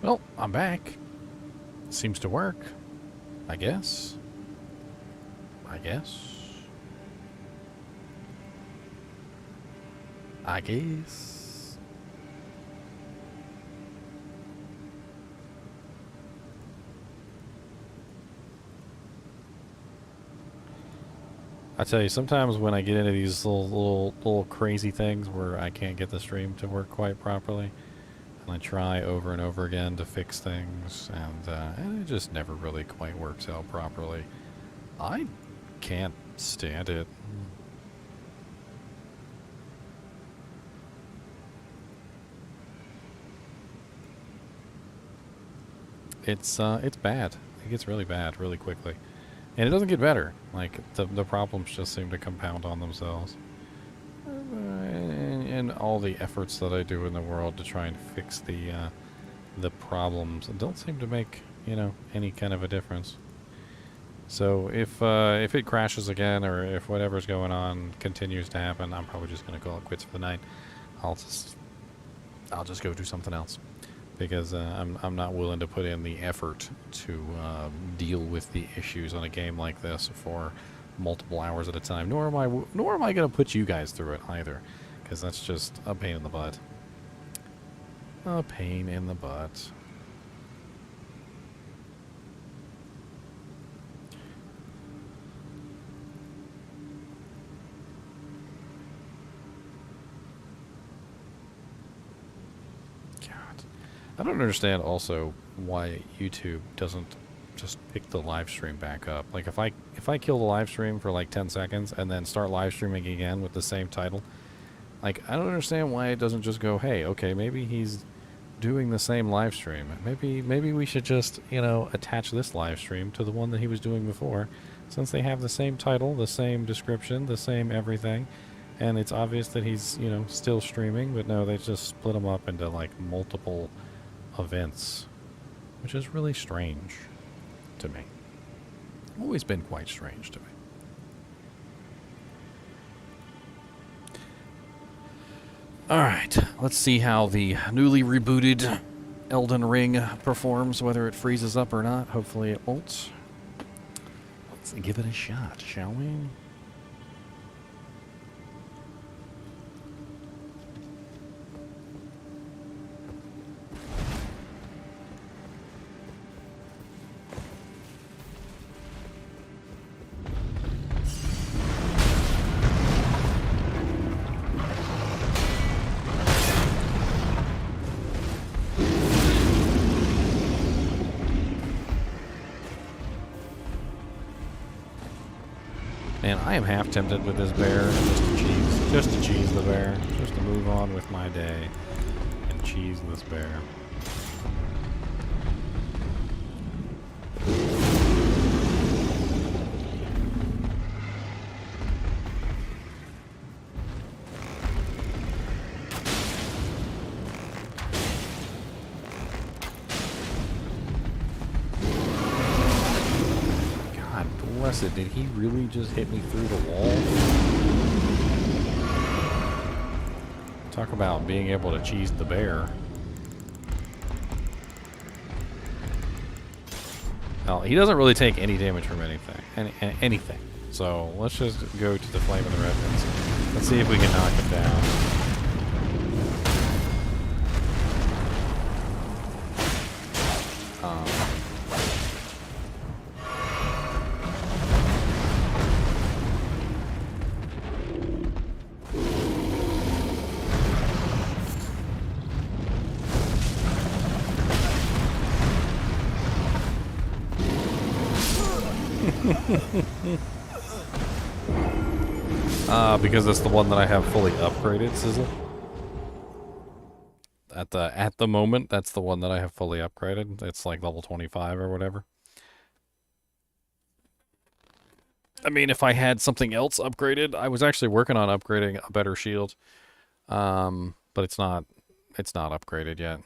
Well, I'm back. Seems to work. I guess. I guess. I guess. I tell you, sometimes when I get into these little crazy things where I can't get the stream to work quite properly, and I try over and over again to fix things, and it just never really quite works out properly. I can't stand it. It's bad. It gets really bad really quickly. And it doesn't get better. Like, the problems just seem to compound on themselves. And all the efforts that I do in the world to try and fix the problems don't seem to make, you know, any kind of a difference. So if it crashes again, or if whatever's going on continues to happen, I'm probably just going to call it quits for the night. I'll just go do something else, because I'm not willing to put in the effort to deal with the issues on a game like this for multiple hours at a time. Nor am I going to put you guys through it either, because that's just a pain in the butt. A pain in the butt. I don't understand also why YouTube doesn't just pick the live stream back up. Like, if I kill the live stream for like 10 seconds and then start live streaming again with the same title, like, I don't understand why it doesn't just go, hey, okay, maybe he's doing the same live stream. Maybe we should just, you know, attach this live stream to the one that he was doing before, since they have the same title, the same description, the same everything, and it's obvious that he's, you know, still streaming. But no, they just split them up into like multiple events, which is really strange to me. Always been quite strange to me. Alright, let's see how the newly rebooted Elden Ring performs, whether it freezes up or not. Hopefully it won't. Let's give it a shot, shall we? Man, I am half tempted with this bear just to cheese the bear, just to move on with my day and cheese this bear. Did he really just hit me through the wall? Talk about being able to cheese the bear. Well, he doesn't really take any damage from anything. So let's just go to the Flame of the Redwoods. Let's see if we can knock him down. Because it's the one that I have fully upgraded, Sizzle. At the moment, that's the one that I have fully upgraded. It's like level 25 or whatever. I mean, if I had something else upgraded, I was actually working on upgrading a better shield. But it's not upgraded yet.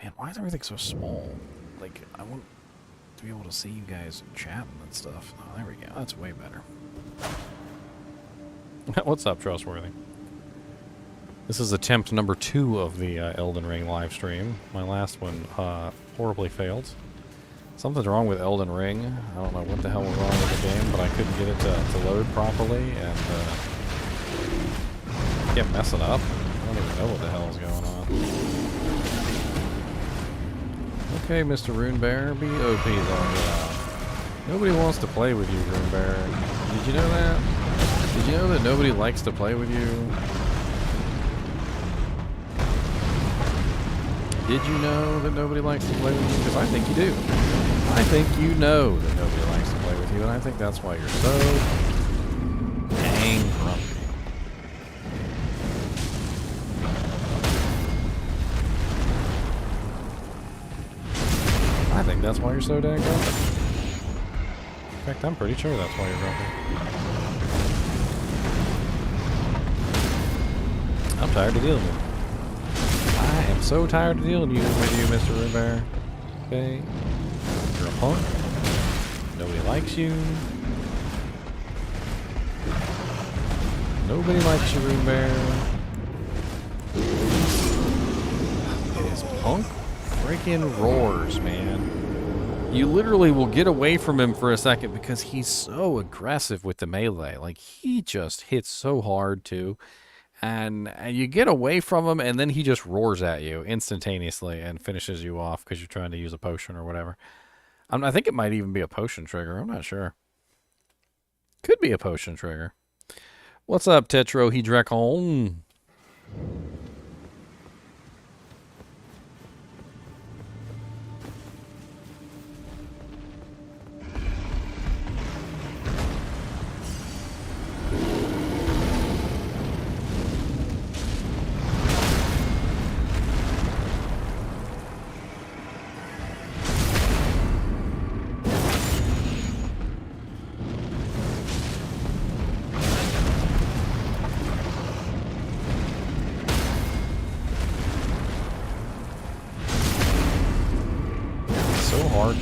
Man, why is everything so small? Like, I want to be able to see you guys chatting and stuff. Oh, there we go. That's way better. What's up, Trustworthy? This is attempt number 2 of the Elden Ring live stream. My last one horribly failed. Something's wrong with Elden Ring. I don't know what the hell was wrong with the game, but I couldn't get it to load properly, and kept messing up. I don't even know what the hell is going on. Okay, Mr. Rune Bear, be OP though. Nobody wants to play with you, Rune Bear. Did you know that? Did you know that nobody likes to play with you? Did you know that nobody likes to play with you? Because I think you do. I think you know that nobody likes to play with you, and I think that's why you're so dang grumpy. I think that's why you're so dang grumpy. In fact, I'm pretty sure that's why you're grumpy. I'm tired of dealing with you. I am so tired of dealing with you, Mr. Rune Bear. Okay? You're a punk. Nobody likes you. Nobody likes you, Rune Bear. His punk freaking roars, man. You literally will get away from him for a second because he's so aggressive with the melee. Like, he just hits so hard, too. And you get away from him, and then he just roars at you instantaneously and finishes you off because you're trying to use a potion or whatever. I think it might even be a potion trigger. I'm not sure. Could be a potion trigger. What's up, Tetrohedrecon?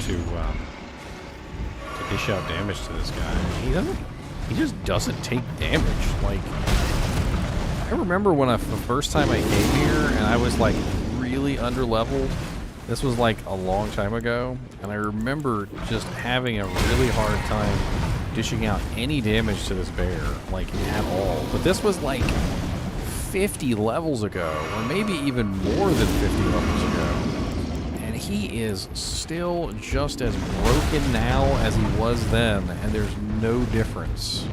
To dish out damage to this guy. He just doesn't take damage. Like, I remember when the first time I came here and I was like really underleveled. This was like a long time ago, and I remember just having a really hard time dishing out any damage to this bear, like at all. But this was like 50 levels ago, or maybe even more than 50 levels ago. He is still just as broken now as he was then, and there's no difference.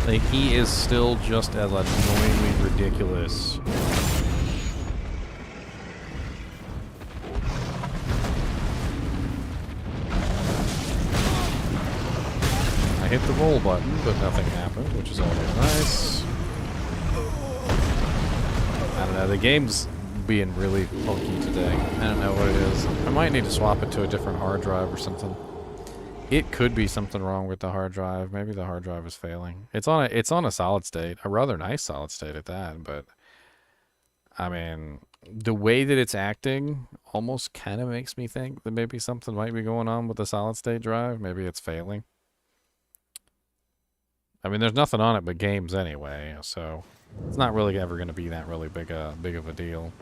Like, he is still just as annoyingly ridiculous. I hit the roll button, but nothing happened, which is always nice. I don't know, the game's being really funky today. I don't know what it is. I might need to swap it to a different hard drive or something. It could be something wrong with the hard drive. Maybe the hard drive is failing. It's on a solid state, a rather nice solid state at that, but I mean, the way that it's acting almost kind of makes me think that maybe something might be going on with the solid state drive. Maybe it's failing. I mean, there's nothing on it but games anyway, so it's not really ever going to be that really big of a deal.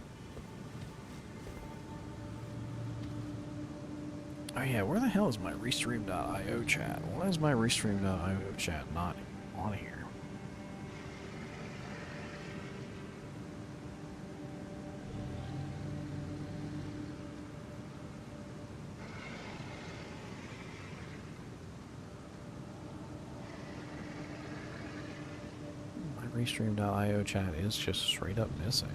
Oh yeah, where the hell is my Restream.io chat? Why is my Restream.io chat not on here? My Restream.io chat is just straight up missing.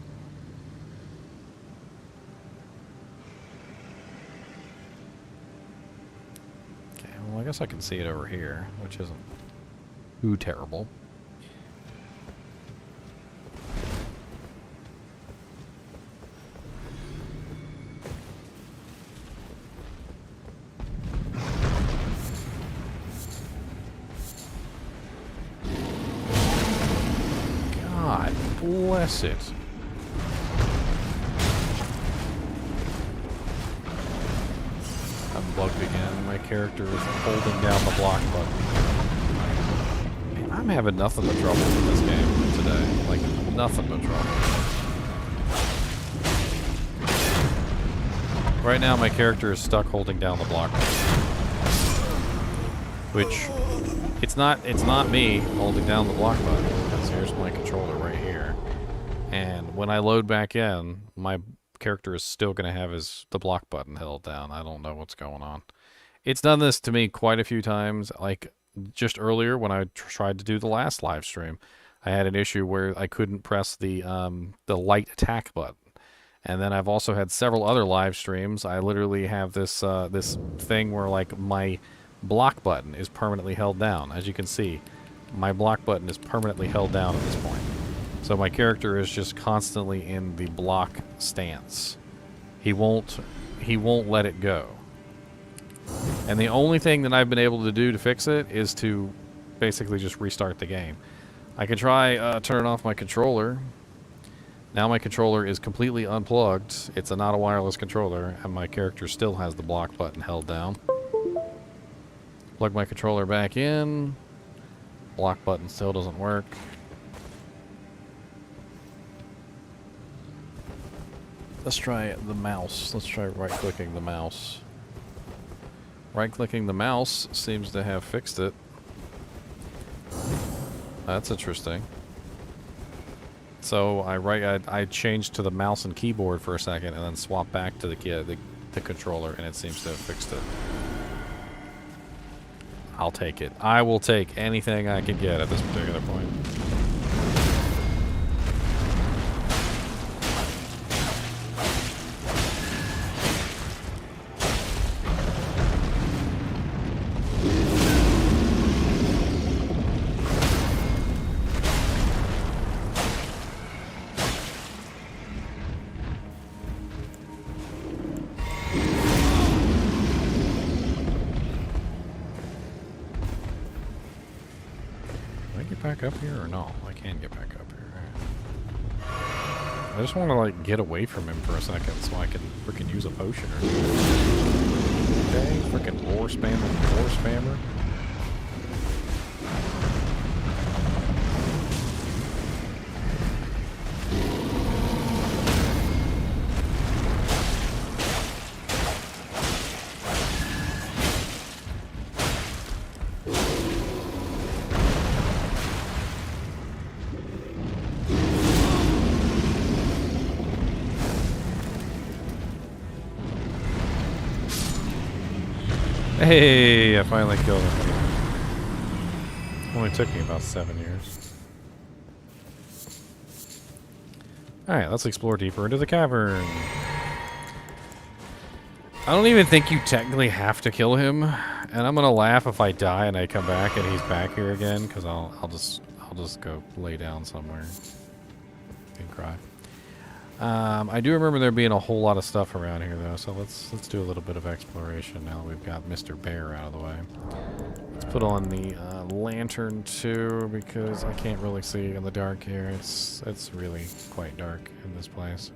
Well, I guess I can see it over here, which isn't too terrible. God bless it. I'm bugged again. My character is holding down the block button. Man, I'm having nothing but trouble with this game today. Like, nothing but trouble. Right now, my character is stuck holding down the block button. Which, it's not me holding down the block button, because here's my controller right here. And when I load back in, my character is still going to have the block button held down. I don't know what's going on. It's done this to me quite a few times. Like, just earlier when I tried to do the last live stream, I had an issue where I couldn't press the light attack button. And then I've also had several other live streams. I literally have this this thing where like my block button is permanently held down. As you can see, my block button is permanently held down at this point. So my character is just constantly in the block stance. He won't let it go. And the only thing that I've been able to do to fix it is to basically just restart the game. I can try turning off my controller. Now my controller is completely unplugged. It's not a wireless controller, and my character still has the block button held down. Plug my controller back in. Block button still doesn't work. Let's try the mouse. Let's try right-clicking the mouse. Right-clicking the mouse seems to have fixed it. That's interesting. So I changed to the mouse and keyboard for a second, and then swapped back to the controller, and it seems to have fixed it. I'll take it. I will take anything I can get at this particular point. Up here or no? I can get back up here. I just want to like get away from him for a second so I can freaking use a potion or something. Okay, freaking lore spammer. Hey, I finally killed him. Only took me about 7 years. Alright, let's explore deeper into the cavern. I don't even think you technically have to kill him, and I'm gonna laugh if I die and I come back and he's back here again, because I'll just go lay down somewhere and cry. I do remember there being a whole lot of stuff around here, though, so let's do a little bit of exploration now that we've got Mr. Bear out of the way. Let's put on the lantern, too, because I can't really see in the dark here. It's really quite dark in this place.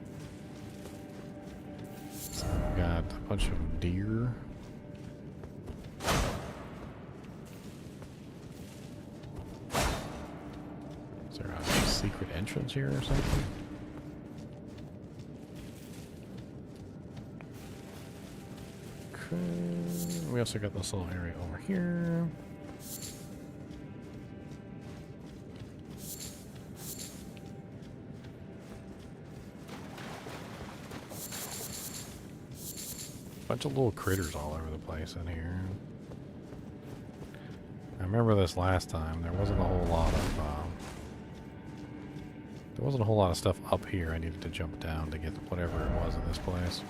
So we've got a bunch of deer. Is there a secret entrance here or something? We also got this little area over here. Bunch of little critters all over the place in here. I remember this last time. There wasn't a whole lot of stuff up here. I needed to jump down to get whatever it was in this place.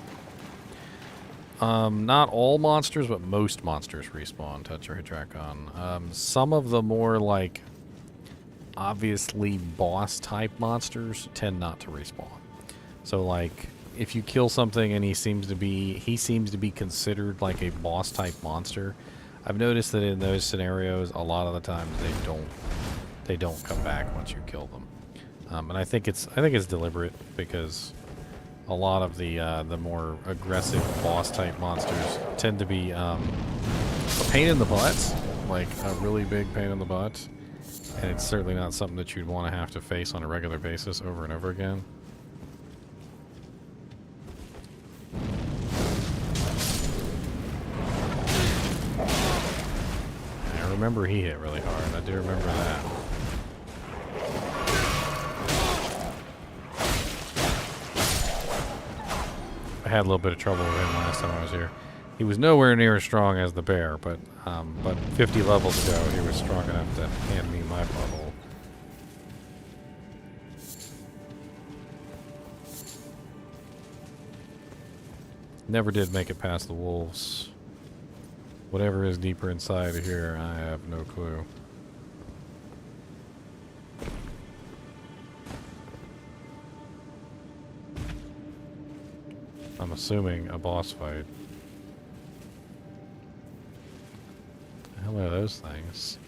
Not all monsters, but most monsters respawn, Tetra Hydrakon. Some of the more, like, obviously boss-type monsters tend not to respawn. So, like, if you kill something and he seems to be considered, like, a boss-type monster, I've noticed that in those scenarios, a lot of the times they don't come back once you kill them. And I think it's deliberate, because a lot of the more aggressive boss-type monsters tend to be a pain in the butt, like a really big pain in the butt. And it's certainly not something that you'd want to have to face on a regular basis over and over again. I remember he hit really hard. I do remember that. I had a little bit of trouble with him last time I was here. He was nowhere near as strong as the bear, but 50 levels ago he was strong enough to hand me my butthole. Never did make it past the wolves. Whatever is deeper inside of here, I have no clue. I'm assuming a boss fight. The hell are those things?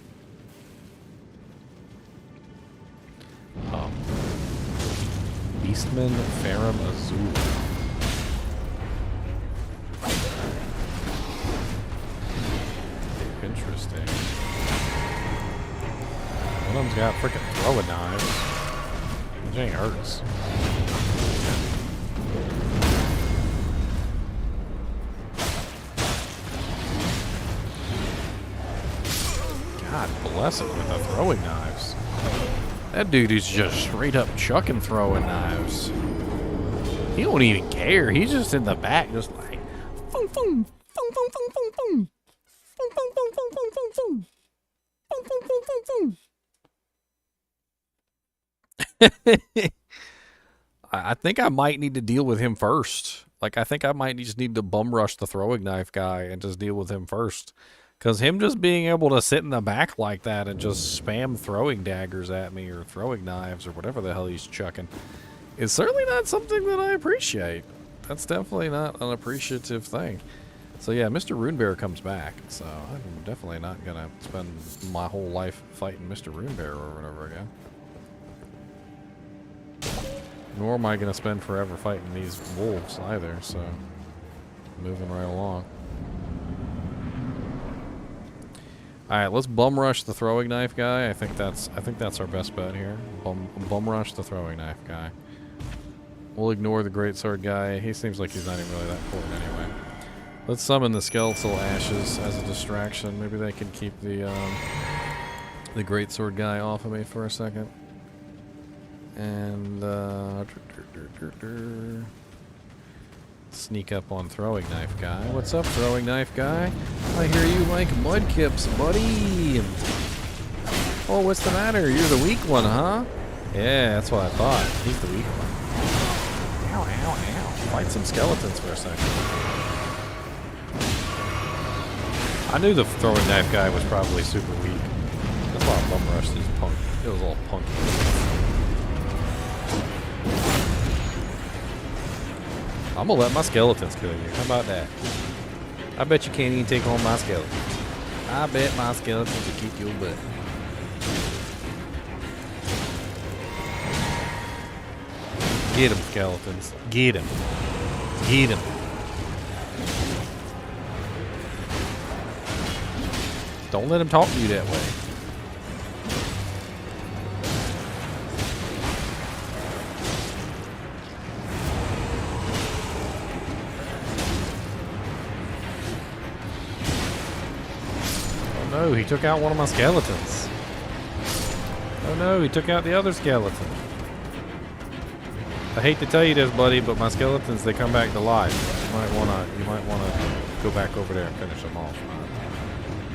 Beastman Ferrum Azul. Interesting. One of them's got freaking throwing knives. Which ain't hurts. God bless it with the throwing knives. That dude is just straight up chucking throwing knives. He don't even care. He's just in the back, just like, boom, boom, boom, boom, boom, boom, boom. Boom, boom, boom, boom, boom, boom, boom. Boom, boom, boom, boom, boom. I think I might need to deal with him first. Like, I think I might just need to bum rush the throwing knife guy and just deal with him first. Because him just being able to sit in the back like that and just spam throwing daggers at me or throwing knives or whatever the hell he's chucking is certainly not something that I appreciate. That's definitely not an appreciative thing. So yeah, Mr. Runebear comes back. So I'm definitely not going to spend my whole life fighting Mr. Runebear over and over again. Nor am I going to spend forever fighting these wolves either, so moving right along. Alright, let's bum rush the throwing knife guy. I think that's our best bet here. Bum rush the throwing knife guy. We'll ignore the greatsword guy. He seems like he's not even really that important anyway. Let's summon the skeletal ashes as a distraction. Maybe they can keep the greatsword guy off of me for a second. And sneak up on throwing knife guy. What's up, throwing knife guy? I hear you like mudkips, buddy. Oh, what's the matter? You're the weak one, huh? Yeah, that's what I thought. He's the weak one. Ow, ow, ow. Fight some skeletons for a second. I knew the throwing knife guy was probably super weak. That's why I bum rushed his punk. It was all punky. I'm gonna let my skeletons kill you. How about that? I bet you can't even take on my skeletons. I bet my skeletons will kick your butt. Get him, skeletons. Get him. Get him. Don't let him talk to you that way. Oh, he took out one of my skeletons. Oh no, he took out the other skeleton. I hate to tell you this, buddy, but my skeletons, they come back to life. You might wanna go back over there and finish them off.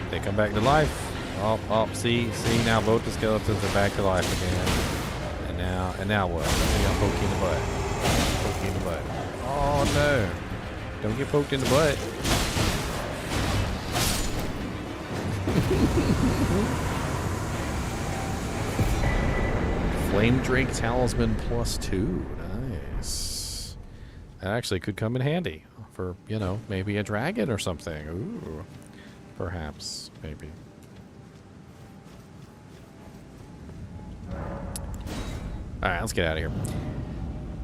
They come back to life. Oh, see, now both the skeletons are back to life again. And now what? See, I'm poking in the butt. Poking in the butt. Oh no. Don't get poked in the butt. Flame Drake Talisman +2. Nice. That actually could come in handy for, you know, maybe a dragon or something. Ooh. Perhaps. Maybe. Alright, let's get out of here.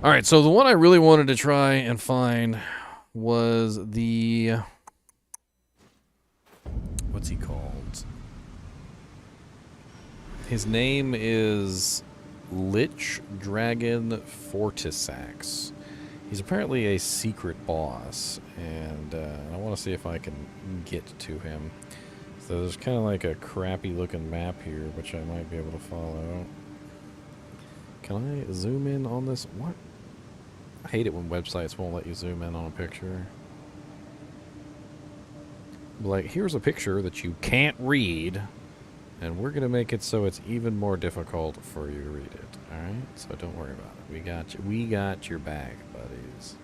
Alright, so the one I really wanted to try and find was the... What's he called? His name is Lich Dragon Fortisax. He's apparently a secret boss, and I want to see if I can get to him. So there's kind of like a crappy looking map here, which I might be able to follow. Can I zoom in on this? What? I hate it when websites won't let you zoom in on a picture. Like, here's a picture that you can't read, and we're going to make it so it's even more difficult for you to read it. Alright? So don't worry about it. We got you. We got your back, buddies.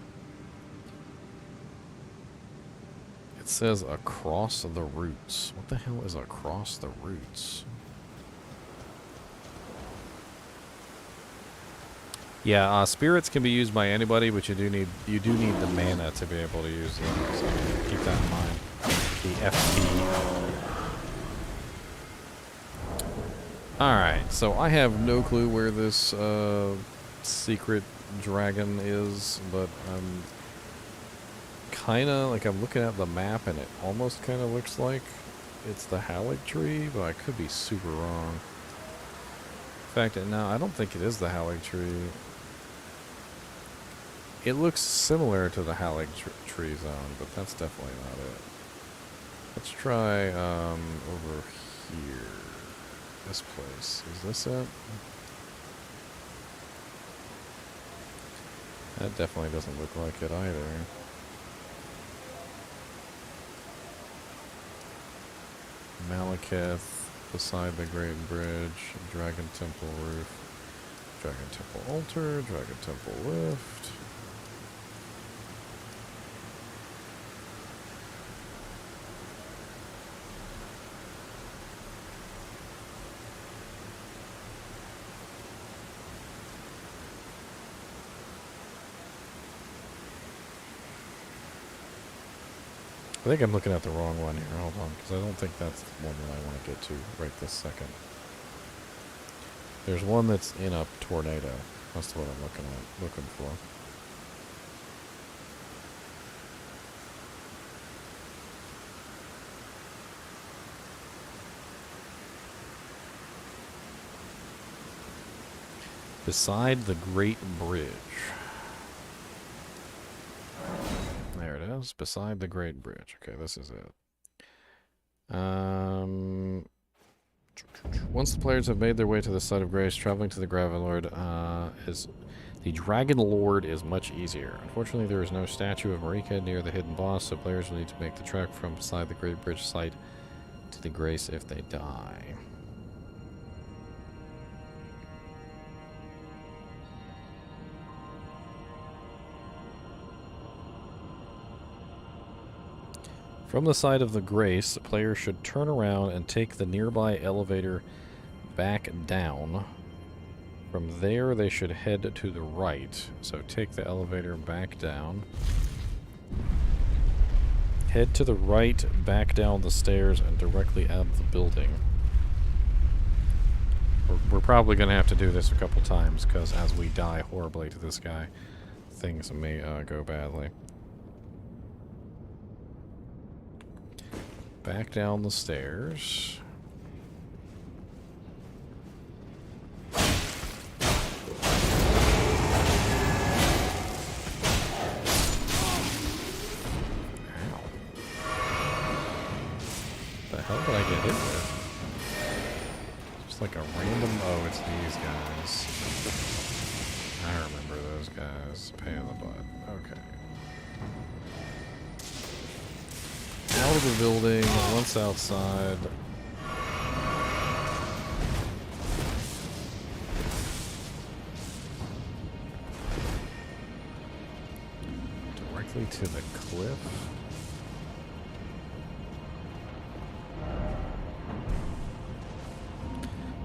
It says across the roots. What the hell is across the roots? Yeah, spirits can be used by anybody, but you do need the mana to be able to use them. So keep that in mind. The FP. Alright, so I have no clue where this secret dragon is, but I'm kinda, like, I'm looking at the map and it almost kinda looks like it's the Halleck tree, but I could be super wrong. In fact, no, I don't think it is the Halleck tree. It looks similar to the Halleck tree zone, but that's definitely not it. Let's try over here. This place. Is this it? That definitely doesn't look like it either. Malekith, beside the Great Bridge, Dragon Temple Roof, Dragon Temple Altar, Dragon Temple Lift. I think I'm looking at the wrong one here. Hold on, because I don't think that's the one that I want to get to right this second. There's one that's in a tornado. That's what I'm looking for. Beside the Great Bridge. There it is, beside the Great Bridge. Okay, this is it. Once the players have made their way to the site of grace, traveling to the the Dragon Lord is much easier. Unfortunately, there is no statue of Marika near the hidden boss, so players will need to make the trek from beside the Great Bridge site to the grace if they die. From the side of the Grace, players should turn around and take the nearby elevator back down. From there, they should head to the right. So take the elevator back down. Head to the right, back down the stairs, and directly out of the building. We're probably going to have to do this a couple times, because as we die horribly to this guy, things may go badly. Back down the stairs. Ow. The hell did I get hit with? Just like a random... Oh, it's these guys. I remember those guys. Pain in the butt. Okay. Out of the building, once outside. Directly to the cliff.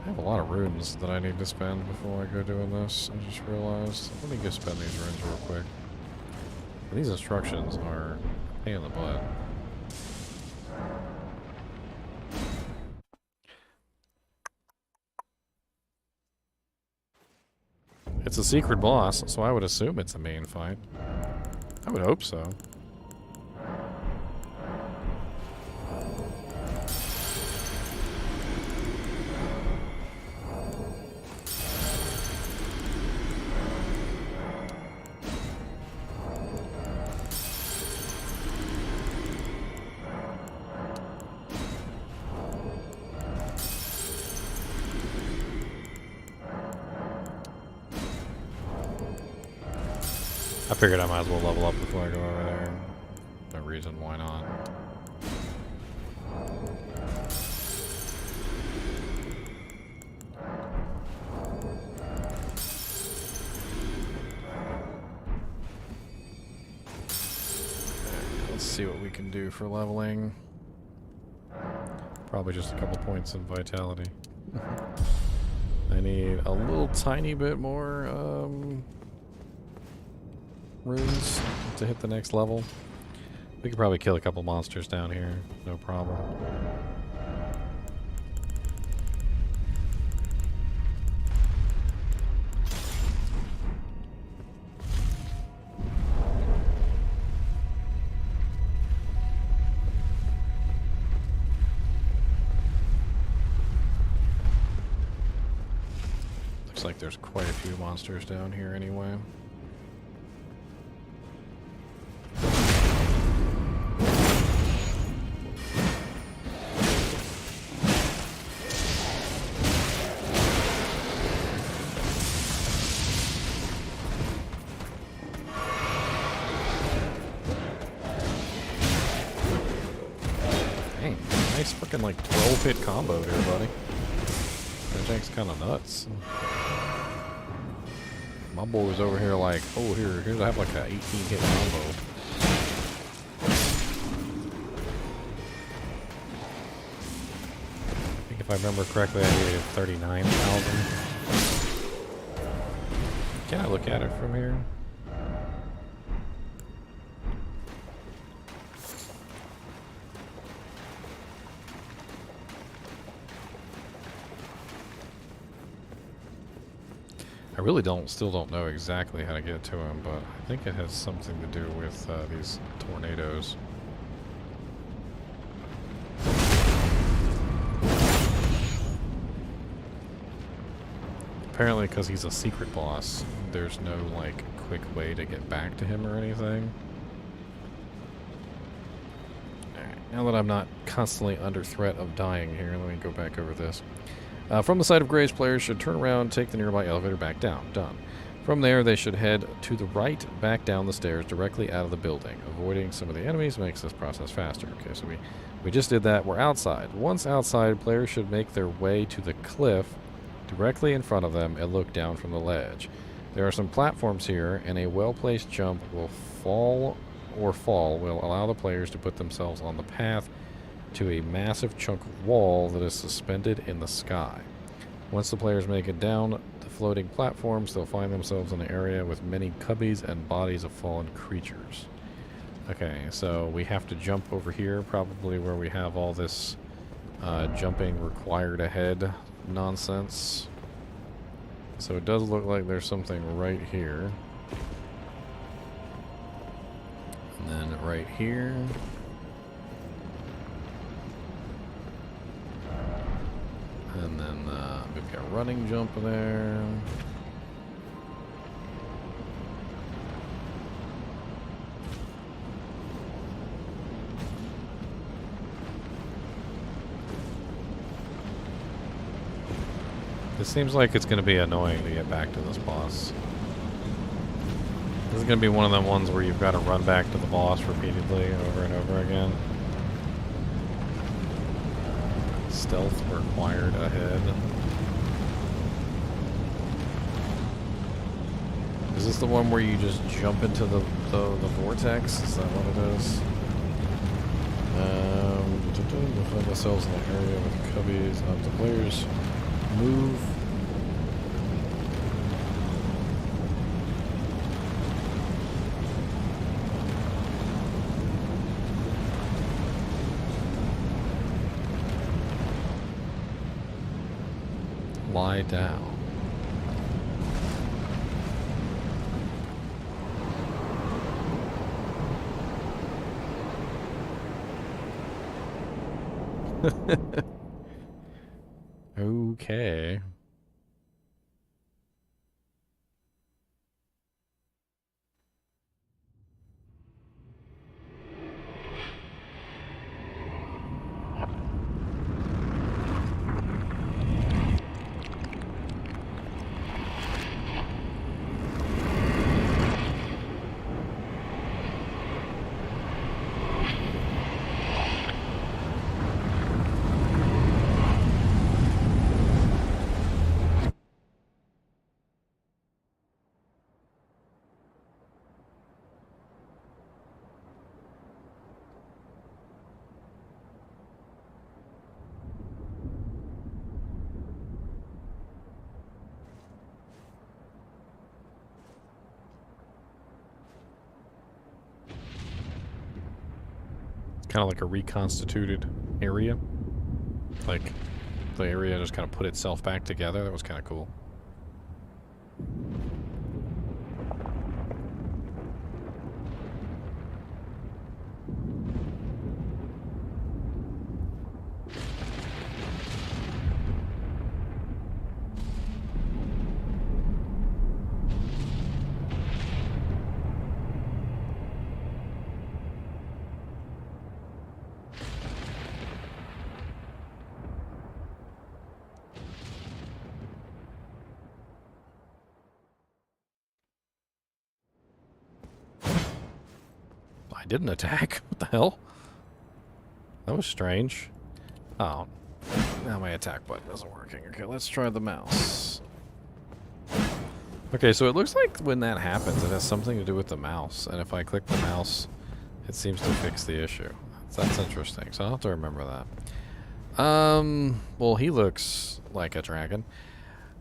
I have a lot of runes that I need to spend before I go doing this. I just realized. Let me go spend these runes real quick. These instructions are a pain in the butt. It's a secret boss, so I would assume it's a main fight. I would hope so. I figured I might as well level up before I go over there. No reason why not. Let's see what we can do for leveling. Probably just a couple points in vitality. I need a little tiny bit more runes to hit the next level. We could probably kill a couple monsters down here, no problem. Looks like there's quite a few monsters down here anyway. Dang, nice freaking like 12-hit combo here, buddy. That jank's kind of nuts. My boy was over here like, oh, here's I have like a 18-hit combo. I think if I remember correctly, I needed 39,000. Can I look at it from here? I really still don't know exactly how to get to him, but I think it has something to do with these tornadoes. Apparently, because he's a secret boss, there's no, like, quick way to get back to him or anything. Alright, now that I'm not constantly under threat of dying here, let me go back over this. From the side of Graves, players should turn around, take the nearby elevator back down. Done. From there, they should head to the right, back down the stairs, directly out of the building. Avoiding some of the enemies makes this process faster. Okay, so we just did that. We're outside. Once outside, players should make their way to the cliff directly in front of them and look down from the ledge. There are some platforms here, and a well-placed jump will fall will allow the players to put themselves on the path to a massive chunk of wall that is suspended in the sky. Once the players make it down the floating platforms, they'll find themselves in an area with many cubbies and bodies of fallen creatures. Okay, so we have to jump over here, probably where we have all this jumping required ahead nonsense. So it does look like there's something right here. And then right here. And then we've got a running jump there. It seems like it's going to be annoying to get back to this boss. This is going to be one of them ones where you've got to run back to the boss repeatedly over and over again. Stealth required ahead. Is this the one where you just jump into the vortex? Is that what it is? We'll find ourselves in the area with cubbies. The players move. Lie down. Okay. Kind of like a reconstituted area. Like, the area just kind of put itself back together. That was kind of cool. I didn't attack. What the hell? That was strange. Oh. Now my attack button isn't working. Okay, let's try the mouse. Okay, so it looks like when that happens, it has something to do with the mouse. And if I click the mouse, it seems to fix the issue. That's interesting. So I'll have to remember that. Well, he looks like a dragon.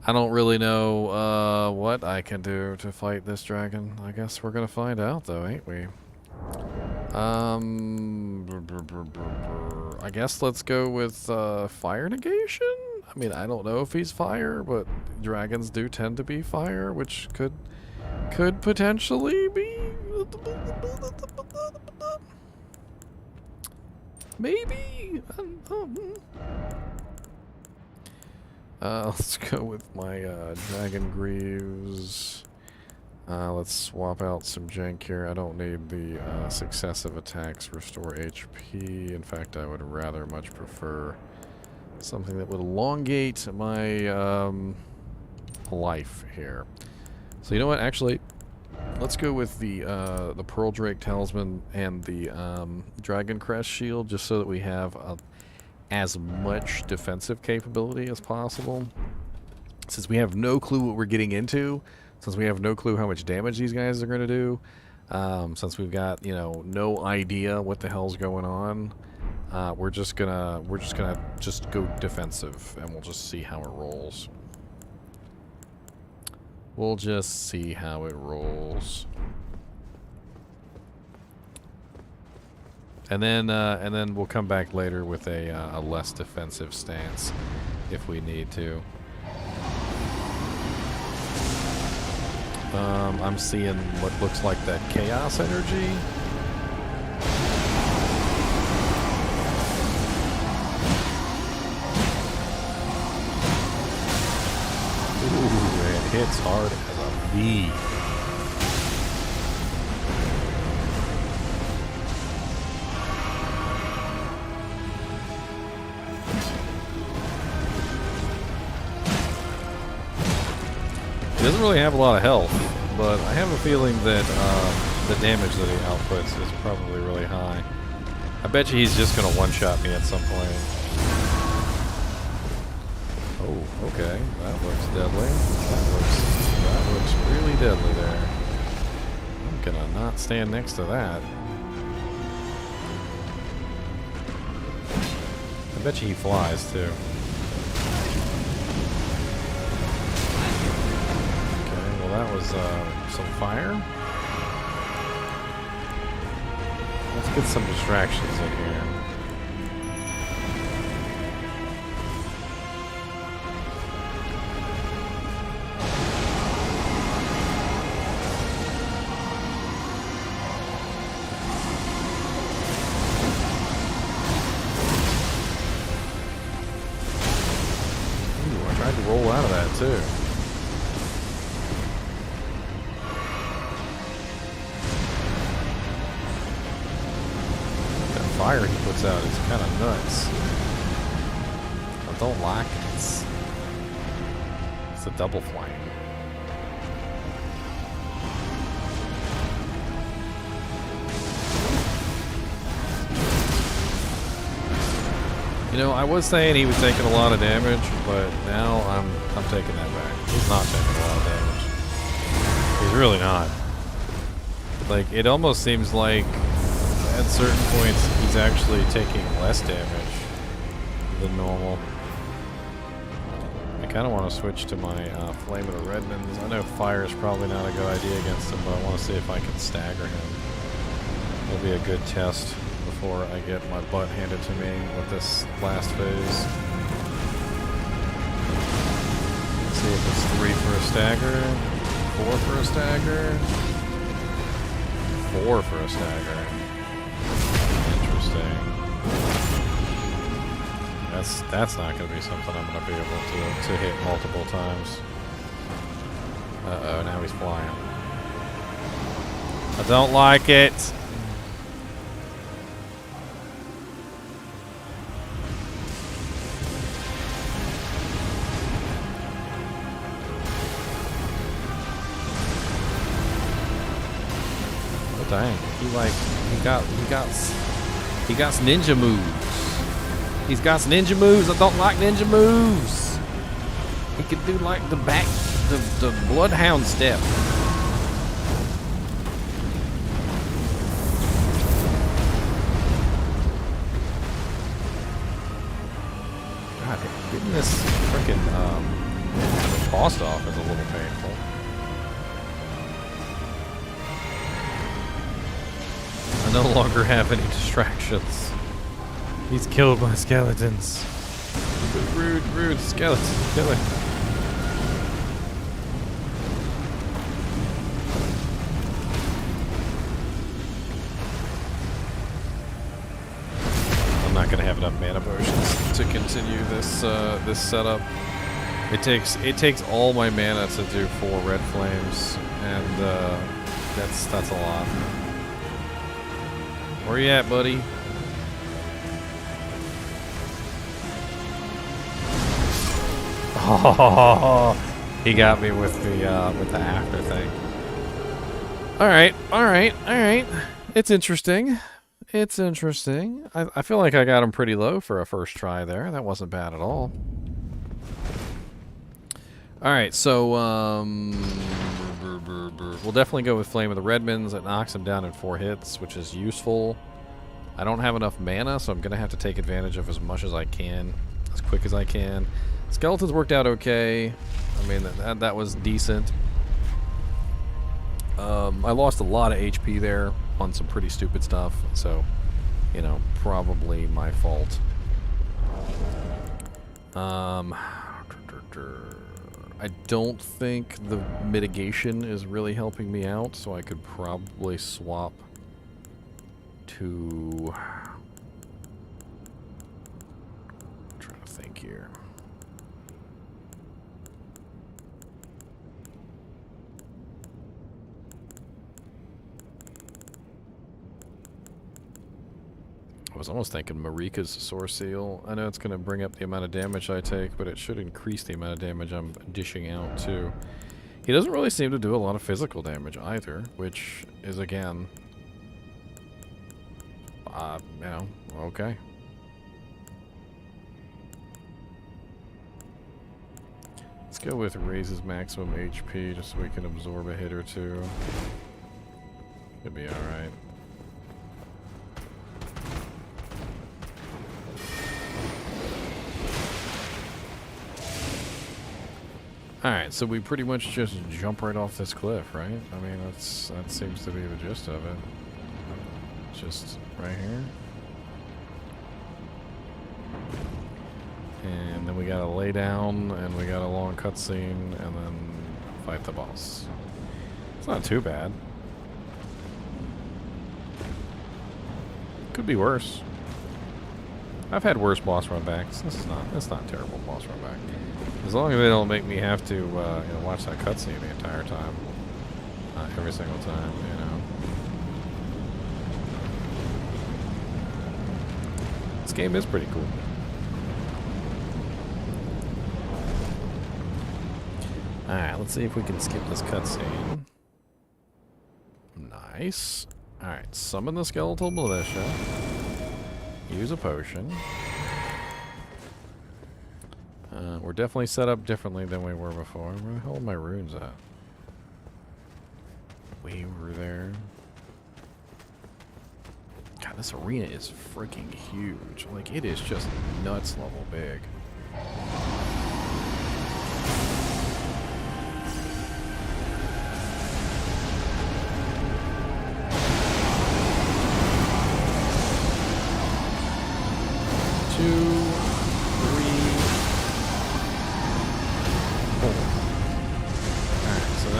I don't really know what I can do to fight this dragon. I guess we're gonna find out, though, ain't we? I guess let's go with fire negation. I mean, I don't know if he's fire, but dragons do tend to be fire, which could potentially be maybe. Let's go with my dragon greaves. Let's swap out some jank here. I don't need the successive attacks restore HP. In fact, I would rather much prefer something that would elongate my life here. So you know what? Actually, let's go with the Pearl Drake Talisman and the Dragon Crest Shield, just so that we have as much defensive capability as possible. Since we have no clue what we're getting into. Since we have no clue how much damage these guys are going to do, since we've got, you know, no idea what the hell's going on, we're just gonna go defensive, and we'll just see how it rolls. We'll just see how it rolls, and then we'll come back later with a less defensive stance if we need to. I'm seeing what looks like that chaos energy. Ooh, it hits hard as a bee. He doesn't really have a lot of health, but I have a feeling that the damage that he outputs is probably really high. I bet you he's just going to one-shot me at some point. Oh, okay. That looks deadly. That looks really deadly there. I'm going to not stand next to that. I bet you he flies, too. That was some fire. Let's get some distractions in here. Ooh, I tried to roll out of that too. Fire he puts out is kind of nuts. I don't like it. It's a double flame. You know, I was saying he was taking a lot of damage, but now I'm taking that back. He's not taking a lot of damage. He's really not. Like, it almost seems like at certain points he's actually taking less damage than normal. I kind of want to switch to my Flame of the Redmonds. I know fire is probably not a good idea against him, but I want to see if I can stagger him. It'll be a good test. before I get my butt handed to me with this last phase. Let's see if it's 3 for a stagger, 4 for a stagger, 4 for a stagger. Interesting. That's not going to be something I'm going to be able to hit multiple times. Uh-oh, now he's flying. I don't like it. Oh dang, he got ninja moves. He's got ninja moves. I don't like ninja moves. He could do like the bloodhound step. God, getting this freaking tossed off is a little painful. I no longer have any distractions. He's killed by skeletons. Rude skeleton killer. I'm not gonna have enough mana potions to continue this this setup. It takes all my mana to do 4 red flames, and that's a lot. Where you at, buddy? Oh, he got me with the after thing. All right. It's interesting. I feel like I got him pretty low for a first try there. That wasn't bad at all. All right, so we'll definitely go with Flame of the Redmans. It knocks him down in 4 hits, which is useful. I don't have enough mana, so I'm gonna have to take advantage of as much as I can, as quick as I can. Skeletons worked out okay. I mean, that was decent. I lost a lot of HP there on some pretty stupid stuff, so, you know, probably my fault. I don't think the mitigation is really helping me out, so I could probably swap to... I'm trying to think here. I was almost thinking Marika's Source Seal. I know it's going to bring up the amount of damage I take, but it should increase the amount of damage I'm dishing out, too. He doesn't really seem to do a lot of physical damage either, which is, again... you know, okay. Let's go with raises maximum HP, just so we can absorb a hit or two. Should be alright. Alright, so we pretty much just jump right off this cliff, right? I mean, that seems to be the gist of it. Just right here. And then we gotta lay down, and we got a long cutscene, and then fight the boss. It's not too bad. Could be worse. I've had worse boss run backs. It's not a terrible boss run back. As long as they don't make me have to, you know, watch that cutscene the entire time. Every single time, you know. This game is pretty cool. Alright, let's see if we can skip this cutscene. Nice. Alright, summon the skeletal militia. Use a potion. We're definitely set up differently than we were before. Where the hell are my runes at? Way over there. God, this arena is freaking huge. Like, it is just nuts level big.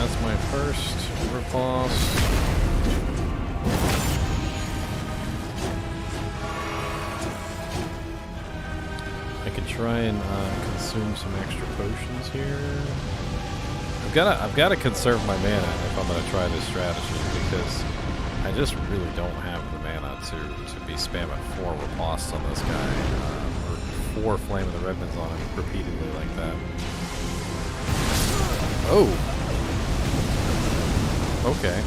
that's my first riposte. I could try and consume some extra potions here. I've got to conserve my mana if I'm going to try this strategy, because I just really don't have the mana to be spamming 4 ripostes on this guy, or 4 Flame of the Redmans on him repeatedly like that. Oh! Okay.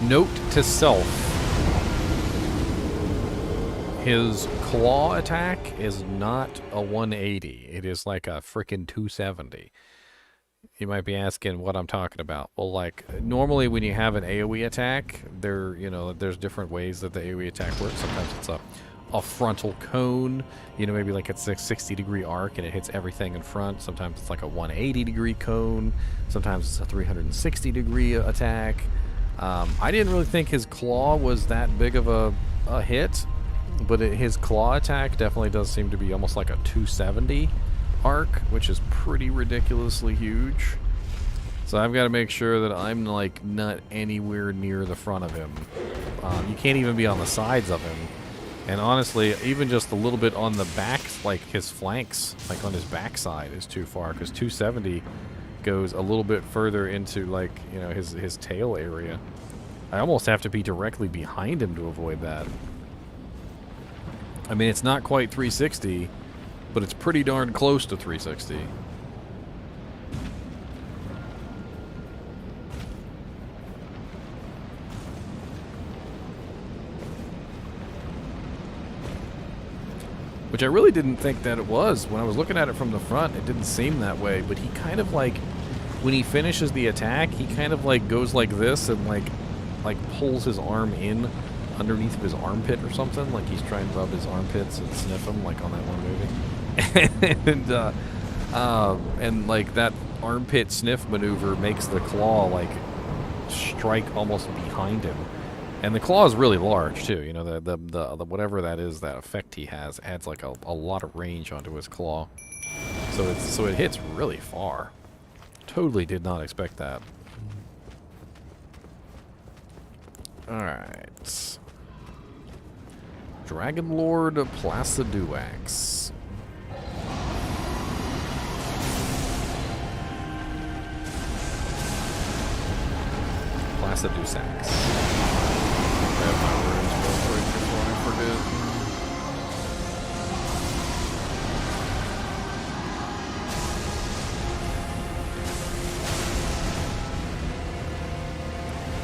Note to self. His claw attack is not a 180. It is like a frickin' 270. You might be asking what I'm talking about. Well, like, normally when you have an AoE attack, there's different ways that the AoE attack works. Sometimes it's a frontal cone, maybe like it's a 60-degree arc and it hits everything in front. Sometimes it's like a 180-degree cone. Sometimes it's a 360-degree attack. I didn't really think his claw was that big of a hit, but his claw attack definitely does seem to be almost like a 270 arc, which is pretty ridiculously huge. So I've got to make sure that I'm like not anywhere near the front of him. You can't even be on the sides of him. And honestly, even just a little bit on the back, like his flanks, like on his backside, is too far, because 270 goes a little bit further into, like, his tail area. I almost have to be directly behind him to avoid that. I mean, it's not quite 360, but it's pretty darn close to 360. Which I really didn't think that it was. When I was looking at it from the front, it didn't seem that way, but he kind of like, when he finishes the attack, he kind of like goes like this and like pulls his arm in underneath of his armpit or something, like he's trying to rub his armpits and sniff them, like on that one movie. And like that armpit sniff maneuver makes the claw like strike almost behind him. And the claw is really large too. The whatever that is, that effect he has adds like a lot of range onto his claw. So it hits really far. Totally did not expect that. Alright. Dragon Lord Placidusax. Placidusax. Grab my runes real quick before I forget.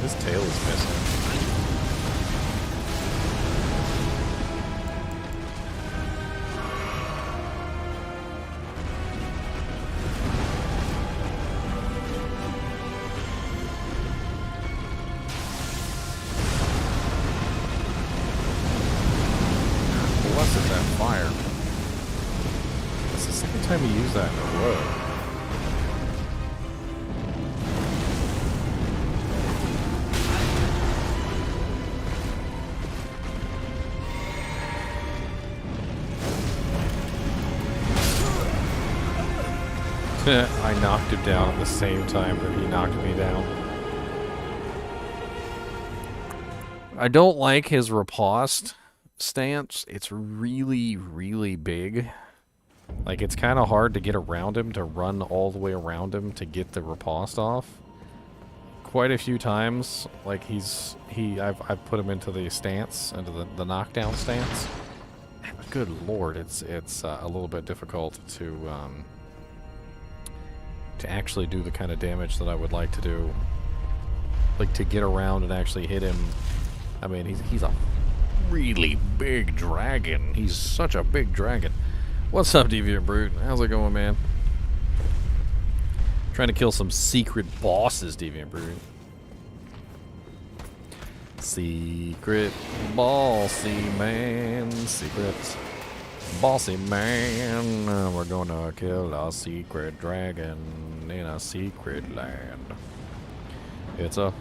His tail is missing. Time you use that in a row. I knocked him down at the same time that he knocked me down. I don't like his riposte stance. It's really, really big. Like, it's kind of hard to get around him, to run all the way around him to get the riposte off. Quite a few times, like, I've put him into the stance, into the knockdown stance. Good lord, it's a little bit difficult to actually do the kind of damage that I would like to do. Like, to get around and actually hit him. I mean, he's a really big dragon. He's such a big dragon. What's up, Deviant Brute? How's it going, man? Trying to kill some secret bosses, Deviant Brute. Secret bossy man. Secret bossy man. We're gonna kill a secret dragon in a secret land. It's a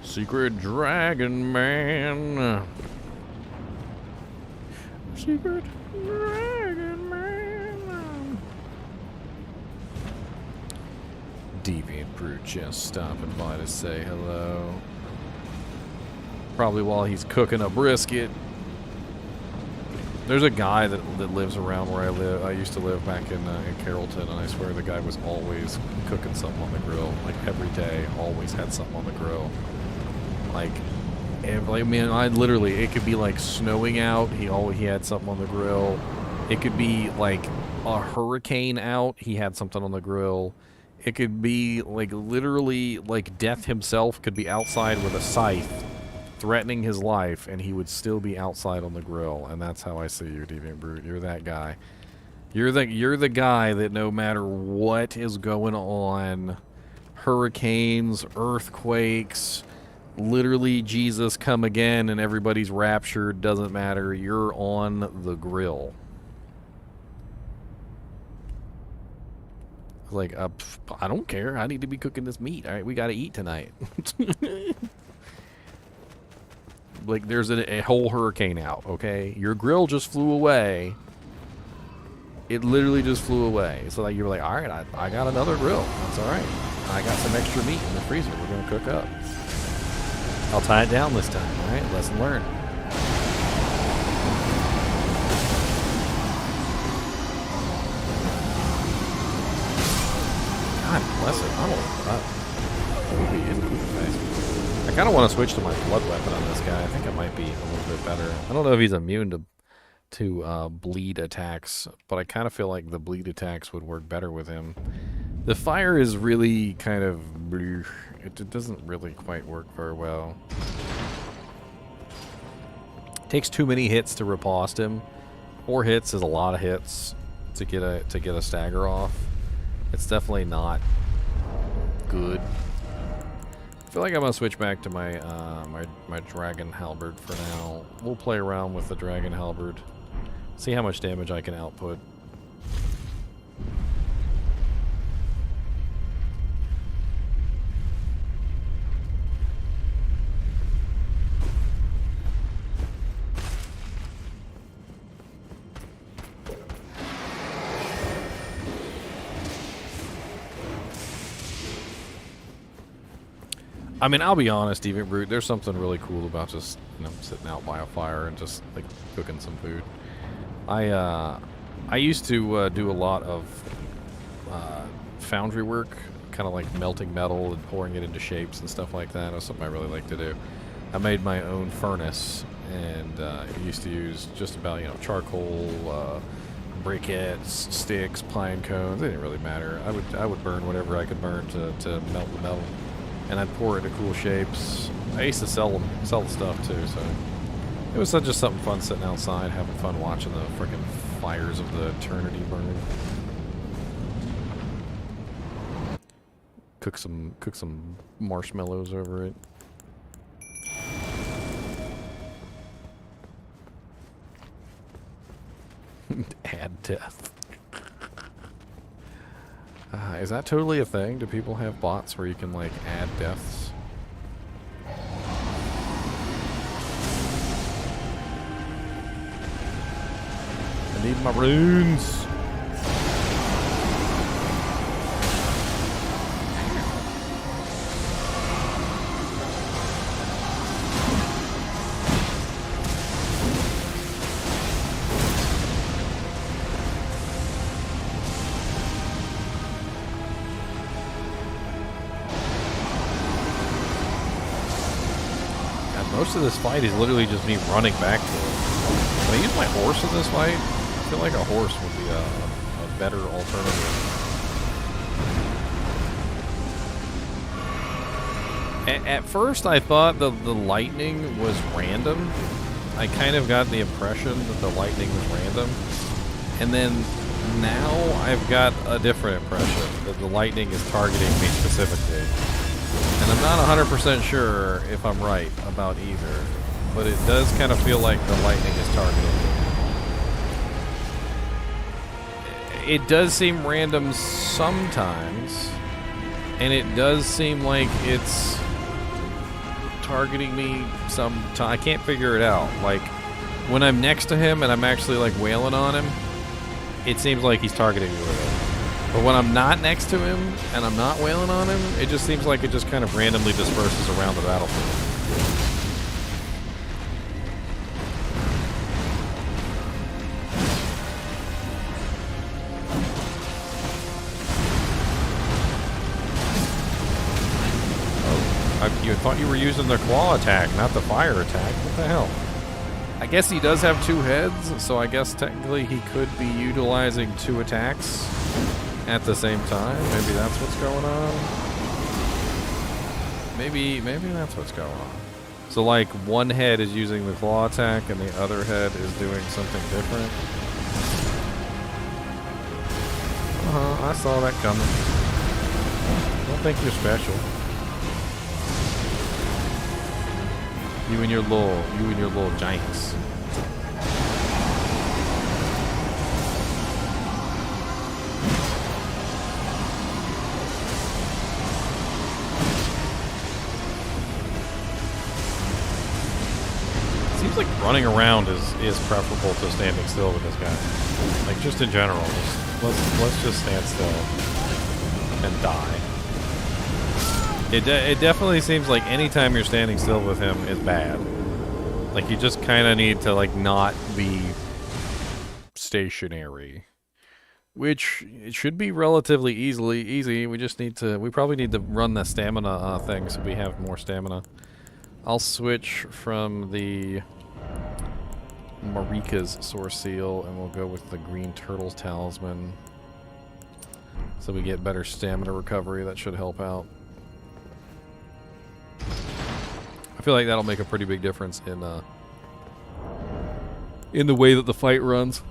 secret dragon, man. Secret dragon, man. Deviant Deviant Brute just stopping by to say hello. Probably while he's cooking a brisket. There's a guy that lives around where I live. I used to live back in Carrollton, and I swear the guy was always cooking something on the grill. Like every day, always had something on the grill. Like, I mean, it could be like snowing out. He had something on the grill. It could be like a hurricane out. He had something on the grill. It could be like literally like death himself could be outside with a scythe, threatening his life, and he would still be outside on the grill. And that's how I see you, Deviant Brute. You're that guy. You're the guy that no matter what is going on, hurricanes, earthquakes, literally Jesus come again and everybody's raptured, doesn't matter, you're on the grill. Like, I don't care. I need to be cooking this meat. All right, we got to eat tonight. Like, there's a whole hurricane out, okay? Your grill just flew away. It literally just flew away. So like, you're like, all right, I got another grill. That's all right. I got some extra meat in the freezer. We're going to cook up. I'll tie it down this time, all right? Lesson learned. God bless it. I kind of want to switch to my blood weapon on this guy. I think it might be a little bit better. I don't know if he's immune to bleed attacks, but I kind of feel like the bleed attacks would work better with him. The fire is really kind of... It doesn't really quite work very well. Takes too many hits to riposte him. 4 hits is a lot of hits to get a stagger off. It's definitely not good. I feel like I'm gonna switch back to my my dragon halberd for now. We'll play around with the dragon halberd, see how much damage I can output. I mean, I'll be honest, Deviant Brute, there's something really cool about just, you know, sitting out by a fire and just, like, cooking some food. I used to do a lot of foundry work, kind of like melting metal and pouring it into shapes and stuff like that. That's something I really like to do. I made my own furnace, and used to use just about, you know, charcoal, briquettes, sticks, pine cones. It didn't really matter. I would burn whatever I could burn to melt the metal. And I'd pour it into cool shapes. I used to sell the stuff too, so it was just something fun sitting outside, having fun watching the freaking fires of the eternity burn. Cook some marshmallows over it. Add death. Is that totally a thing? Do people have bots where you can, like, add deaths? I need my runes! Most of this fight is literally just me running back to it. Can I use my horse in this fight? I feel like a horse would be a better alternative. At first I thought the lightning was random. I kind of got the impression that the lightning was random. And then now I've got a different impression, that the lightning is targeting me specifically. And I'm not 100% sure if I'm right about either, but it does kind of feel like the lightning is targeting me. It does seem random sometimes, and it does seem like it's targeting me sometimes. I can't figure it out. Like, when I'm next to him and I'm actually, like, wailing on him, it seems like he's targeting me with it. But when I'm not next to him and I'm not wailing on him, it just seems like it just kind of randomly disperses around the battlefield. You thought you were using the claw attack, not the fire attack. What the hell? I guess he does have 2 heads, so I guess technically he could be utilizing 2 attacks at the same time. Maybe that's what's going on. Maybe that's what's going on. So like one head is using the claw attack and the other head is doing something different. I saw that coming. Don't think you're special. You and your little giants. Seems like running around is preferable to standing still with this guy. Like just in general, let's just stand still and die. It definitely seems like anytime you're standing still with him is bad. Like you just kind of need to like not be stationary, which it should be relatively easy. We probably need to run the stamina thing so we have more stamina. I'll switch from the Marika's Source Seal and we'll go with the Green Turtle's Talisman so we get better stamina recovery. That should help out. I feel like that'll make a pretty big difference in the way that the fight runs.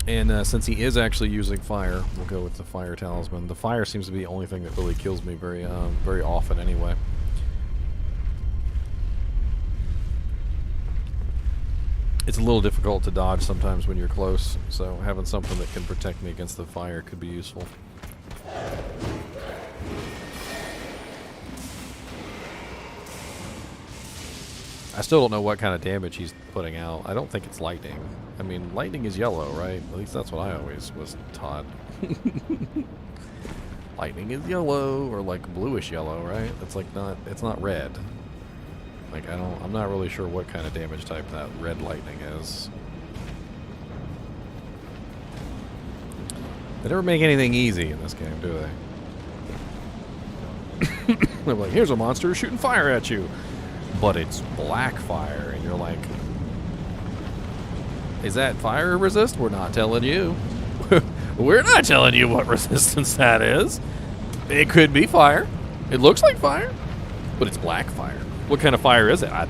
And since he is actually using fire, we'll go with the Fire Talisman. The fire seems to be the only thing that really kills me very often anyway. It's a little difficult to dodge sometimes when you're close, so having something that can protect me against the fire could be useful. I still don't know what kind of damage he's putting out. I don't think it's lightning. I mean, lightning is yellow, right? At least that's what I always was taught. Lightning is yellow, or like bluish yellow, right? It's not red. Like I'm not really sure what kind of damage type that red lightning is. They never make anything easy in this game, do they? They're like, here's a monster shooting fire at you. But it's black fire, and you're like, is that fire resist? We're not telling you. We're not telling you what resistance that is. It could be fire. It looks like fire, but it's black fire. What kind of fire is it? Can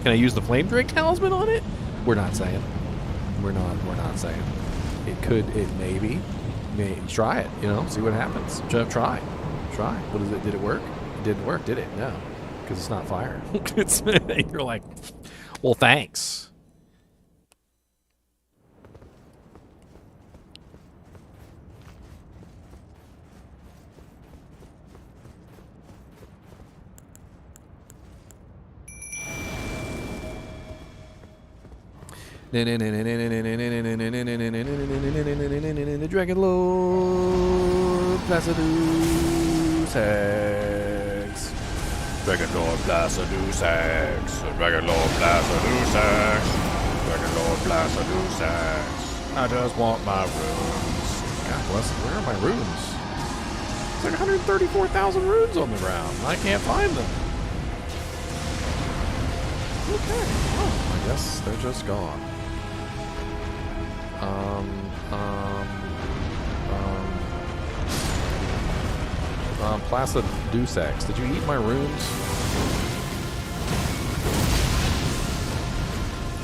I use the flame drake talisman on it? We're not saying. We're not saying. Maybe. Try it, see what happens. Try. What is it? Did it work? It didn't work, did it? No, because it's not fire. You're like, well, thanks. The Dragon Lord Placidusax. Dragon Lord Placidusax. Dragon Lord Placidusax. Dragon Lord Placidusax. I just want my runes. God bless it. Where are my runes? It's like 134,000 runes on the ground. I can't find them. Okay. Oh, I guess they're just gone. Placidusax, did you eat my runes?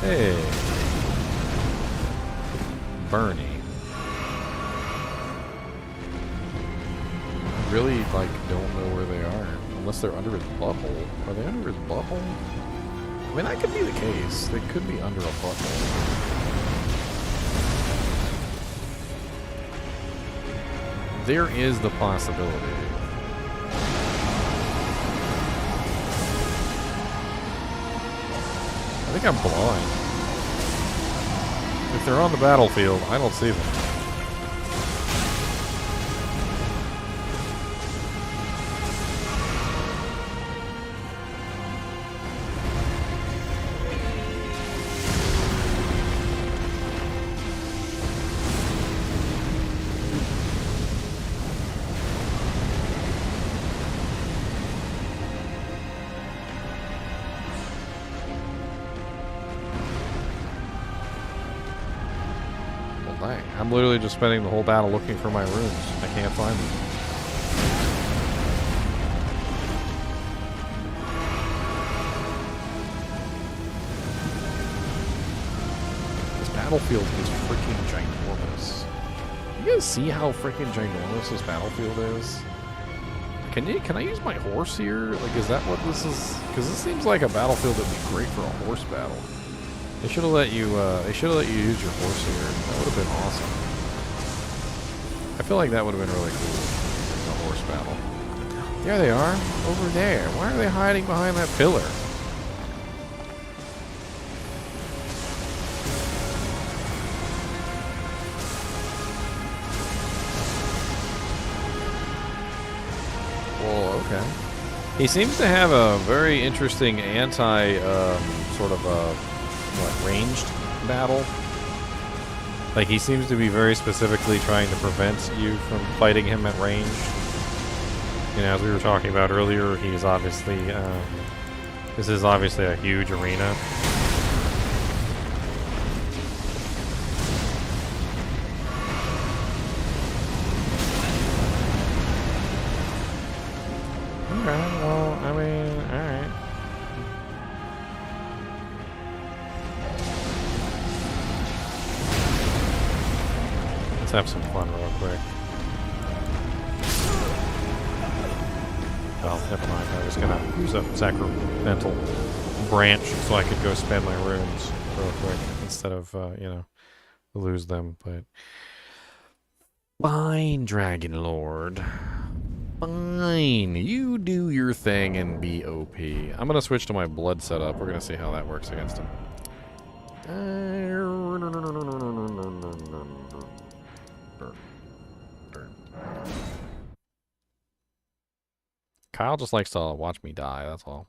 Hey. Bernie. Really, don't know where they are. Unless they're under his butthole. Are they under his butthole? I mean, that could be the case. They could be under a butthole. There is the possibility. I think I'm blind. If they're on the battlefield, I don't see them. I'm literally just spending the whole battle looking for my runes. I can't find them. This battlefield is freaking ginormous. You guys see how freaking ginormous this battlefield is? Can I use my horse here? Like, is that what this is? Because this seems like a battlefield that'd be great for a horse battle. They should have let you. They should have let you use your horse here. That would have been awesome. I feel like that would have been really cool. A horse battle. There they are, over there. Why are they hiding behind that pillar? Well, okay. He seems to have a very interesting sort of ranged battle. Like, he seems to be very specifically trying to prevent you from fighting him at range. You know, as we were talking about earlier, he's obviously, this is obviously a huge arena. Okay, well, I mean, alright. Let's have some fun real quick. Oh, never mind. I was gonna use a sacramental branch so I could go spend my runes real quick instead of, you know, lose them. But fine, Dragon Lord. Fine. You do your thing and be OP. I'm gonna switch to my blood setup. We're gonna see how that works against him. Kyle just likes to watch me die, that's all.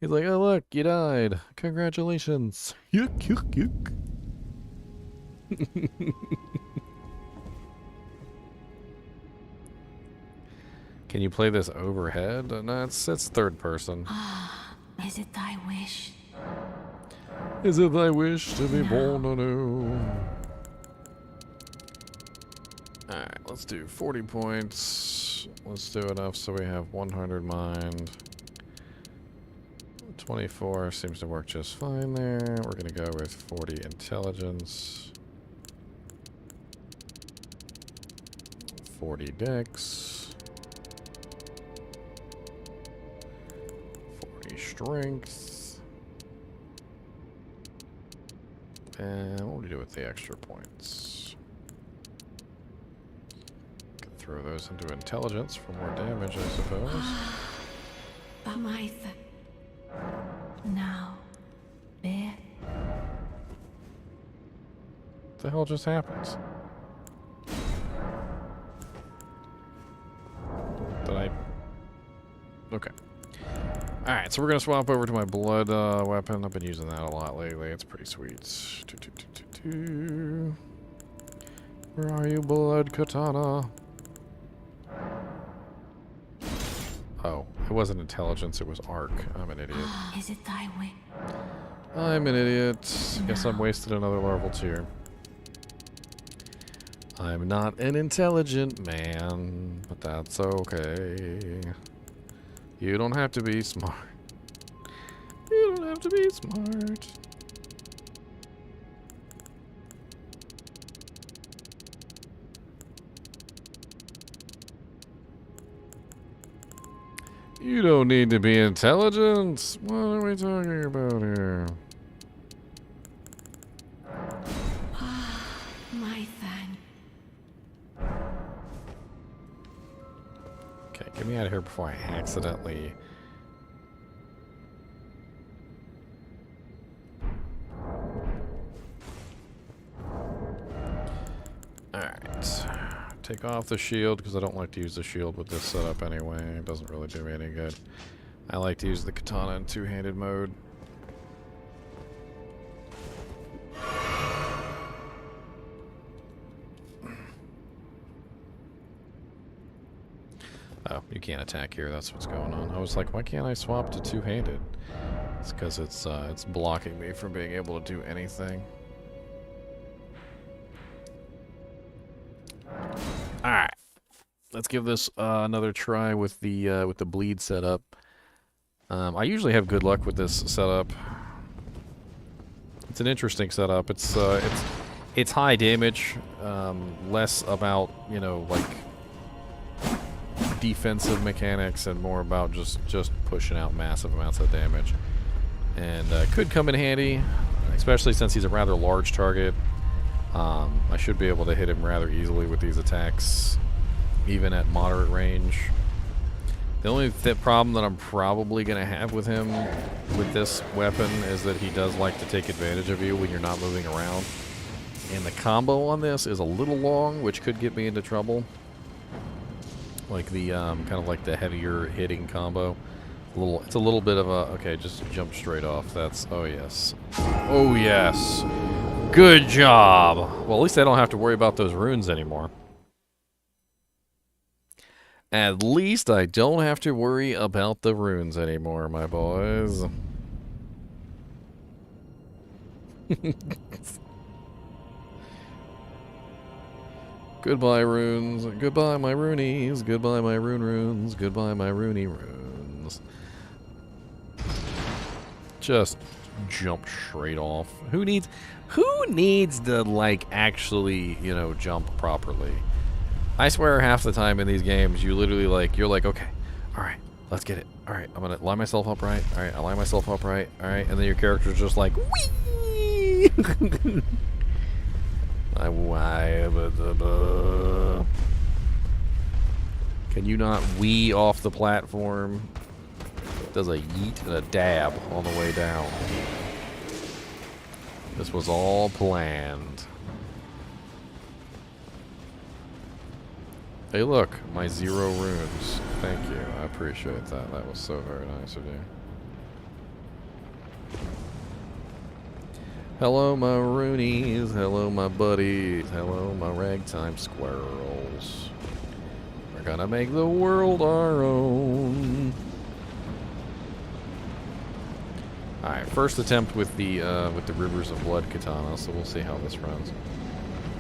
He's like, oh look, you died. Congratulations. Yuck, yuck, yuck. Can you play this overhead? No, it's third person. Is it thy wish? Is it thy wish to be born anew? Alright, let's do 40 points. Let's do enough so we have 100 mind. 24 seems to work just fine there. We're going to go with 40 intelligence. 40 dex. 40 strength. And what do we do with the extra points? Can throw those into intelligence for more damage, I suppose. Now, bear. What the hell just happened? Did I? Okay. Alright, so we're going to swap over to my blood weapon. I've been using that a lot lately. It's pretty sweet. Where are you, blood katana? Oh, it wasn't intelligence, it was arc. I'm an idiot. Is it thy way? I'm an idiot. Guess I'm wasted another level tier. I'm not an intelligent man, but that's okay. You don't have to be smart. You don't have to be smart. You don't need to be intelligent. What are we talking about here? My thang. Okay, get me out of here before I accidentally... take off the shield because I don't like to use the shield with this setup anyway. It doesn't really do me any good. I like to use the katana in two-handed mode. Oh, you can't attack here. That's what's going on. I was like, why can't I swap to two-handed? It's because it's blocking me from being able to do anything. All right, let's give this another try with the bleed setup. I usually have good luck with this setup. It's an interesting setup. It's high damage, less about, you know, like defensive mechanics and more about just pushing out massive amounts of damage. And could come in handy, especially since he's a rather large target. I should be able to hit him rather easily with these attacks, even at moderate range. The only problem that I'm probably going to have with him with this weapon is that he does like to take advantage of you when you're not moving around. And the combo on this is a little long, which could get me into trouble. Like the kind of like the heavier hitting combo. It's a little bit of a okay. Just jump straight off. That's oh yes, oh yes. Good job. Well, at least I don't have to worry about those runes anymore. At least I don't have to worry about the runes anymore, my boys. Goodbye, runes. Goodbye, my runeys. Goodbye, my runes. Goodbye, my runes. Just jump straight off. Who needs to, like, actually, you know, jump properly? I swear half the time in these games, you literally, like, you're like, okay, alright, let's get it. Alright, I'm gonna line myself up right. Alright, I line myself up right. Alright, and then your character's just like, whee! Can you not wee off the platform? Does a yeet and a dab on the way down. This was all planned. Hey look, my 0 runes. Thank you, I appreciate that. That was so very nice of you. Hello my roonies, hello my buddies, hello my ragtime squirrels. We're gonna make the world our own. Alright, first attempt with the Rivers of Blood katana, so we'll see how this runs.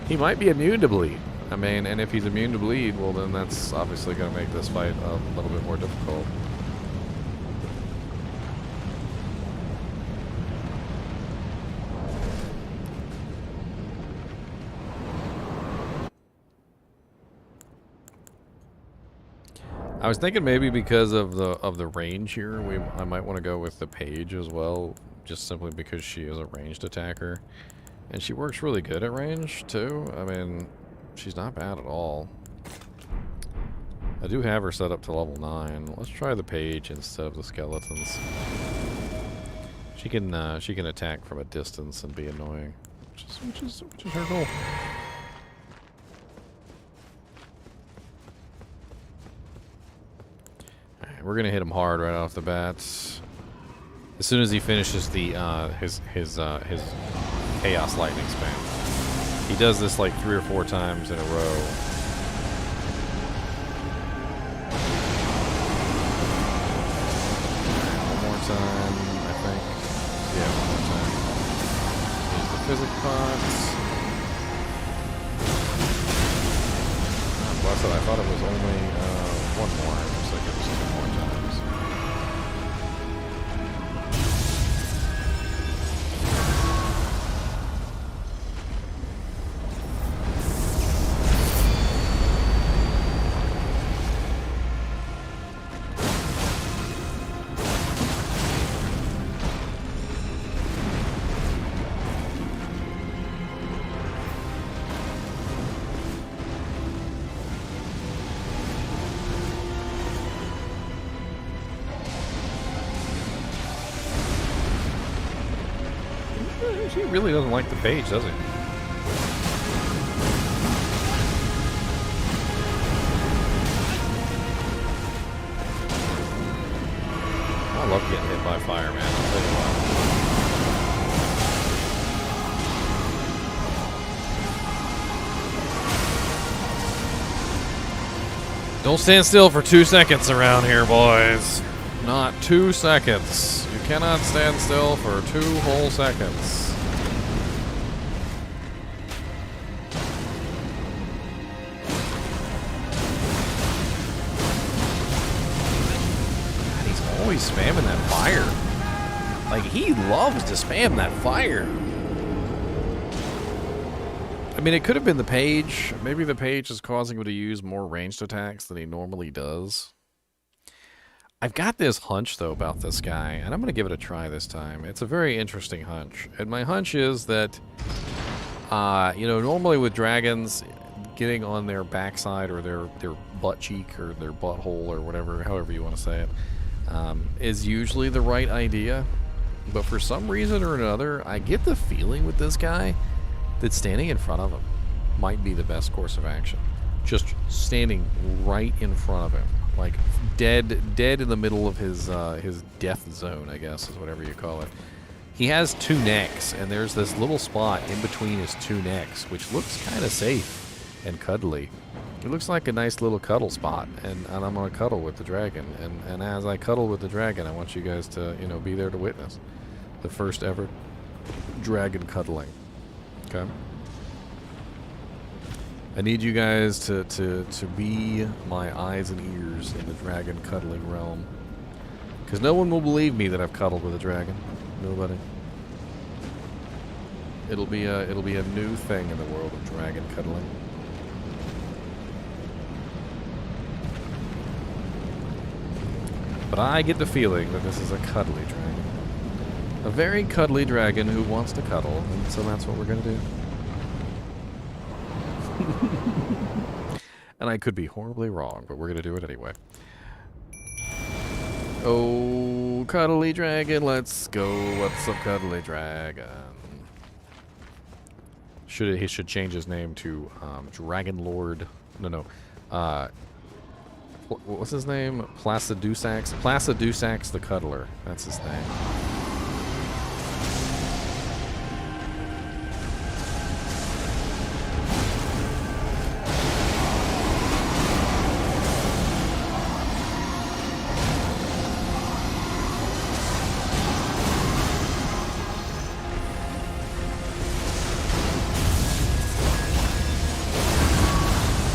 He might be immune to bleed. I mean, and if he's immune to bleed, well then that's obviously going to make this fight a little bit more difficult. I was thinking maybe because of the range here, I might want to go with the Page as well, just simply because she is a ranged attacker, and she works really good at range too. I mean, she's not bad at all. I do have her set up to level 9. Let's try the Page instead of the skeletons. She can attack from a distance and be annoying, which is her goal. We're gonna hit him hard right off the bat. As soon as he finishes the his chaos lightning spam, he does this like 3 or 4 times in a row. One more time, I think. Yeah, one more time. Here's the physic pots. Oh, bless it! I thought it was only one more. It looks like it was 2 more times. He really doesn't like the Page, does he? love getting hit by fire, man. I'll tell you what. Don't stand still for 2 seconds around here, boys. Not 2 seconds. You cannot stand still for 2 whole seconds. God, he's always spamming that fire. Like, he loves to spam that fire. I mean, it could have been the page. Maybe the page is causing him to use more ranged attacks than he normally does. I've got this hunch, though, about this guy, and I'm going to give it a try this time. It's a very interesting hunch. And my hunch is that, you know, normally with dragons, getting on their backside or their butt cheek or their butthole or whatever, however you want to say it, is usually the right idea. But for some reason or another, I get the feeling with this guy that standing in front of him might be the best course of action. Just standing right in front of him, like dead in the middle of his death zone, I guess is whatever you call it. He has 2 necks, and there's this little spot in between his 2 necks, which looks kind of safe and cuddly. It looks like a nice little cuddle spot, and I'm gonna cuddle with the dragon. And as I cuddle with the dragon, I want you guys to, you know, be there to witness the first ever dragon cuddling. Okay. I need you guys to be my eyes and ears in the dragon cuddling realm. Because no one will believe me that I've cuddled with a dragon. Nobody. It'll be a new thing in the world of dragon cuddling. But I get the feeling that this is a cuddly dragon. A very cuddly dragon who wants to cuddle, and so that's what we're gonna do. And I could be horribly wrong, but we're gonna do it anyway. Oh, cuddly dragon, let's go. What's up, cuddly dragon? He should change his name to Dragon Lord. No. What's his name? Placidusax. Placidusax the Cuddler. That's his name.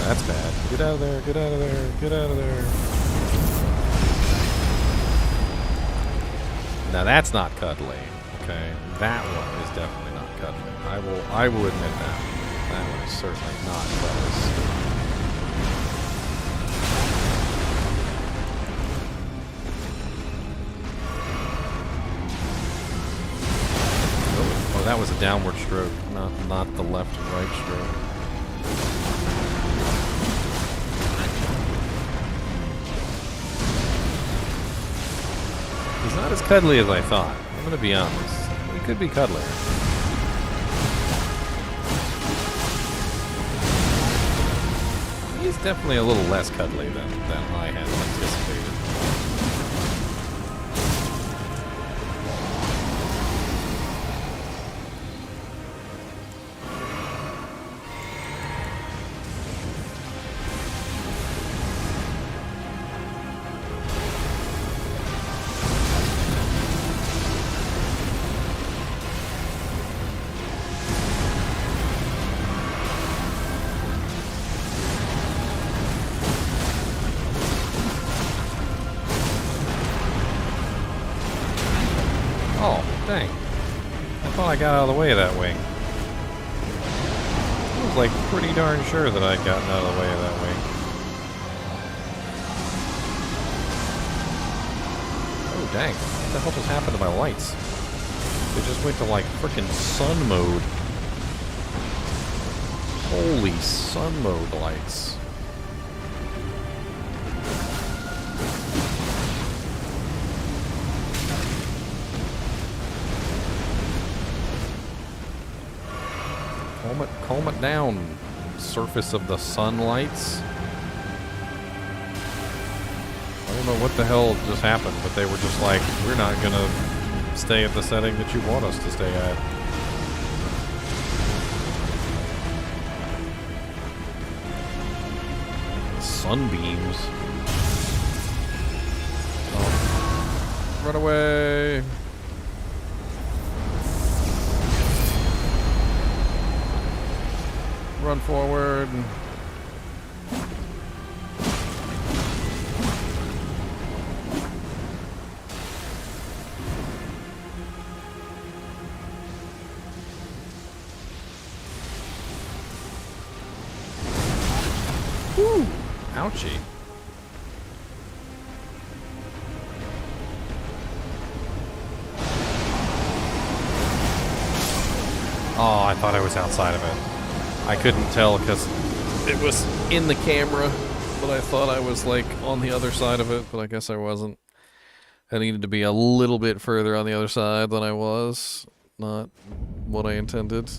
That's bad. Get out of there, get out of there, get out of there. Now that's not cuddly, okay? That one is definitely not cuddly. I will admit that. That one is certainly not cuddly. Oh, that was a downward stroke, not the left and right stroke. He's not as cuddly as I thought. I'm gonna be honest. He could be cuddlier. He's definitely a little less cuddly than I had anticipated. Dang. I thought I got out of the way of that wing. I was like pretty darn sure that I'd gotten out of the way of that wing. Oh dang. What the hell just happened to my lights? They just went to like frickin' sun mode. Holy sun mode lights. Calm it down, surface of the sunlights. Why don't know what the hell just happened, but they were just like, we're not gonna stay at the setting that you want us to stay at. Sunbeams. Oh. Run away. Run forward. Woo! Ouchie. Oh, I thought I was outside of it. I couldn't tell because it was in the camera, but I thought I was like on the other side of it, but I guess I wasn't. I needed to be a little bit further on the other side than I was. Not what I intended.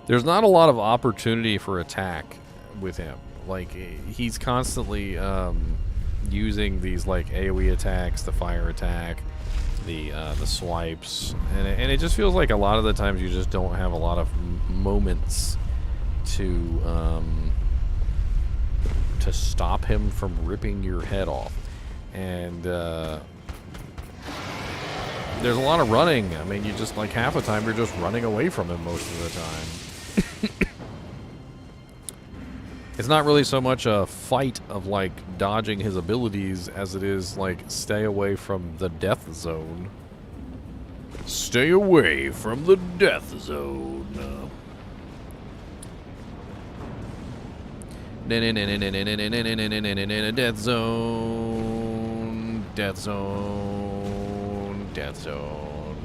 There's not a lot of opportunity for attack with him. Like, he's constantly using these like AoE attacks, the fire attack, the swipes, and it just feels like a lot of the times you just don't have a lot of moments to stop him from ripping your head off. And there's a lot of running. I mean, you just like half the time you're just running away from him most of the time. It's not really so much a fight of like dodging his abilities as it is like stay away from the death zone. Stay away from the death zone. Death zone. Death zone. Death zone.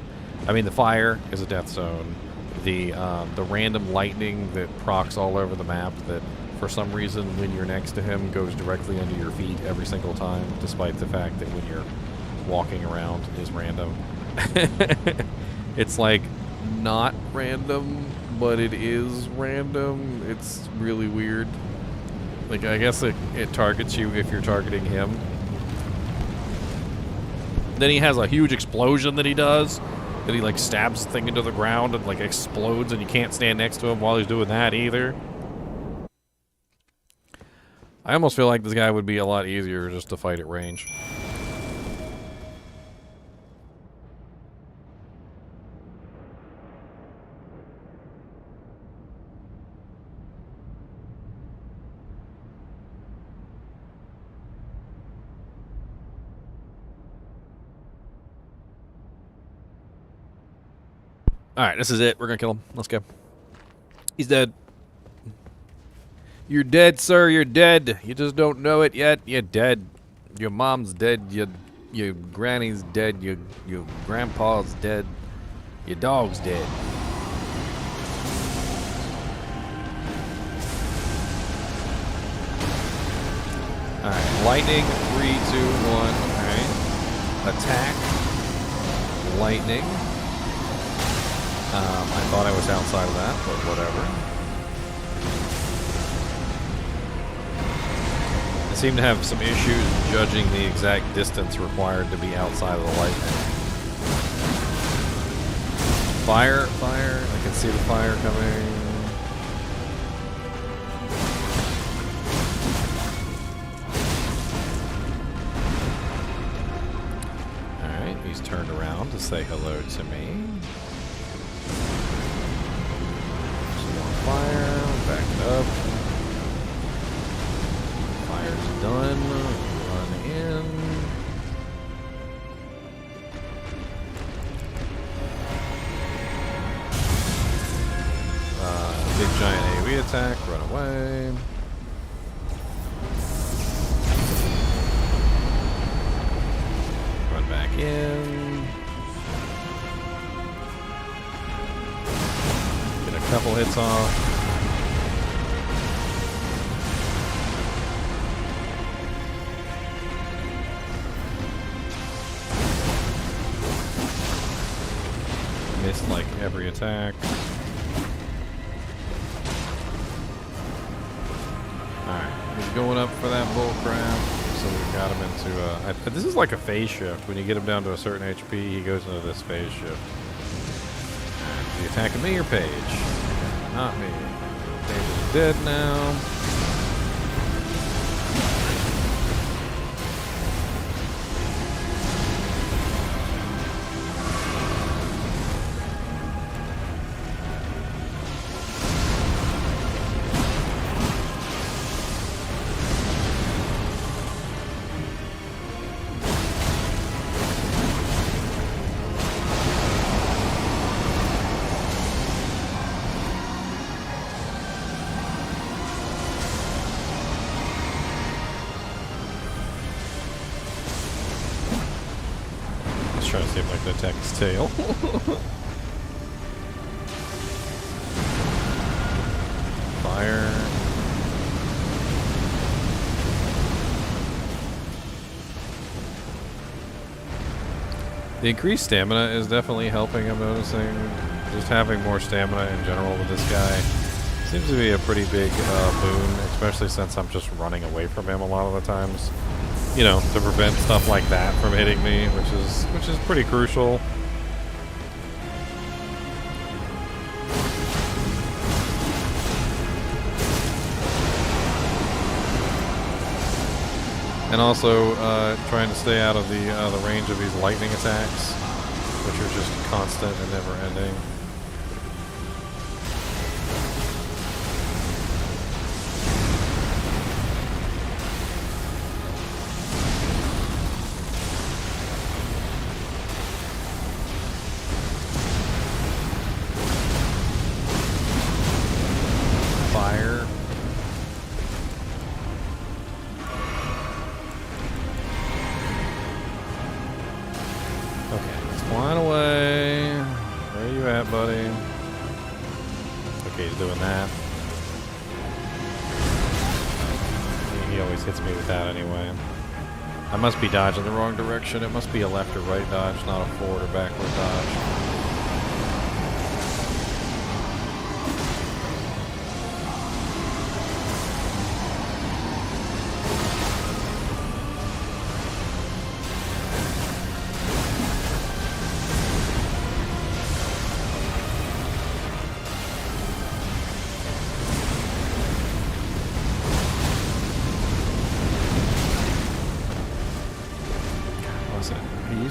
I mean, the fire is a death zone. The random lightning that procs all over the map that for some reason when you're next to him goes directly under your feet every single time, despite the fact that when you're walking around is random. It's like not random, but it is random. It's really weird. Like, I guess it targets you if you're targeting him. Then he has a huge explosion that he does. That he like stabs the thing into the ground and like explodes, and you can't stand next to him while he's doing that either. I almost feel like this guy would be a lot easier just to fight at range. Alright, this is it. We're gonna kill him. Let's go. He's dead. You're dead, sir. You're dead. You just don't know it yet. You're dead. Your mom's dead. Your granny's dead. Your grandpa's dead. Your dog's dead. Alright, lightning. 3, 2, 1. Alright. Attack. Lightning. I thought I was outside of that, but whatever. I seem to have some issues judging the exact distance required to be outside of the lightning. Fire, fire. I can see the fire coming. Alright, he's turned around to say hello to me. Fire, back it up. Fire's done. Run in. Big giant AoE attack, run away. Run back in. Couple hits off. Missed like every attack. going up for that bull crap. So we got him into this is like a phase shift. When you get him down to a certain HP, he goes into this phase shift. And is he attacking me or Paige? Not me. Paige is dead now. Trying to see if I can attack his tail. Fire. The increased stamina is definitely helping, I'm noticing. Just having more stamina in general with this guy seems to be a pretty big boon, especially since I'm just running away from him a lot of the times. You know, to prevent stuff like that from hitting me, which is pretty crucial. And also trying to stay out of the range of these lightning attacks, which are just constant and never ending. I must be dodging the wrong direction. It must be a left or right dodge, not a forward or backward dodge.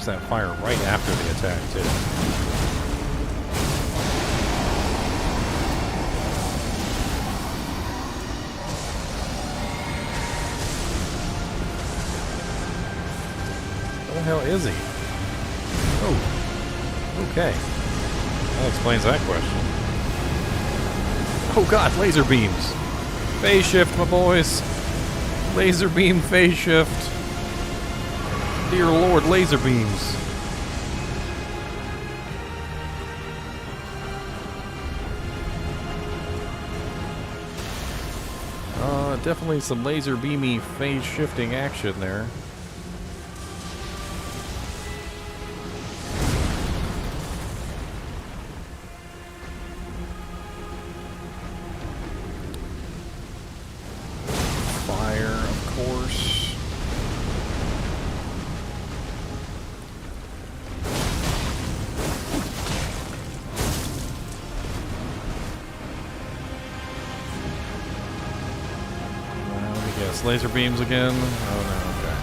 That fire right after the attack too. Where the hell is he? Oh, okay. That explains that question. Oh god, laser beams. Phase shift, my boys. Laser beam phase shift. Dear Lord, laser beams. Definitely some laser beamy phase shifting action there. Fire, of course. Laser beams again? Oh no, okay.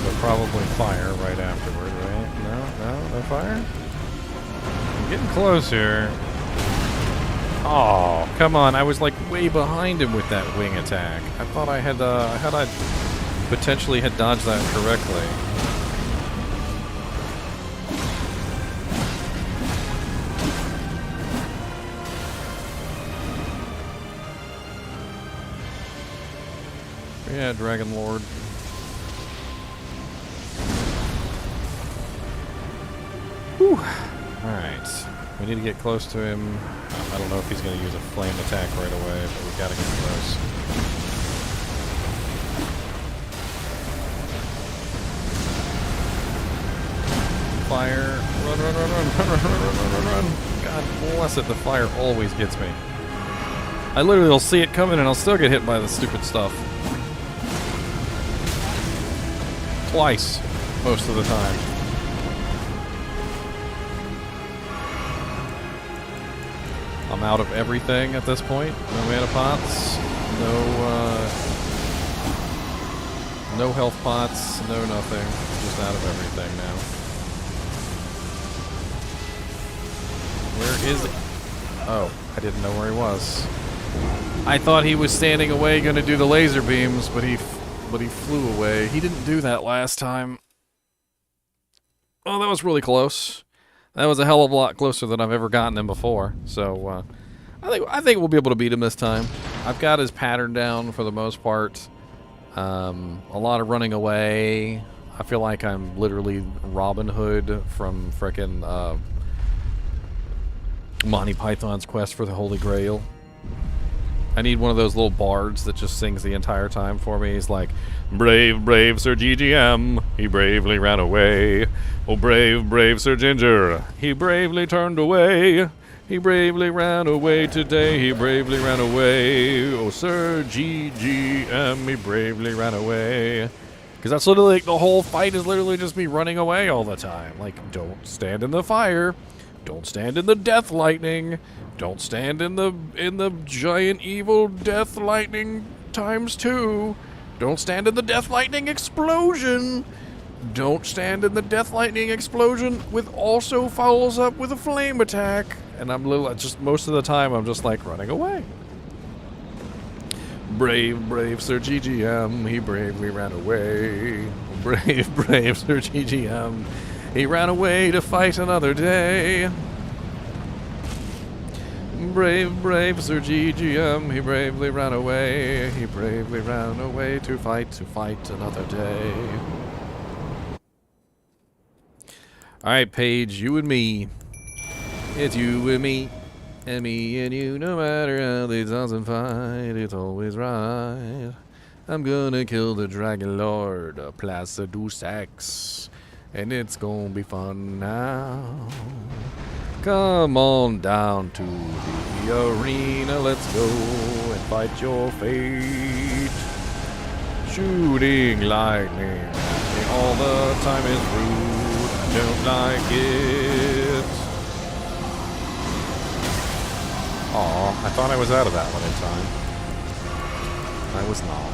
But probably fire right afterward, right? No fire? I'm getting close here. Oh, come on, I was like way behind him with that wing attack. I thought I had potentially had dodged that correctly. Yeah, Dragon Lord. Whew. Alright. We need to get close to him. I don't know if he's going to use a flame attack right away, but we've got to get close. Fire. Run. God bless it, the fire always gets me. I literally will see it coming and I'll still get hit by the stupid stuff. Twice, most of the time. I'm out of everything at this point. No mana pots, no health pots, no nothing. Just out of everything now. Where is he? Oh, I didn't know where he was. I thought he was standing away gonna do the laser beams, but he flew away. He didn't do that last time. Oh, that was really close. That was a hell of a lot closer than I've ever gotten him before. So, I think we'll be able to beat him this time. I've got his pattern down for the most part. A lot of running away. I feel like I'm literally Robin Hood from frickin' Monty Python's Quest for the Holy Grail. I need one of those little bards that just sings the entire time for me. He's like, brave, brave Sir GGM, he bravely ran away. Oh, brave, brave Sir Ginger, he bravely turned away. He bravely ran away today, he bravely ran away. Oh, Sir GGM, he bravely ran away. Because that's literally, like, the whole fight is literally just me running away all the time. Like, don't stand in the fire. Don't stand in the death lightning. Don't stand in the giant evil death lightning ×2. Don't stand in the death lightning explosion. Don't stand in the death lightning explosion with also follows up with a flame attack. And I'm just most of the time I'm just like running away. Brave, brave Sir GGM, he bravely ran away. Brave, brave Sir GGM, he ran away to fight another day. Brave, brave Sir GGM, he bravely ran away. He bravely ran away to fight another day. Alright, Paige, you and me. It's you and me and you. No matter how they doesn't fight, it's always right. I'm gonna kill the Dragon Lord, Placidusax, and it's gonna be fun now. Come on down to the arena, let's go and fight your fate. Shooting lightning all the time is rude, I don't like it. Aw, I thought I was out of that one in time. I was not.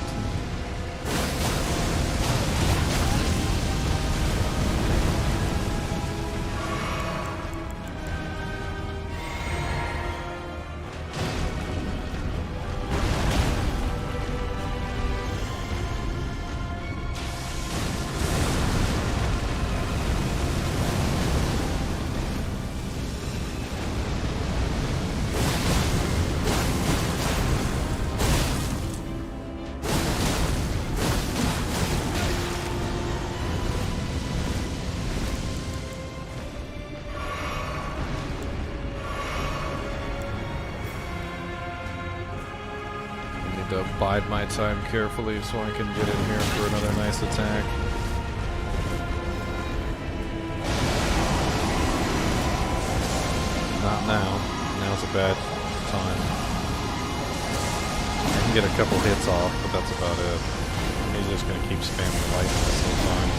To bide my time carefully so I can get in here for another nice attack. Not now. Now's a bad time. I can get a couple hits off, but that's about it. He's just gonna keep spamming light this whole time.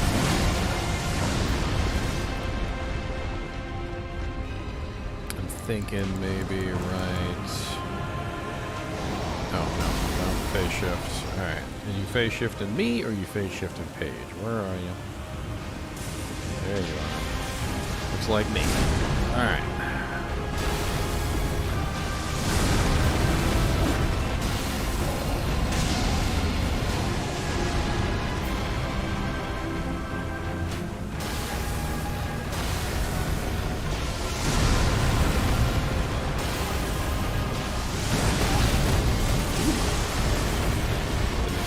I'm thinking maybe right. Oh, no. Phase shift. Alright. Are you phase shifting me or are you phase shifting Paige? Where are you? There you are. Looks like me. Alright.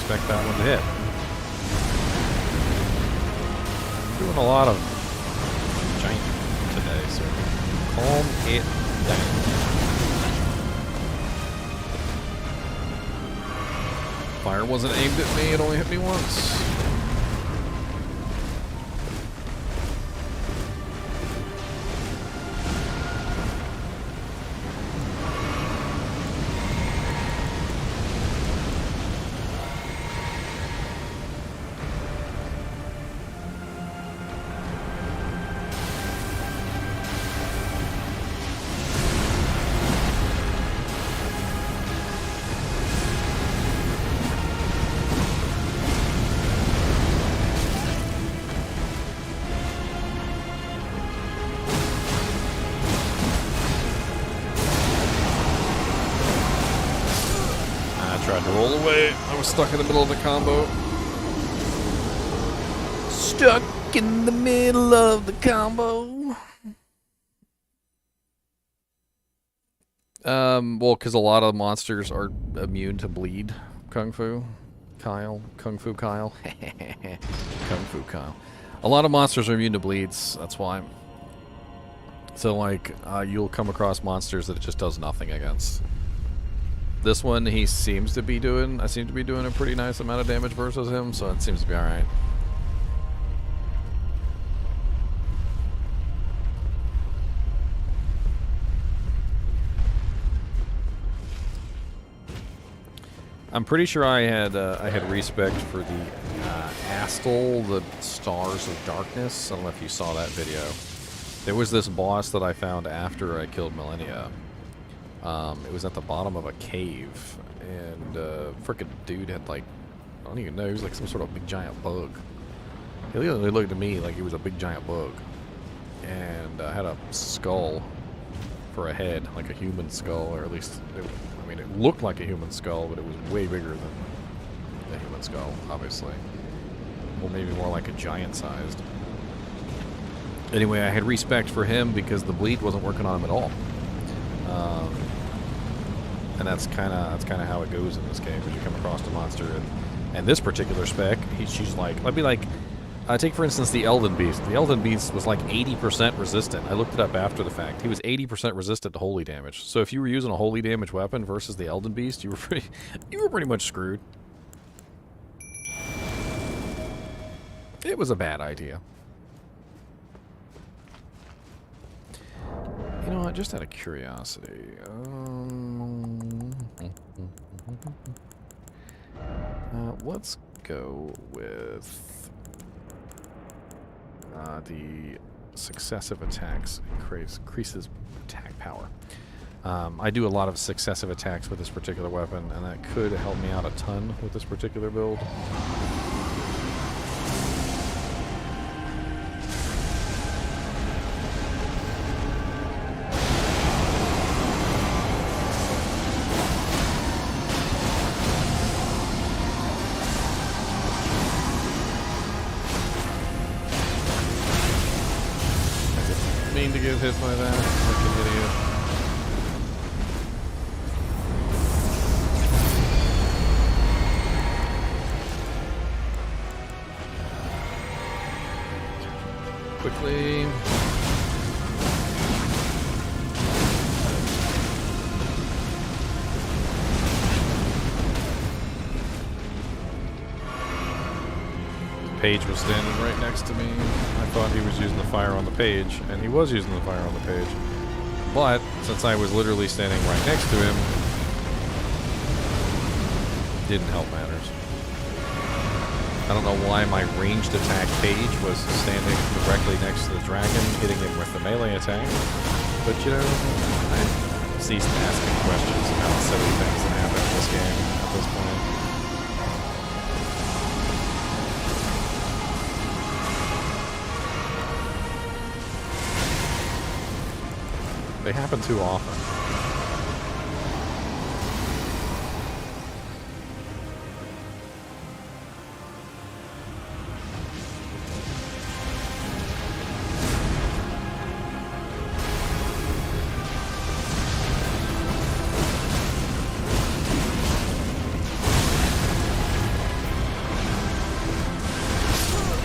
Expect that one to hit. I'm doing a lot of giant today, so calm it down. Fire wasn't aimed at me, it only hit me once. way. I was stuck in the middle of the combo. Stuck in the middle of the combo. Well, because a lot of monsters are immune to bleed. Kung Fu Kyle. Kung Fu Kyle. Kung Fu Kyle. A lot of monsters are immune to bleeds. That's why. So, like, you'll come across monsters that it just does nothing against. This one, he seems to be doing... I seem to be doing a pretty nice amount of damage versus him, so it seems to be alright. I'm pretty sure I had respect for the Astel, the Stars of Darkness. I don't know if you saw that video. There was this boss that I found after I killed Millennia. It was at the bottom of a cave, and frickin' dude had like, I don't even know, he was like some sort of big giant bug. He literally looked at me like he was a big giant bug, and had a skull for a head, like a human skull, or at least, I mean, it looked like a human skull, but it was way bigger than a human skull, obviously. Or maybe more like a giant-sized. Anyway, I had respect for him because the bleed wasn't working on him at all. And that's kind of how it goes in this game. As you come across a monster, and this particular spec, she's like, let me like, take for instance the Elden Beast. The Elden Beast was like 80% resistant. I looked it up after the fact. He was 80% resistant to holy damage. So if you were using a holy damage weapon versus the Elden Beast, you were pretty much screwed. It was a bad idea. You know what? Just out of curiosity, let's go with the successive attacks increases attack power. I do a lot of successive attacks with this particular weapon, and that could help me out a ton with this particular build. To get hit by that, like an idiot. Quickly. Page was standing right next to me. I thought he was using the fire on the page, and he was using the fire on the page. But, since I was literally standing right next to him, didn't help matters. I don't know why my ranged attack page was standing directly next to the dragon, hitting him with the melee attack. But, you know, I ceased asking questions about silly things that happen in this game at this point. They happen too often.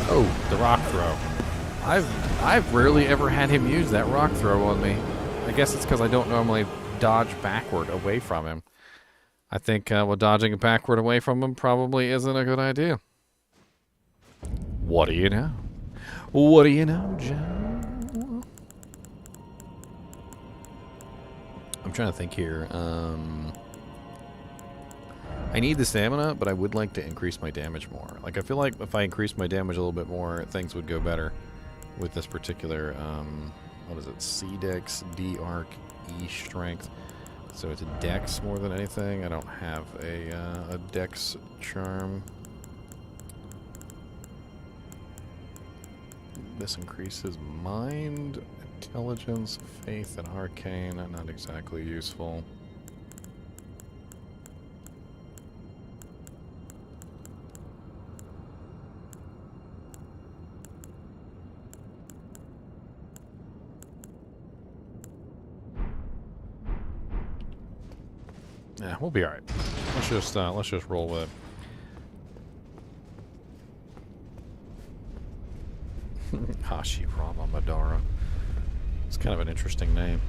Oh, the rock throw. I've rarely ever had him use that rock throw on me. I guess it's because I don't normally dodge backward away from him. I think dodging backward away from him probably isn't a good idea. What do you know? What do you know, Joe? I'm trying to think here. I need the stamina, but I would like to increase my damage more. Like, I feel like if I increase my damage a little bit more, things would go better with this particular... what is it? C Dex, D Arc, E Strength. So it's a Dex more than anything. I don't have a Dex charm. This increases mind, intelligence, faith, and arcane. Not exactly useful. Yeah, we'll be alright. Let's just roll with it. Hashirama Madara. It's kind of an interesting name.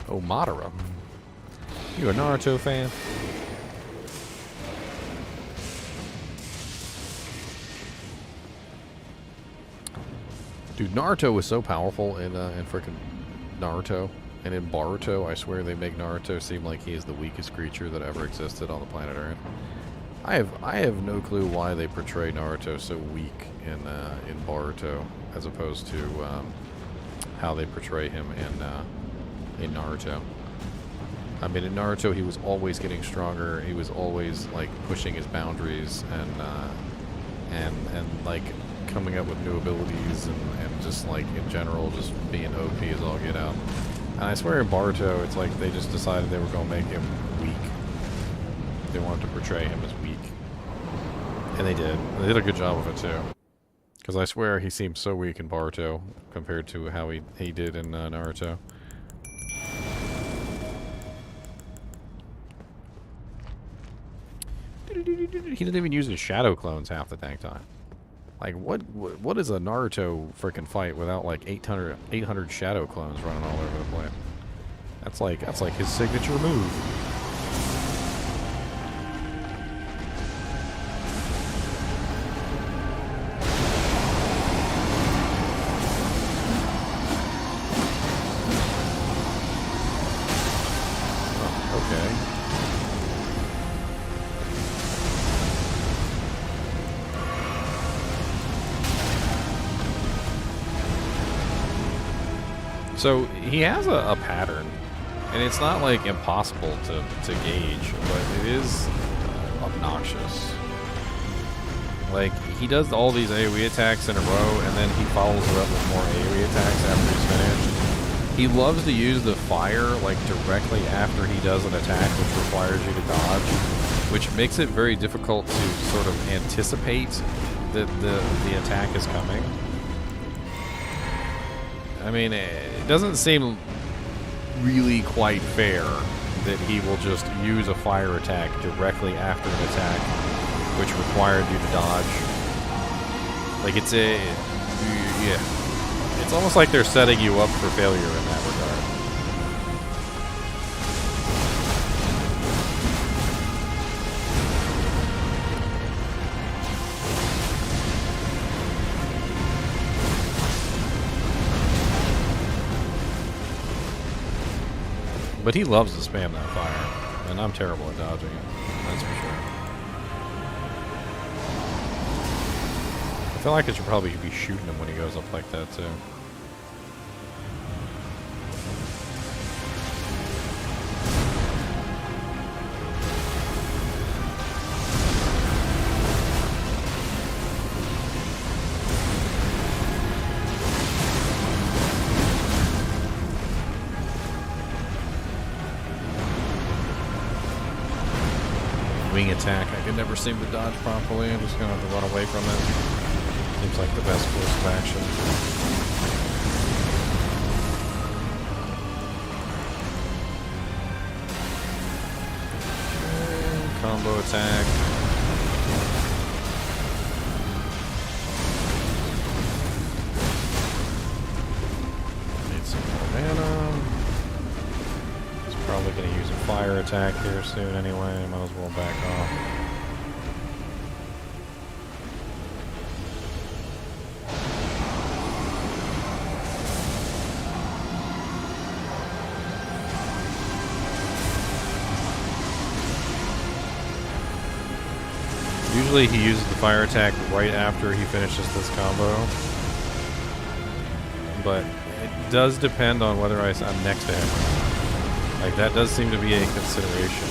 Oh, Madara. You a Naruto fan? Dude, Naruto was so powerful in frickin' Naruto. And in Boruto, I swear they make Naruto seem like he is the weakest creature that ever existed on the planet Earth. I have no clue why they portray Naruto so weak in Boruto as opposed to how they portray him in Naruto. I mean, in Naruto, he was always getting stronger. He was always like pushing his boundaries and like coming up with new abilities and just like in general just being OP as all get out. And I swear in Boruto, it's like they just decided they were going to make him weak. They wanted to portray him as weak. And they did. They did a good job of it too. Because I swear he seemed so weak in Boruto compared to how he did in Naruto. He didn't even use his shadow clones half the dang time. Like, what is a Naruto freaking fight without like 800 shadow clones running all over the place? That's like his signature move. Oh, okay. So he has a pattern, and it's not like impossible to gauge, but it is obnoxious. Like, he does all these AoE attacks in a row, and then he follows it up with more AoE attacks after he's finished. He loves to use the fire like directly after he does an attack, which requires you to dodge, which makes it very difficult to sort of anticipate that the attack is coming. I mean, it doesn't seem really quite fair that he will just use a fire attack directly after an attack, which required you to dodge. Like, yeah. It's almost like they're setting you up for failure in that regard. But he loves to spam that fire, and I'm terrible at dodging it, that's for sure. I feel like I should probably be shooting him when he goes up like that, too. Attack. I can never seem to dodge properly. I'm just gonna have to run away from it. Seems like the best course of action. Okay, combo attack. Need some more mana. Probably going to use a fire attack here soon anyway. Might as well back off. Usually he uses the fire attack right after he finishes this combo. But it does depend on whether I'm next to him. Like, that does seem to be a consideration.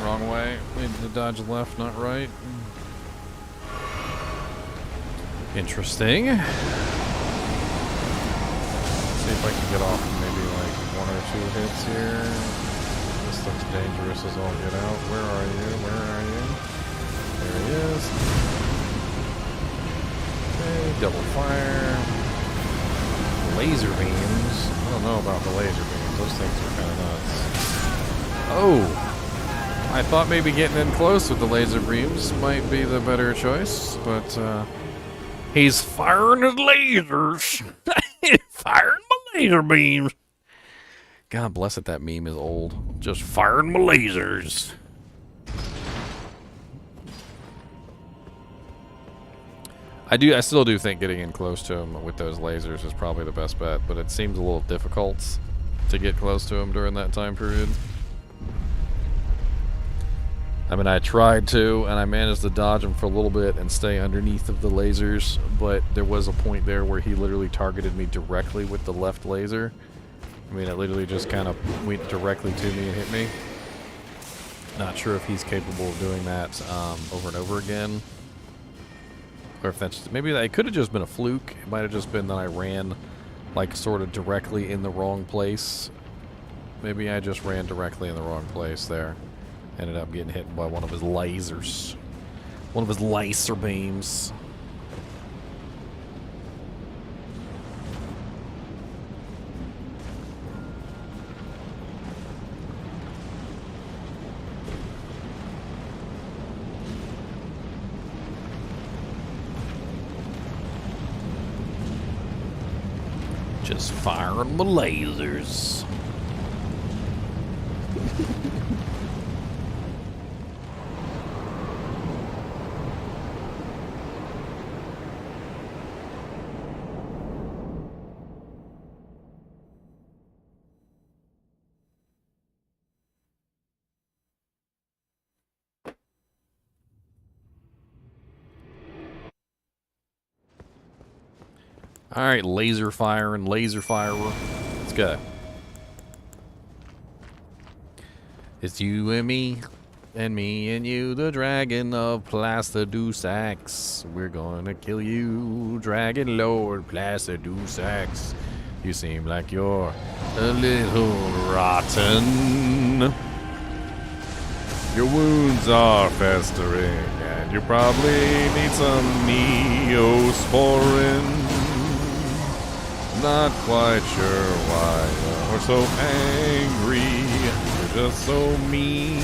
wrong way. Needed to dodge left, not right. Interesting. See if I can get off maybe like 1 or 2 hits here. This looks dangerous as all get out. Where are you? Where are you? There he is. Okay, double fire. Laser beams. I don't know about the laser beams. Those things are kind of nuts. Oh! I thought maybe getting in close with the laser beams might be the better choice, but he's firing his lasers. He's firing my laser beams. God bless it, that meme is old. Just firing my lasers. I still do think getting in close to him with those lasers is probably the best bet, but it seems a little difficult to get close to him during that time period. I mean, I tried to, and I managed to dodge him for a little bit and stay underneath of the lasers, but there was a point there where he literally targeted me directly with the left laser. I mean, it literally just kind of went directly to me and hit me. Not sure if he's capable of doing that over and over again. Or if that's... maybe it could have just been a fluke. It might have just been that I ran, like, sort of directly in the wrong place. Maybe I just ran directly in the wrong place there. Ended up getting hit by one of his lasers. One of his laser beams. Just firing the lasers. Alright, laser firing, laser firer. Let's go. It's you and me and you, the dragon of Placidusax. We're gonna kill you, Dragon Lord Placidusax. You seem like you're a little rotten. Your wounds are festering, and you probably need some Neosporin. Not quite sure why you're so angry. You're just so mean.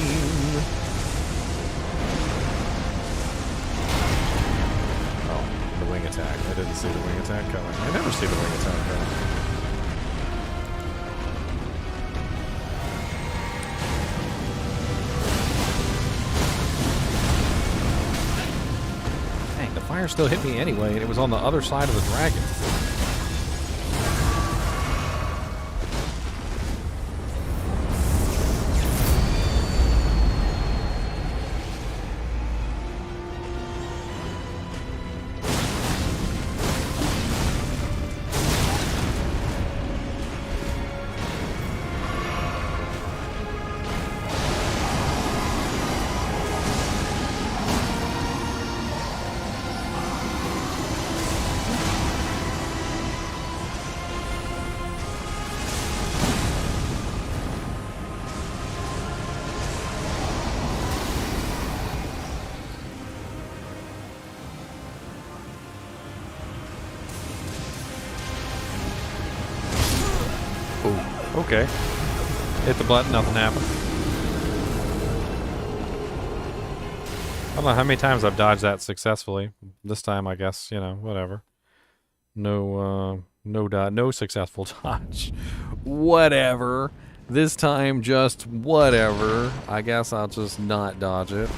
Oh, the wing attack. I didn't see the wing attack coming. I never see the wing attack coming. Dang, the fire still hit me anyway, and it was on the other side of the dragon. Okay. Hit the button, nothing happened. I don't know how many times I've dodged that successfully. This time, I guess, you know, whatever. No successful dodge. Whatever. This time, just whatever. I guess I'll just not dodge it.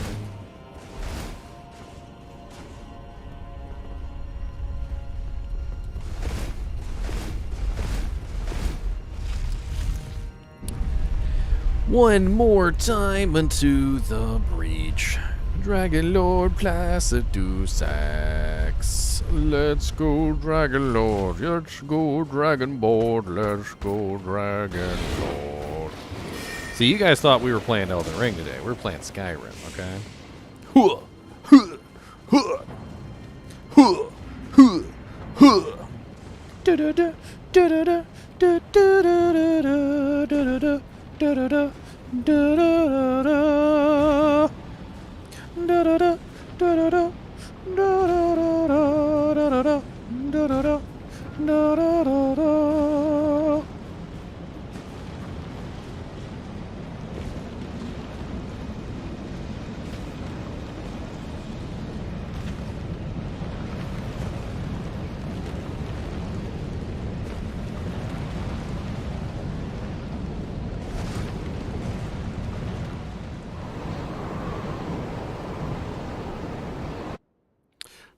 One more time into the breach. Dragon Lord Placidusax. Let's go, Dragon Lord. Let's go, Dragon Board. Let's go, Dragon Lord. See, you guys thought we were playing Elden Ring today. We're playing Skyrim, okay?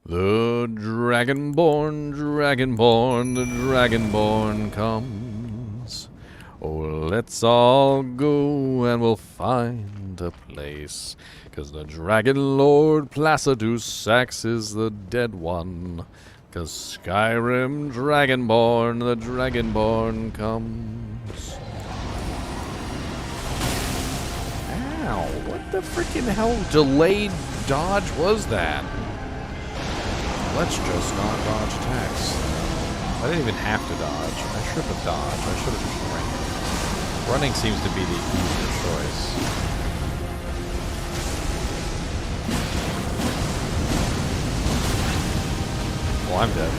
The Dragonborn, Dragonborn, the Dragonborn comes. Oh, let's all go and we'll find a place. 'Cause the Dragon Lord Placidusax is the dead one. 'Cause Skyrim, Dragonborn, the Dragonborn comes. Ow, what the freaking hell delayed dodge was that? Let's just not dodge attacks. I didn't even have to dodge. I should have dodged. I should have just ran. Running seems to be the easier choice. Well, I'm dead.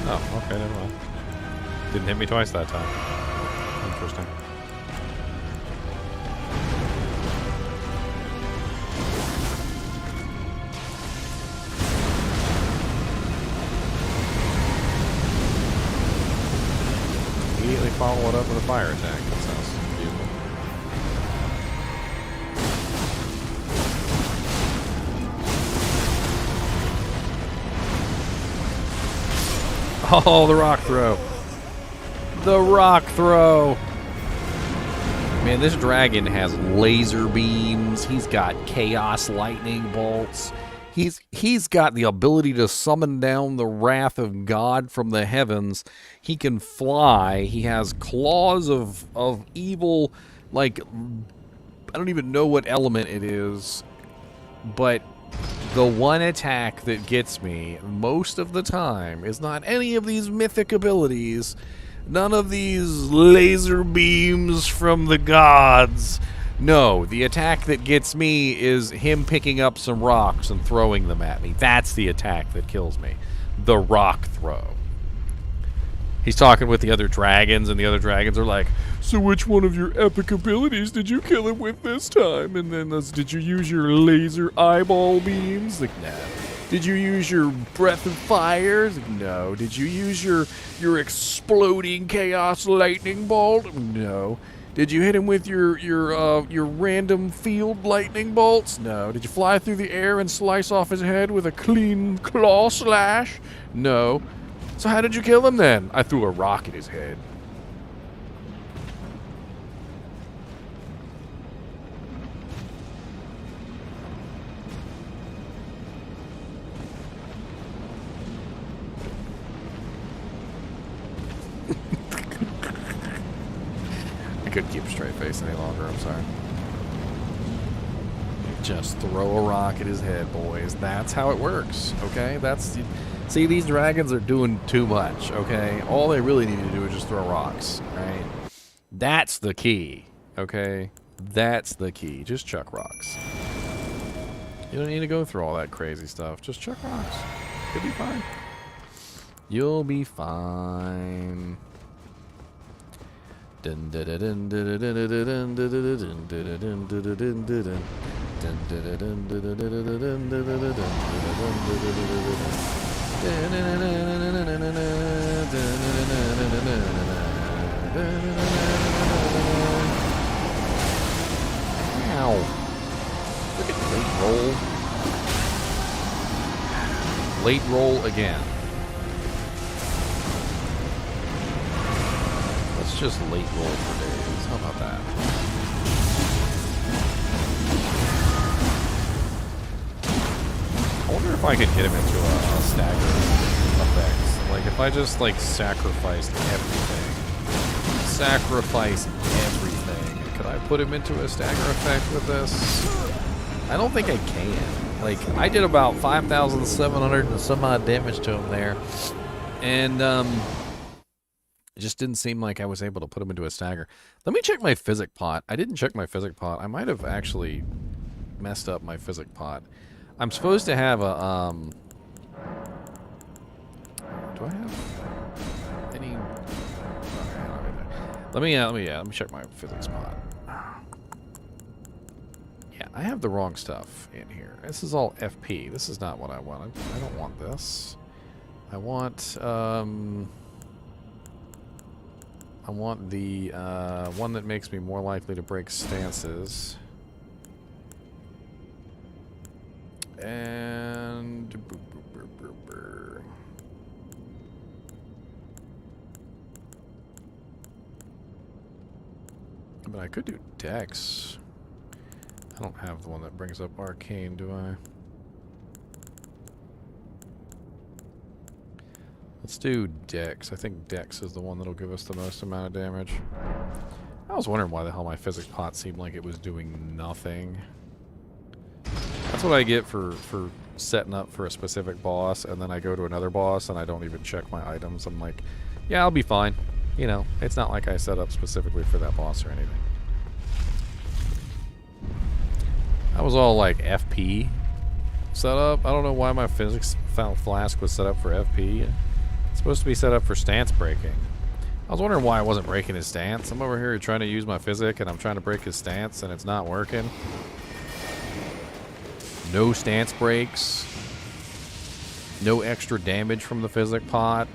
Oh, okay, never mind. Didn't hit me twice that time. Interesting. Immediately follow it up with a fire attack. That sounds beautiful. Oh, the rock throw. The rock throw. Man, this dragon has laser beams. He's got chaos lightning bolts. He's got the ability to summon down the wrath of God from the heavens. He can fly. He has claws of evil, like, I don't even know what element it is. But the one attack that gets me most of the time is not any of these mythic abilities. None of these laser beams from the gods. No, the attack that gets me is him picking up some rocks and throwing them at me. That's the attack that kills me. The rock throw. He's talking with the other dragons, and the other dragons are like, so which one of your epic abilities did you kill him with this time? And then did you use your laser eyeball beams? Like, no. Did you use your breath of fire? Like, no. Did you use your exploding chaos lightning bolt? No. Did you hit him with your random field lightning bolts? No. Did you fly through the air and slice off his head with a clean claw slash? No. So how did you kill him then? I threw a rock at his head. I couldn't keep a straight face any longer, I'm sorry. Just throw a rock at his head, boys. That's how it works, okay? See, these dragons are doing too much, okay? All they really need to do is just throw rocks, right? That's the key, okay? That's the key. Just chuck rocks. You don't need to go through all that crazy stuff. Just chuck rocks. You'll be fine. You'll be fine. Ow. Look at late roll. Late roll again. Let's just late roll for days. How about that? I wonder if I could get him into a stagger effect. Like, if I just, like, sacrificed everything. Sacrifice everything. I put him into a stagger effect with this? I don't think I can. Like, I did about 5,700 and some odd damage to him there. And, it just didn't seem like I was able to put him into a stagger. Let me check my physic pot. I didn't check my physic pot. I might have actually messed up my physic pot. I'm supposed to have a, do I have any? Okay, let me check my physics pot. Yeah, I have the wrong stuff in here. This is all FP. This is not what I want. I don't want this. I want the one that makes me more likely to break stances. And but I could do Dex. I don't have the one that brings up Arcane, do I? Let's do Dex. I think Dex is the one that'll give us the most amount of damage. I was wondering why the hell my physics pot seemed like it was doing nothing. That's what I get for setting up for a specific boss, and then I go to another boss and I don't even check my items. I'm like, yeah, I'll be fine. You know, it's not like I set up specifically for that boss or anything. I was all like FP set up. I don't know why my physics flask was set up for FP. It's supposed to be set up for stance breaking. I was wondering why I wasn't breaking his stance. I'm over here trying to use my physic and I'm trying to break his stance and it's not working. No stance breaks. No extra damage from the physic pot.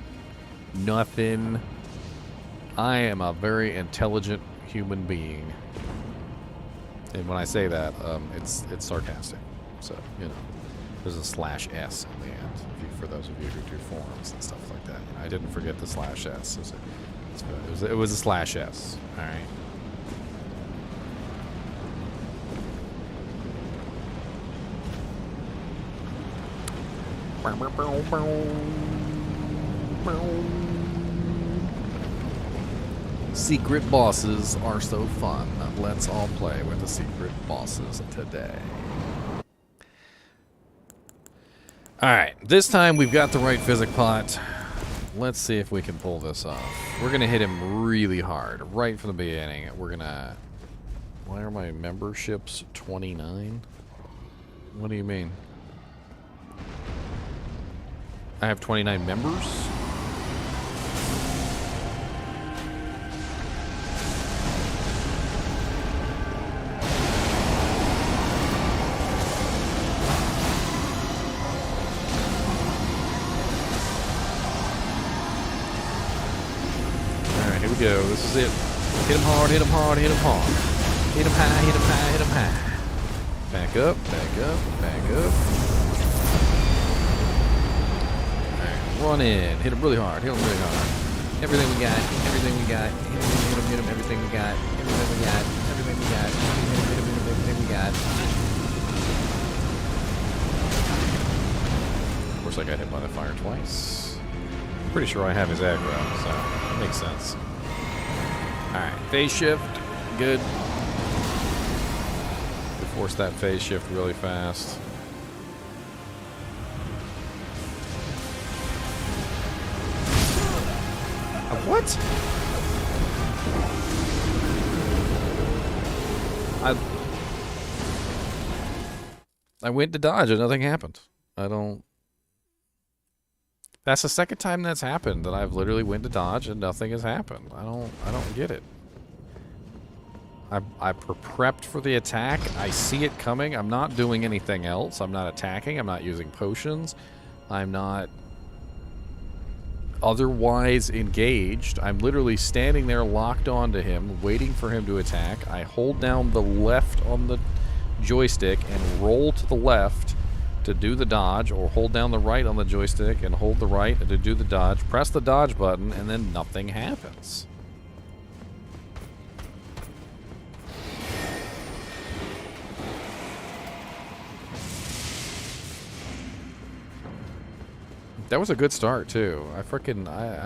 Nothing. I am a very intelligent human being. And when I say that, it's sarcastic. So, you know, there's a /S on the end for those of you who do forums and stuff like that. I didn't forget the /S. It was a /S. All right. Secret bosses are so fun. Let's all play with the secret bosses today. Alright, this time we've got the right physic pot. Let's see if we can pull this off. We're going to hit him really hard right from the beginning. We're going to... Why are my memberships 29? What do you mean? I have 29 members? Go. This is it. Hit him hard, hit him hard, hit him hard. Hit him high, hit him high, hit him high. Back up, back up, back up. Alright, run in. Hit him really hard, hit him really hard. Everything we got, everything we got. Hit him, everything we got. Everything we got, everything we got. Hit him, everything we got. Of course I got hit by the fire twice. I'm pretty sure I have his aggro, so that makes sense. Alright, phase shift, good. We force that phase shift really fast. What? I went to dodge and nothing happened. That's the second time that's happened, that I've literally went to dodge and nothing has happened. I don't get it. I prepped for the attack. I see it coming. I'm not doing anything else. I'm not attacking. I'm not using potions. I'm not otherwise engaged. I'm literally standing there locked onto him, waiting for him to attack. I hold down the left on the joystick and roll to the left to do the dodge, or hold down the right on the joystick and hold the right to do the dodge, press the dodge button, and then nothing happens. That was a good start, too. I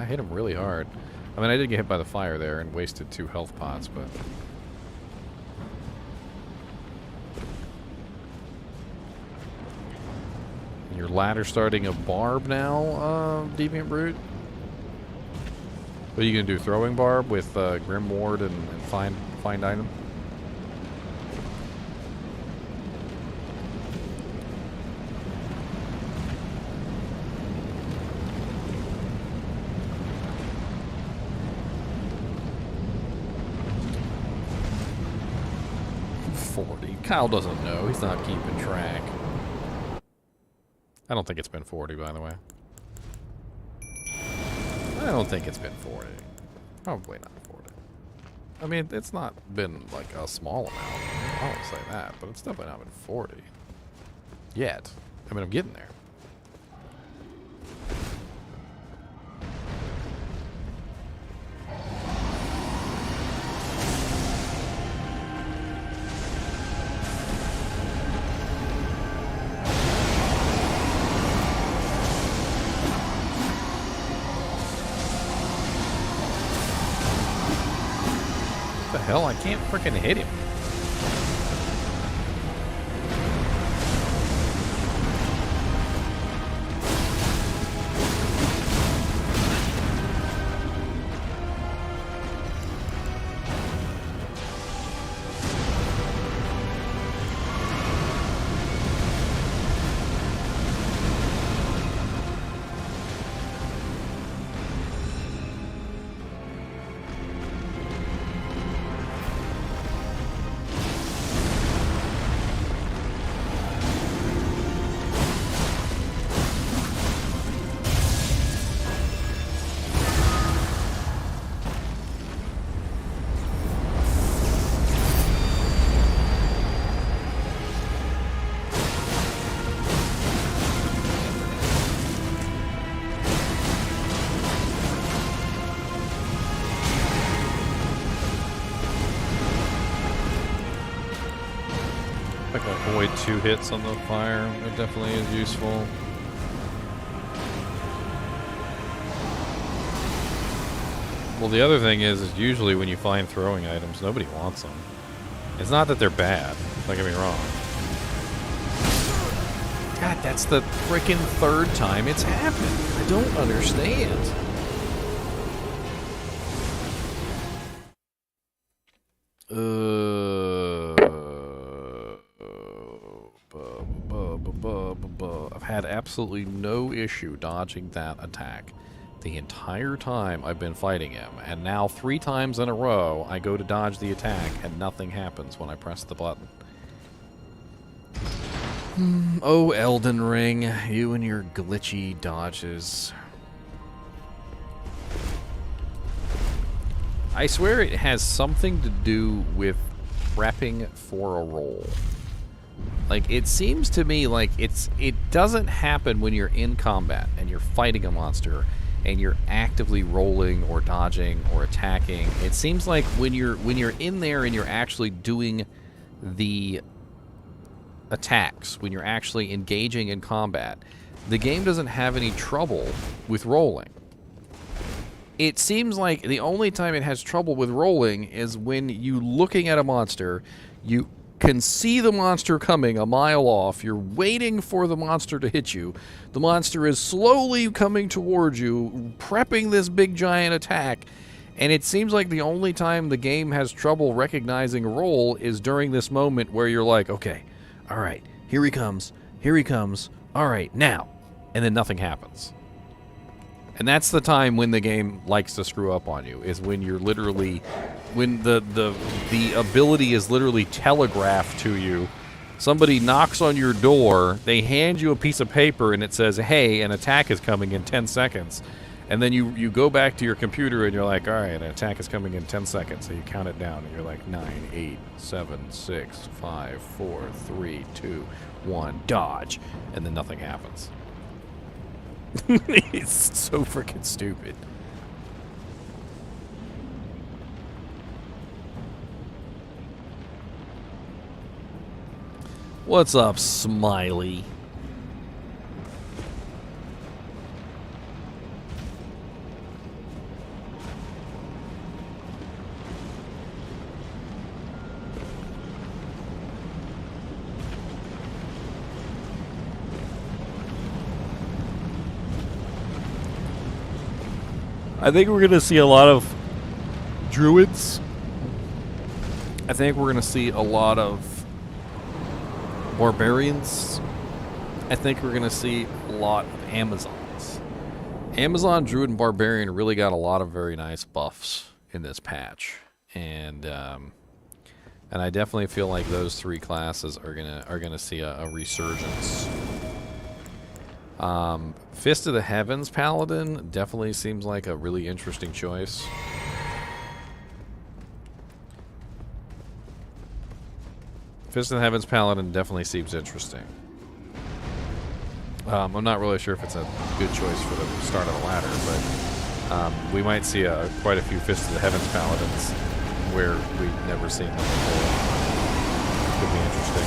hit him really hard. I mean, I did get hit by the fire there and wasted 2 health pots, but... Your ladder starting a barb now, Deviant Brute? What are you gonna do? Throwing barb with Grim Ward and find item? Kyle doesn't know. He's not keeping track. I don't think it's been 40, by the way. I don't think it's been 40. Probably not 40. I mean, it's not been like a small amount. I won't say that, but it's definitely not been 40. Yet. I mean, I'm getting there. Hell, I can't freaking hit him. Avoid 2 hits on the fire. It definitely is useful. Well, the other thing is usually when you find throwing items, nobody wants them. It's not that they're bad. Don't get me wrong. God, that's the freaking 3rd time it's happened. I don't understand. I've had absolutely no issue dodging that attack the entire time I've been fighting him, and now 3 times in a row I go to dodge the attack and nothing happens when I press the button. Oh, Elden Ring, you and your glitchy dodges. I swear it has something to do with prepping for a roll. Like, it seems to me like it doesn't happen when you're in combat and you're fighting a monster and you're actively rolling or dodging or attacking. It seems like when you're in there and you're actually doing the attacks, when you're actually engaging in combat, the game doesn't have any trouble with rolling. It seems like the only time it has trouble with rolling is when you looking at a monster, you can see the monster coming a mile off, you're waiting for the monster to hit you, the monster is slowly coming towards you, prepping this big giant attack, and it seems like the only time the game has trouble recognizing roll is during this moment where you're like, okay, alright, here he comes, alright, now, and then nothing happens. And that's the time when the game likes to screw up on you, is when you're literally, when the ability is literally telegraphed to you. Somebody knocks on your door, they hand you a piece of paper, and it says, hey, an attack is coming in 10 seconds. And then you go back to your computer, and you're like, all right, an attack is coming in 10 seconds. So you count it down, and you're like, 9, 8, 7, 6, 5, 4, 3, 2, 1, dodge. And then nothing happens. It's so freaking stupid. What's up, Smiley? I think we're gonna see a lot of druids. I think we're gonna see a lot of barbarians. I think we're gonna see a lot of Amazons. Amazon, druid, and barbarian really got a lot of very nice buffs in this patch, and I definitely feel like those three classes are gonna see a resurgence. Fist of the Heavens Paladin definitely seems like a really interesting choice. Fist of the Heavens Paladin definitely seems interesting. I'm not really sure if it's a good choice for the start of the ladder, but we might see quite a few Fist of the Heavens Paladins where we've never seen them before. Could be interesting.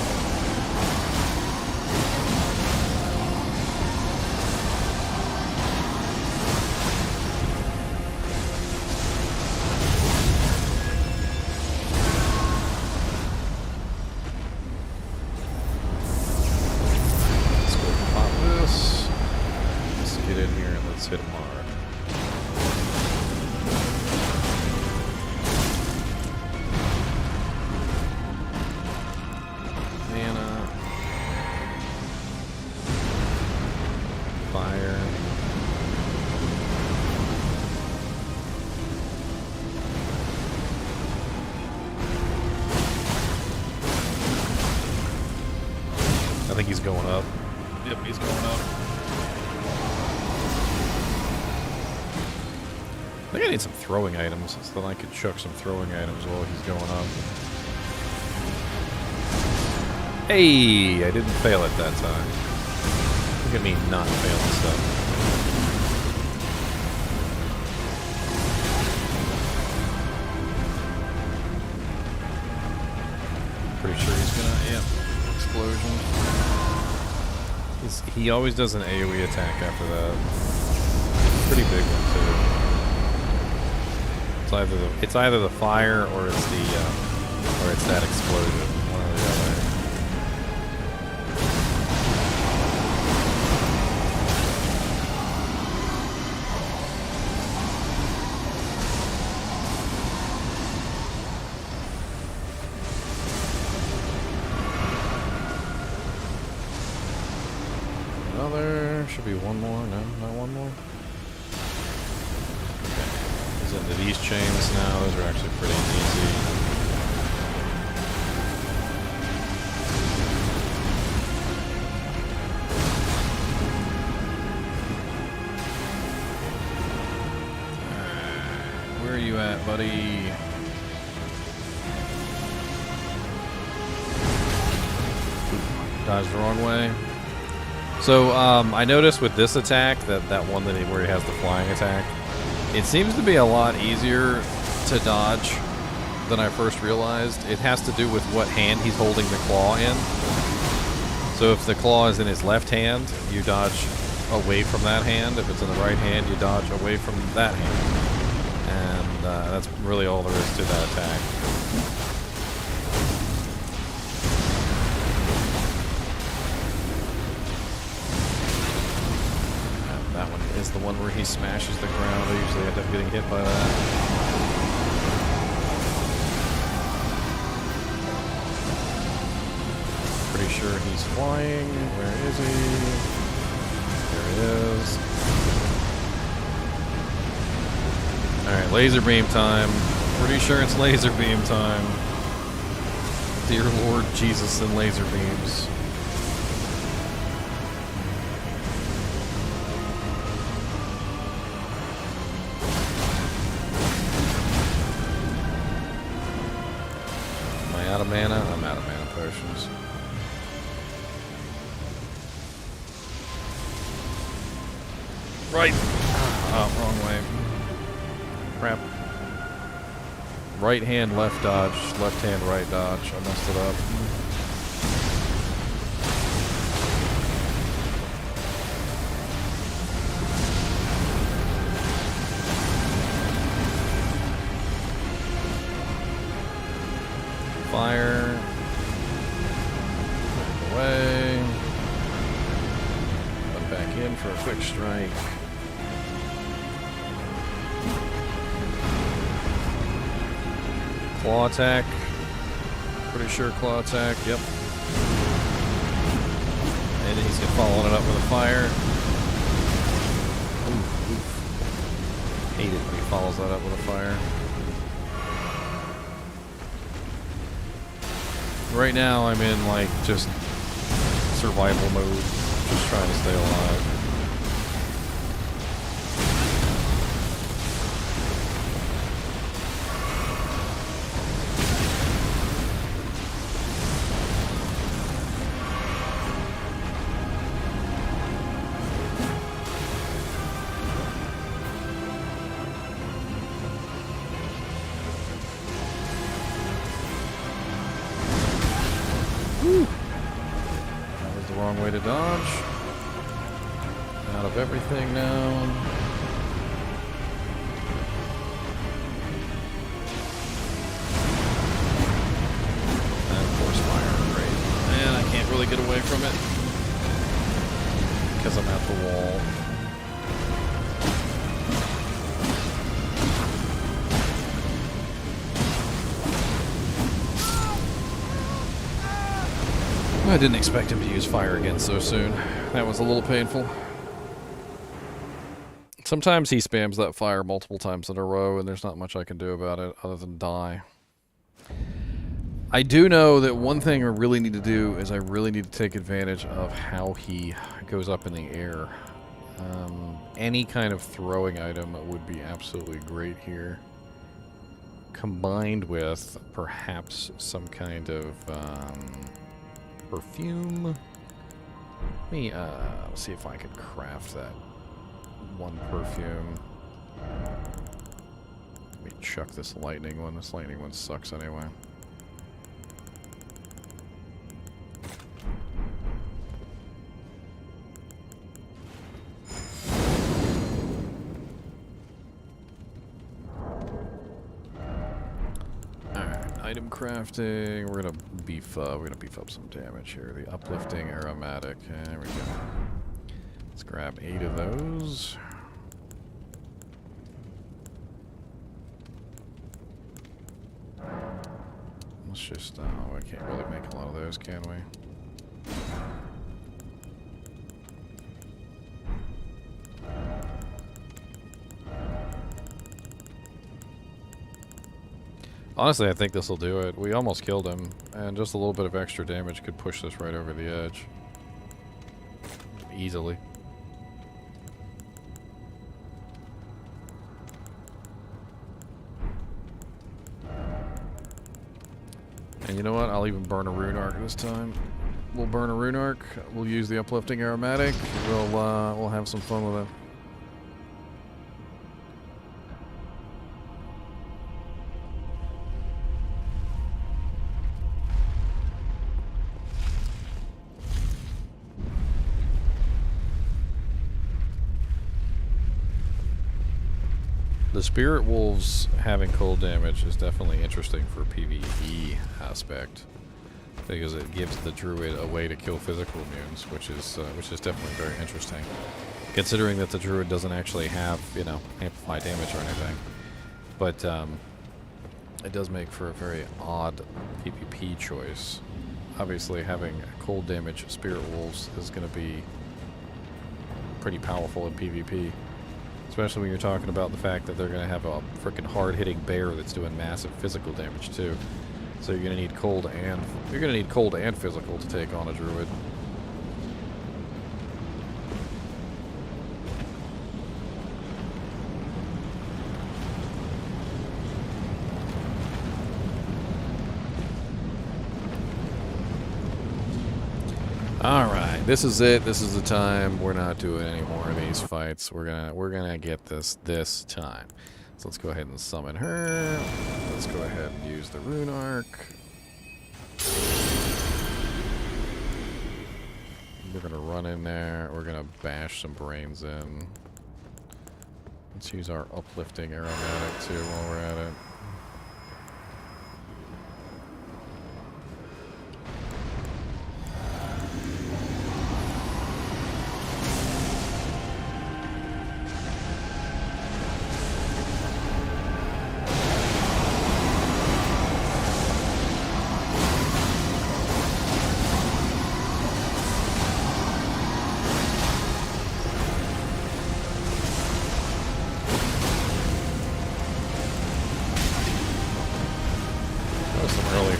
Let's go pop this. Let's get in here and let's hit him hard. Fire. I think he's going up. Yep, he's going up. I think I need some throwing items so that I could chuck some throwing items while he's going up. Hey, I didn't fail it that time. Look at me not failing stuff. Pretty sure he's gonna, yep, explosion. He always does an AoE attack after that. Pretty big one too. It's either the fire or it's that explosion. One or the other. Should be one more. No, not one more. Okay. He's into these chains now. Those are actually pretty easy. Alright. Where are you at, buddy? Dodged the wrong way. So, I noticed with this attack, that one where he has the flying attack, it seems to be a lot easier to dodge than I first realized. It has to do with what hand he's holding the claw in. So if the claw is in his left hand, you dodge away from that hand. If it's in the right hand, you dodge away from that hand. And that's really all there is to that attack. Is the one where he smashes the ground. I usually end up getting hit by that. Pretty sure he's flying. Where is he? There he is. Alright, laser beam time. Pretty sure it's laser beam time. Dear Lord Jesus and laser beams. Out of mana? I'm out of mana potions. Right! Oh, wrong way. Crap. Right hand, left dodge. Left hand, right dodge. I messed it up. Fire. Away. Put back in for a quick strike. Claw attack. Pretty sure claw attack, yep. And he's following it up with a fire. Oof, oof. Hate it when he follows that up with a fire. Right now I'm in like just survival mode, just trying to stay alive. Way to dodge. Out of everything now. And of course fire, great. And I can't really get away from it because I'm at the wall. I didn't expect him to use fire again so soon. That was a little painful. Sometimes he spams that fire multiple times in a row, and there's not much I can do about it other than die. I do know that one thing I really need to do is I really need to take advantage of how he goes up in the air. Any kind of throwing item would be absolutely great here. Combined with perhaps some kind of perfume. Let me see if I could craft that one perfume. Let me chuck this lightning one. This lightning one sucks anyway. Item crafting. We're gonna beef up some damage here. The uplifting aromatic. There we go. Let's grab 8 of those. Let's just we can't really make a lot of those, can we? Honestly, I think this will do it. We almost killed him, and just a little bit of extra damage could push this right over the edge. Easily. And you know what? I'll even burn a rune arc this time. We'll burn a rune arc. We'll use the uplifting aromatic. We'll have some fun with it. The Spirit Wolves having cold damage is definitely interesting for PvE aspect, because it gives the druid a way to kill physical immunes, which is definitely very interesting. Considering that the druid doesn't actually have, you know, amplify damage or anything, but it does make for a very odd PvP choice. Obviously, having cold damage Spirit Wolves is going to be pretty powerful in PvP. Especially when you're talking about the fact that they're going to have a freaking hard-hitting bear that's doing massive physical damage too. So you're going to need cold and physical to take on a druid. Alright, this is it. This is the time. We're not doing any more of these fights. We're gonna get this time. So let's go ahead and summon her. Let's go ahead and use the rune arc. We're gonna run in there. We're gonna bash some brains in. Let's use our uplifting aromatic too while we're at it.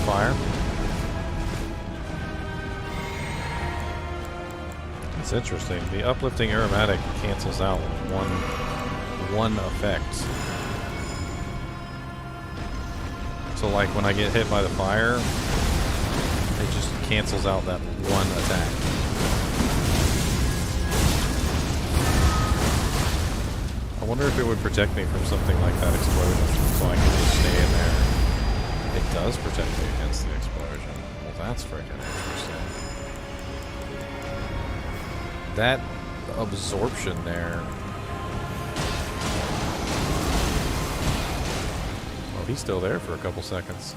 fire. It's interesting. The uplifting aromatic cancels out one effect. So like when I get hit by the fire, it just cancels out that one attack. I wonder if it would protect me from something like that explosion, so I can just stay in there. It does protect me against the explosion. Well, that's freaking interesting. That absorption there. Oh, he's still there for a couple seconds.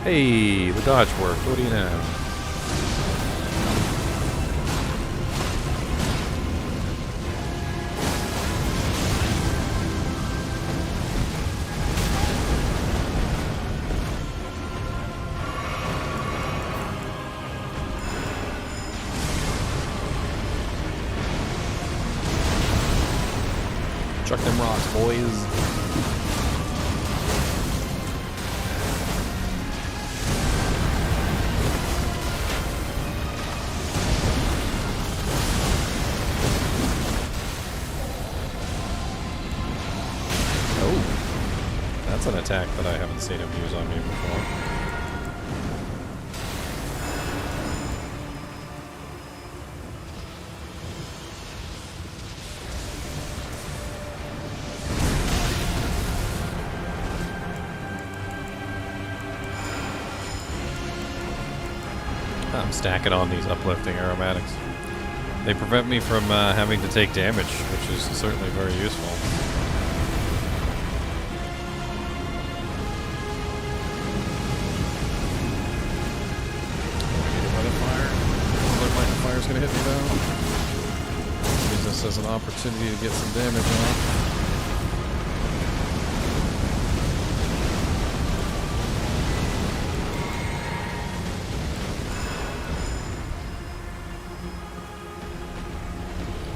Hey, the dodge worked. What do you know? Chuck them rocks, boys. Oh, that's an attack that I haven't seen him use on me before. I'm stacking on these uplifting aromatics. They prevent me from having to take damage, which is certainly very useful. Get hit by the fire. Looks like the fire's gonna hit me though. Use this as an opportunity to get some damage on.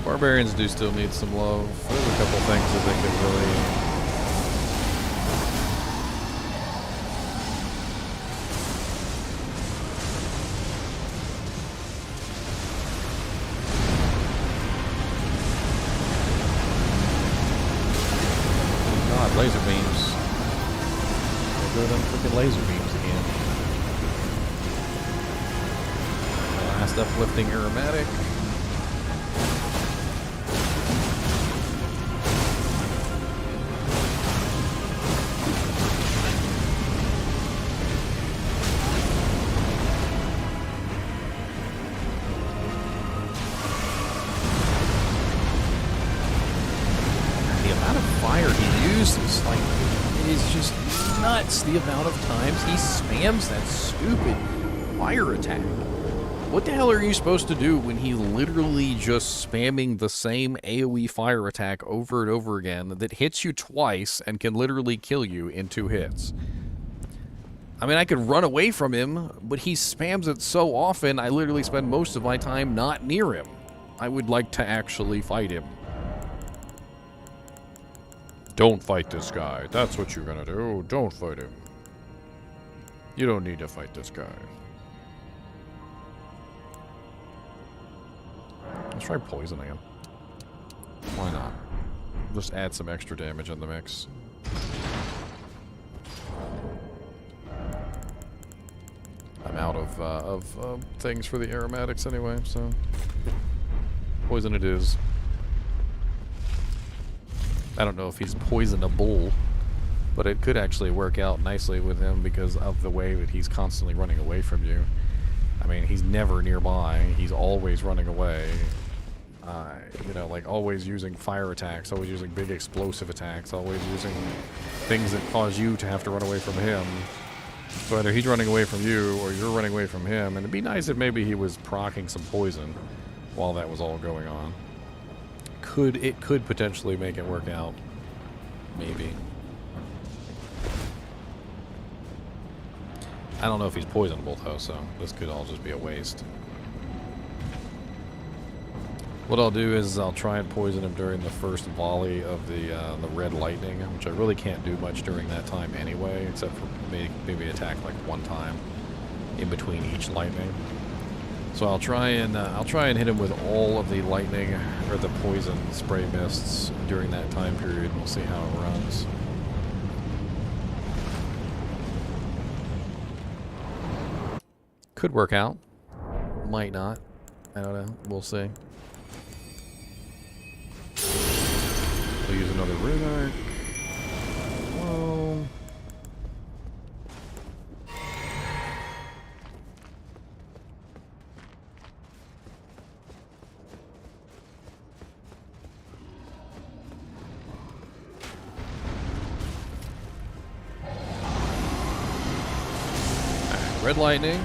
Barbarians do still need some love. There's a couple things that they could really... God, laser beams. Go them freaking laser beams again. Last uplifting aromatic. The amount of times he spams that stupid fire attack. What the hell are you supposed to do when he's literally just spamming the same AoE fire attack over and over again that hits you twice and can literally kill you in 2 hits? I mean, I could run away from him, but he spams it so often, I literally spend most of my time not near him. I would like to actually fight him. Don't fight this guy. That's what you're gonna do. Don't fight him. You don't need to fight this guy. Let's try poisoning him. Why not? Just add some extra damage in the mix. I'm out of things for the aromatics anyway, so... Poison it is. I don't know if he's poisonable, but it could actually work out nicely with him because of the way that he's constantly running away from you. I mean, he's never nearby. He's always running away. You know, like always using fire attacks, always using big explosive attacks, always using things that cause you to have to run away from him. So either he's running away from you or you're running away from him. And it'd be nice if maybe he was proccing some poison while that was all going on. It could potentially make it work out. Maybe. I don't know if he's poisonable though, so this could all just be a waste. What I'll do is I'll try and poison him during the first volley of the red lightning, which I really can't do much during that time anyway, except for maybe attack like one time in between each lightning. So I'll try and hit him with all of the lightning or the poison spray mists during that time period, and we'll see how it runs. Could work out. Might not. I don't know. We'll see. We'll use another rune arc. Whoa. Red lightning.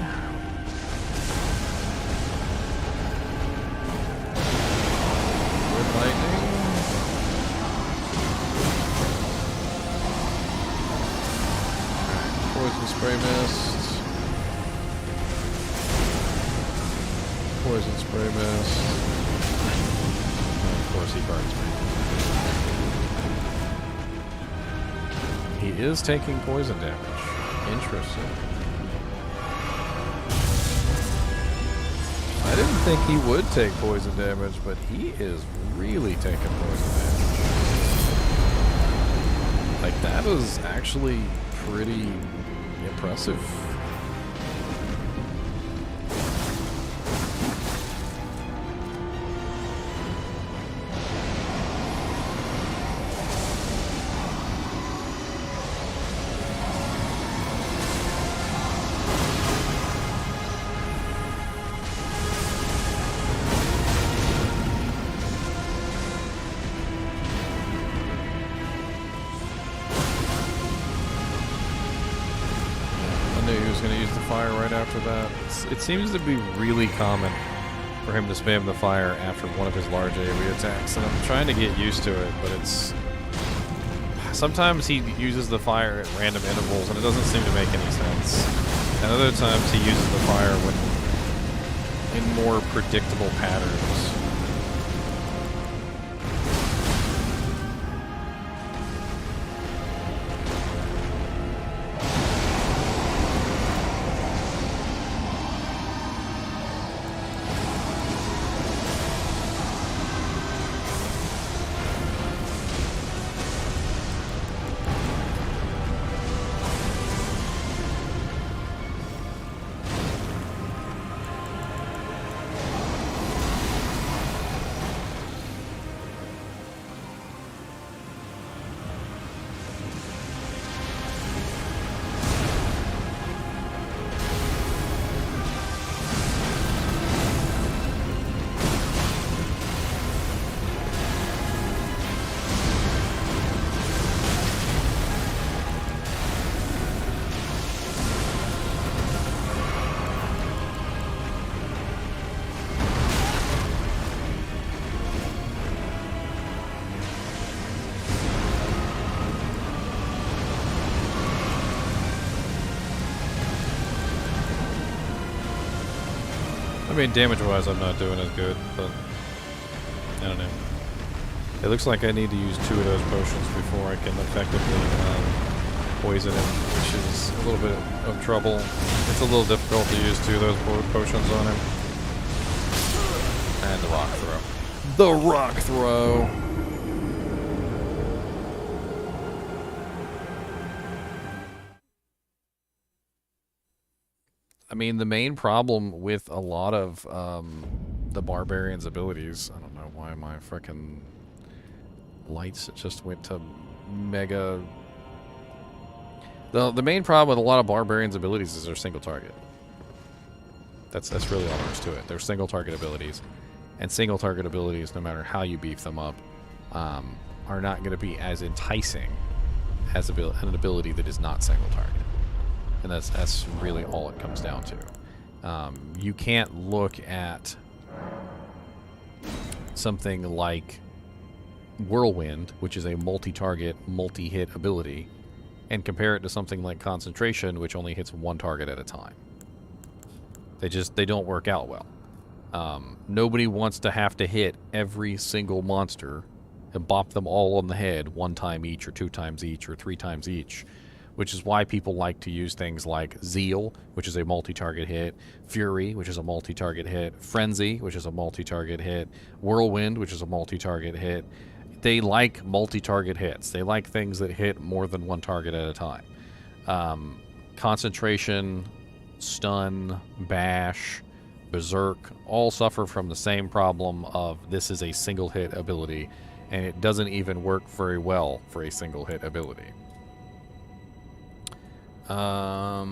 Red lightning. Poison spray mist. Poison spray mist. And of course he burns me. He is taking poison damage. Interesting. I didn't think he would take poison damage, but he is really taking poison damage. Like, that was actually pretty impressive. It seems to be really common for him to spam the fire after one of his large AoE attacks, and I'm trying to get used to it, but it's... Sometimes he uses the fire at random intervals, and it doesn't seem to make any sense. And other times he uses the fire when in more predictable patterns. I mean, damage-wise, I'm not doing as good, but I don't know. It looks like I need to use 2 of those potions before I can effectively poison him, which is a little bit of trouble. It's a little difficult to use 2 of those potions on him. And the rock throw. The rock throw! I mean, the main problem with a lot of the barbarian's abilities, I don't know why my frickin' lights just went to mega. The main problem with a lot of barbarian's abilities is they're single target. That's really all there is to it. They're single target abilities, and single target abilities, no matter how you beef them up, are not going to be as enticing as an ability that is not single target. And that's really all it comes down to. You can't look at something like Whirlwind, which is a multi-target, multi-hit ability, and compare it to something like Concentration, which only hits one target at a time. They don't work out well. Nobody wants to have to hit every single monster and bop them all on the head 1 time each, or 2 times each, or 3 times each, which is why people like to use things like Zeal, which is a multi-target hit, Fury, which is a multi-target hit, Frenzy, which is a multi-target hit, Whirlwind, which is a multi-target hit. They like multi-target hits. They like things that hit more than 1 target at a time. Concentration, Stun, Bash, Berserk all suffer from the same problem of this is a single hit ability, and it doesn't even work very well for a single hit ability. I'll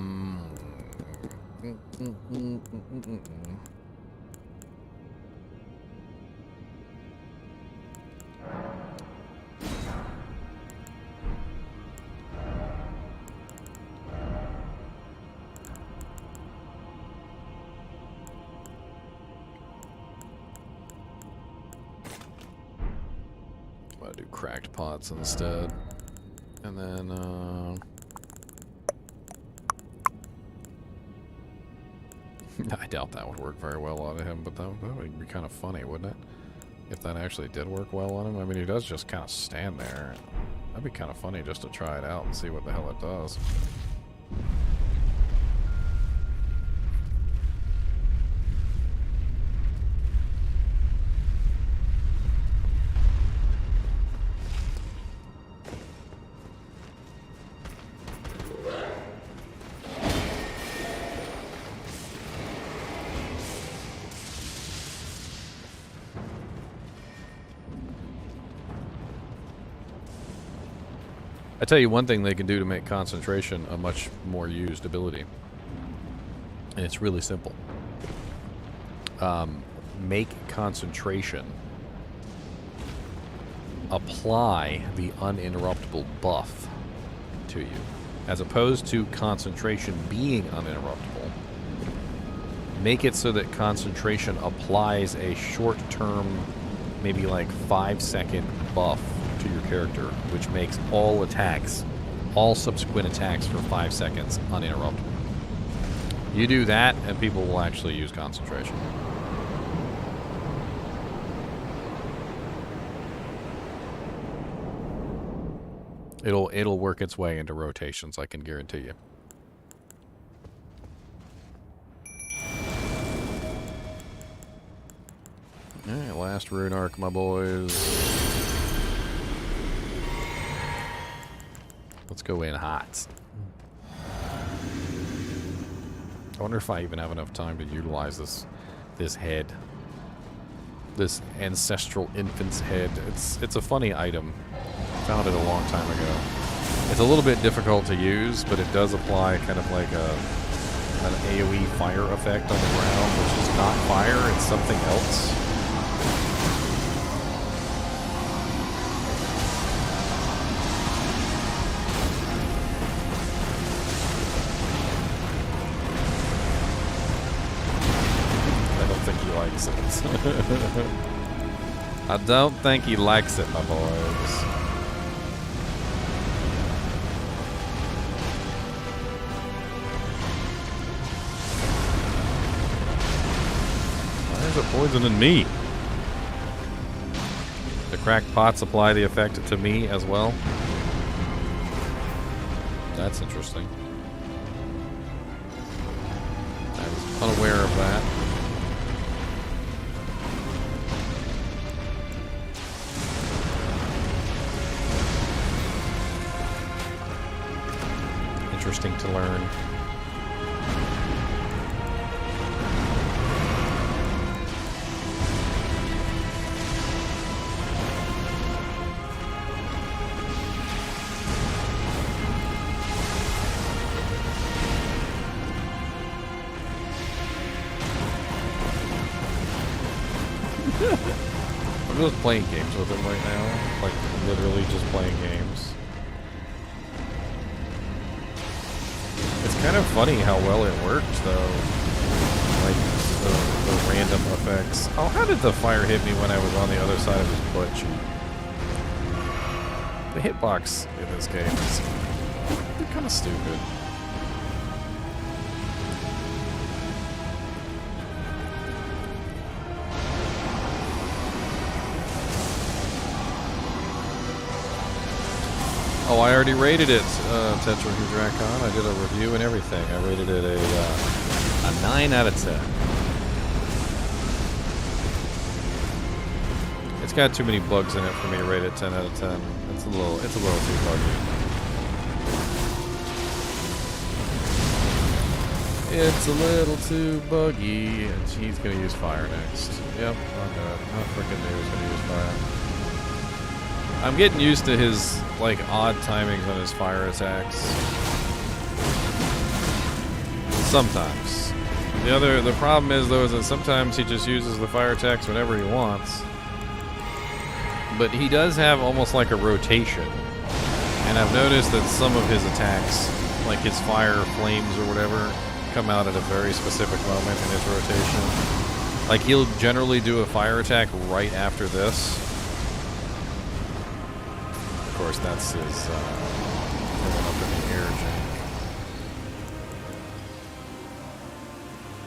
do cracked pots instead. And then, I doubt that would work very well out of him, but that would be kind of funny, wouldn't it? If that actually did work well on him. I mean, he does just kind of stand there. That'd be kind of funny just to try it out and see what the hell it does. I tell you one thing they can do to make concentration a much more used ability. And it's really simple. Make concentration apply the uninterruptible buff to you. As opposed to concentration being uninterruptible, make it so that concentration applies a short-term, maybe like 5-second buff to your character, which makes all attacks, all subsequent attacks for 5 seconds uninterruptible. You do that, and people will actually use concentration. It'll work its way into rotations, I can guarantee you. Alright, last rune arc, my boys. Let's go in hot. I wonder if I even have enough time to utilize this head. This ancestral infant's head. It's a funny item. Found it a long time ago. It's a little bit difficult to use, but it does apply kind of like an AoE fire effect on the ground, which is not fire, it's something else. I don't think he likes it, my boys. Why is it poisoning me? The cracked pots apply the effect to me as well? That's interesting. I was unaware of that. Interesting to learn. I'm just playing games with him right now. Like, literally just playing games. It's kind of funny how well it worked, though. Like, the random effects. Oh, how did the fire hit me when I was on the other side of his butt cheek? The hitbox in this game is kind of stupid. Oh, I already rated it, Tetrahedracon. I did a review and everything. I rated it a 9 out of 10. It's got too many bugs in it for me to rate it 10 out of 10. It's a little too buggy. It's a little too buggy, and he's gonna use fire next. Yep, I freaking knew he was gonna use fire. I'm getting used to his like odd timings on his fire attacks. Sometimes. The problem is though is that sometimes he just uses the fire attacks whenever he wants. But he does have almost like a rotation. And I've noticed that some of his attacks, like his fire flames or whatever, come out at a very specific moment in his rotation. Like he'll generally do a fire attack right after this. Of course, that's his going up in the air jank.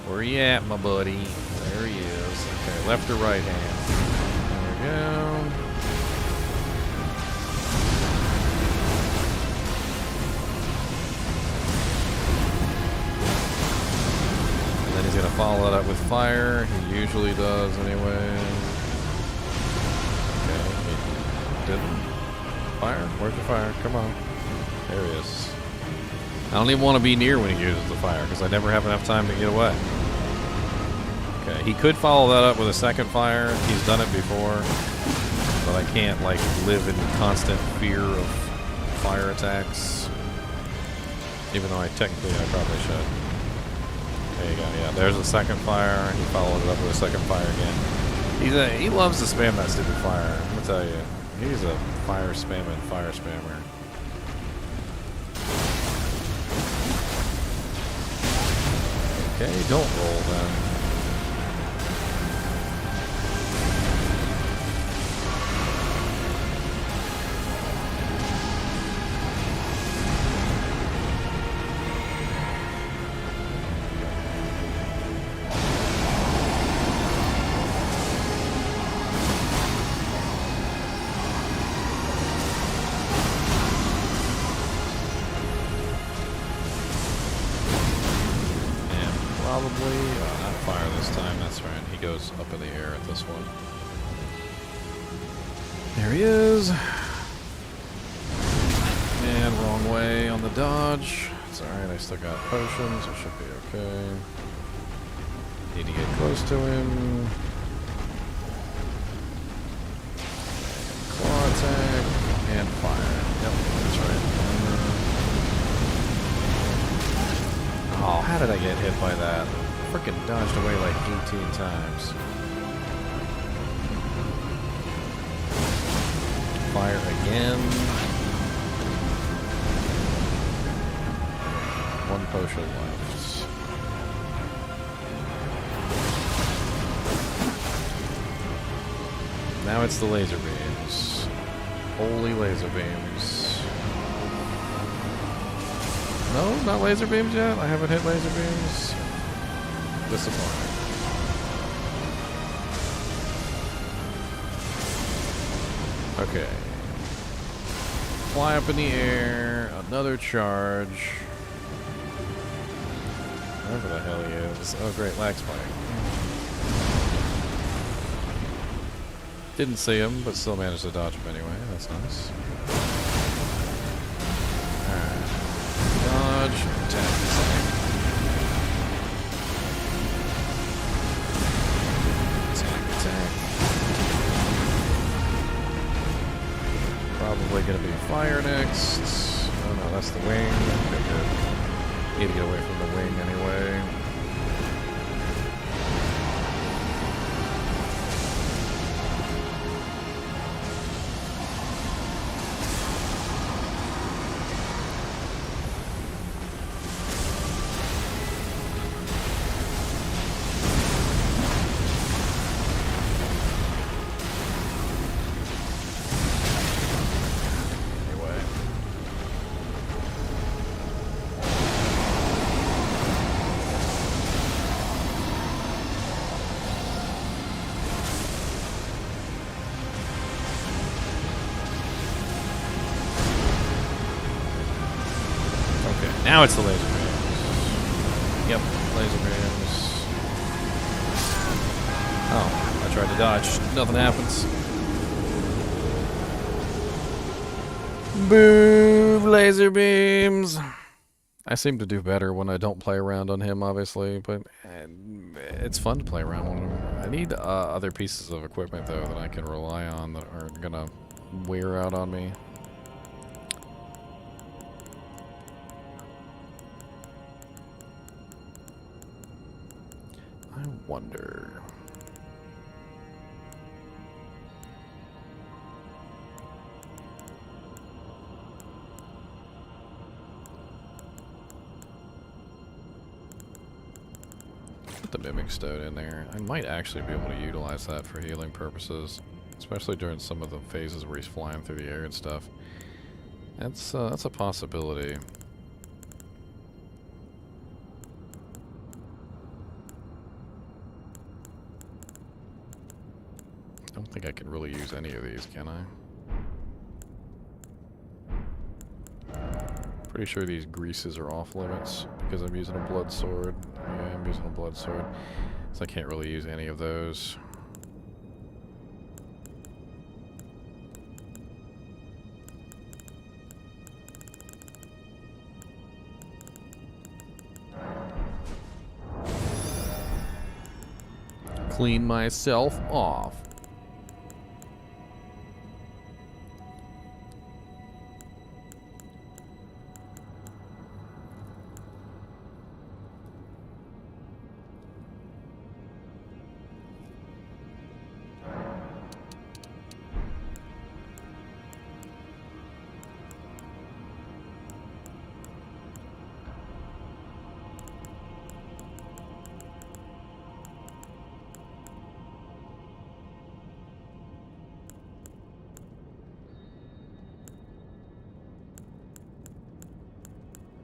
Where you at, my buddy? There he is. Okay, left or right hand? There we go. He's gonna follow that up with fire. He usually does anyway. Okay, he didn't. Fire? Where's the fire? Come on. There he is. I don't even want to be near when he uses the fire because I never have enough time to get away. Okay, he could follow that up with a second fire. He's done it before. But I can't like live in constant fear of fire attacks. Even though I probably should. There you go, yeah, there's a second fire. He followed it up with a second fire again. He loves to spam that stupid fire. I'm gonna tell you. He's a fire spammer. Okay, don't roll then. Not fire this time, that's right. He goes up in the air at this one. There he is. And wrong way on the dodge. It's alright, I still got potions. It should be okay. Need to get close to him. Claw attack and fire. Yep, that's right. Oh, how did I get hit by that? Frickin' dodged away like 18 times. Fire again. One potion left. Now it's the laser beams. Holy laser beams. No, not laser beams yet. I haven't hit laser beams. Disappointing. Okay. Fly up in the air. Another charge. Wherever the hell he is. Oh, great. Lag spike. Didn't see him, but still managed to dodge him anyway. That's nice. Alright. Dodge. Attack. Attack. Probably gonna be fire next. Oh no, that's the wing. Okay, good. Need to get away from the wing anyway. Now it's the laser beams. Yep, laser beams. Oh, I tried to dodge. Nothing happens. Boo! Laser beams! I seem to do better when I don't play around on him, obviously, but it's fun to play around on him. I need other pieces of equipment, though, that I can rely on that aren't gonna wear out on me. I wonder... Put the Mimic Stone in there. I might actually be able to utilize that for healing purposes, especially during some of the phases where he's flying through the air and stuff. That's a possibility. I don't think I can really use any of these, can I? Pretty sure these greases are off limits because I'm using a blood sword. Yeah, I'm using a blood sword. So I can't really use any of those. Clean myself off.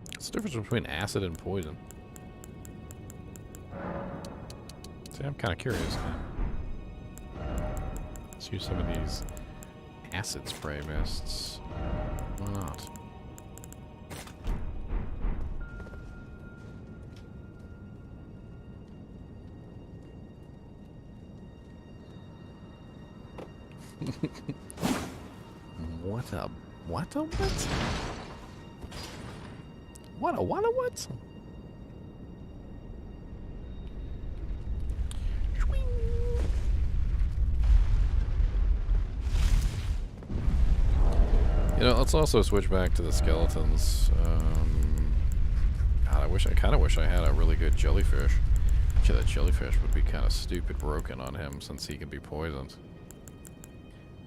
What's the difference between acid and poison? See, I'm kind of curious now. Let's use some of these acid spray mists. Why not? What a what? What? You know, let's also switch back to the skeletons. God, I kind of wish I had a really good jellyfish. Actually, that jellyfish would be kind of stupid broken on him since he can be poisoned.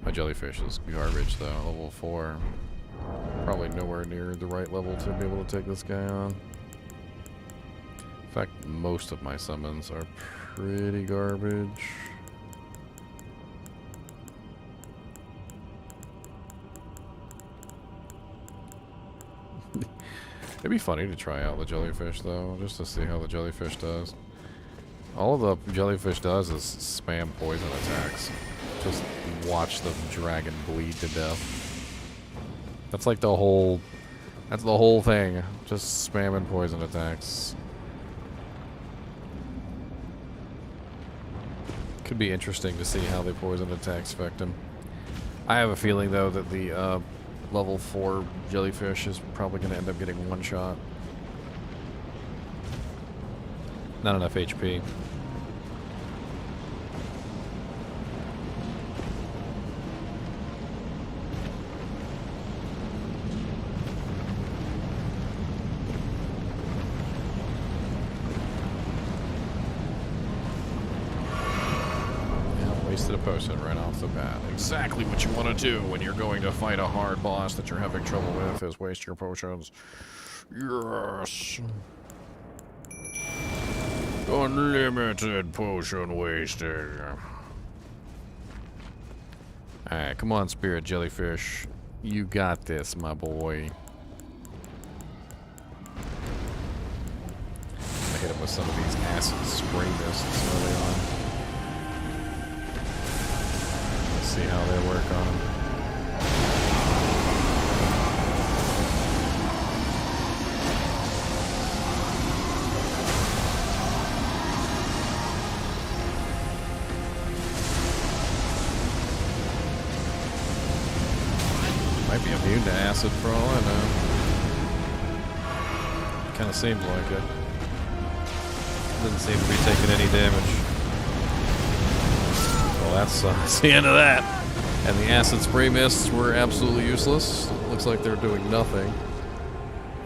My jellyfish is garbage though, level 4. Probably nowhere near the right level to be able to take this guy on. In fact, most of my summons are pretty garbage. It'd be funny to try out the jellyfish though, just to see how the jellyfish does. All the jellyfish does is spam poison attacks. Just watch the dragon bleed to death. That's like the whole... That's the whole thing. Just spamming poison attacks. Could be interesting to see how the poison attacks affect him. I have a feeling though that the level 4 jellyfish is probably going to end up getting one shot. Not enough HP. A potion right off the bat. Exactly what you want to do when you're going to fight a hard boss that you're having trouble with is waste your potions. Yes. Unlimited potion wasting. Alright, come on, spirit jellyfish. You got this, my boy. I hit him with some of these acid spray mists early on. See how they work on him. Might be immune to acid for all I know. Kind of seems like it. Doesn't seem to be taking any damage. Well, that's the end of that. And the acid spray mists were absolutely useless. Looks like they're doing nothing.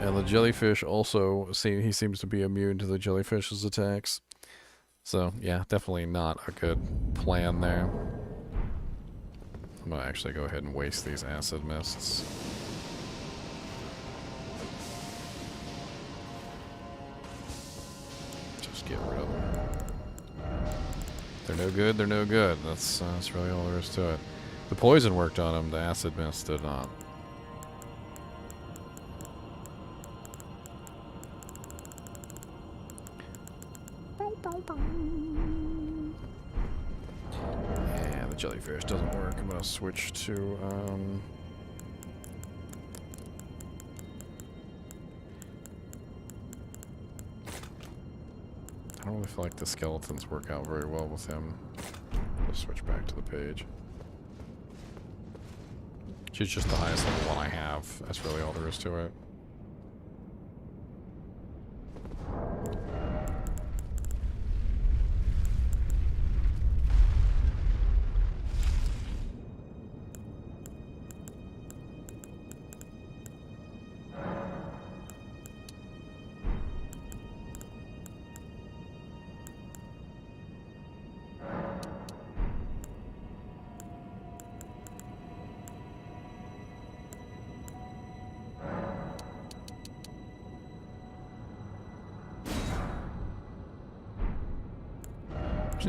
And the jellyfish also, he seems to be immune to the jellyfish's attacks. So, yeah, definitely not a good plan there. I'm going to actually go ahead and waste these acid mists. Just get rid of them. They're no good, they're no good. That's really all there is to it. The poison worked on them, the acid mist did not. Yeah, the jellyfish doesn't work. I'm gonna switch to I don't really feel like the skeletons work out very well with him. Let's switch back to the page. She's just the highest level one I have. That's really all there is to it.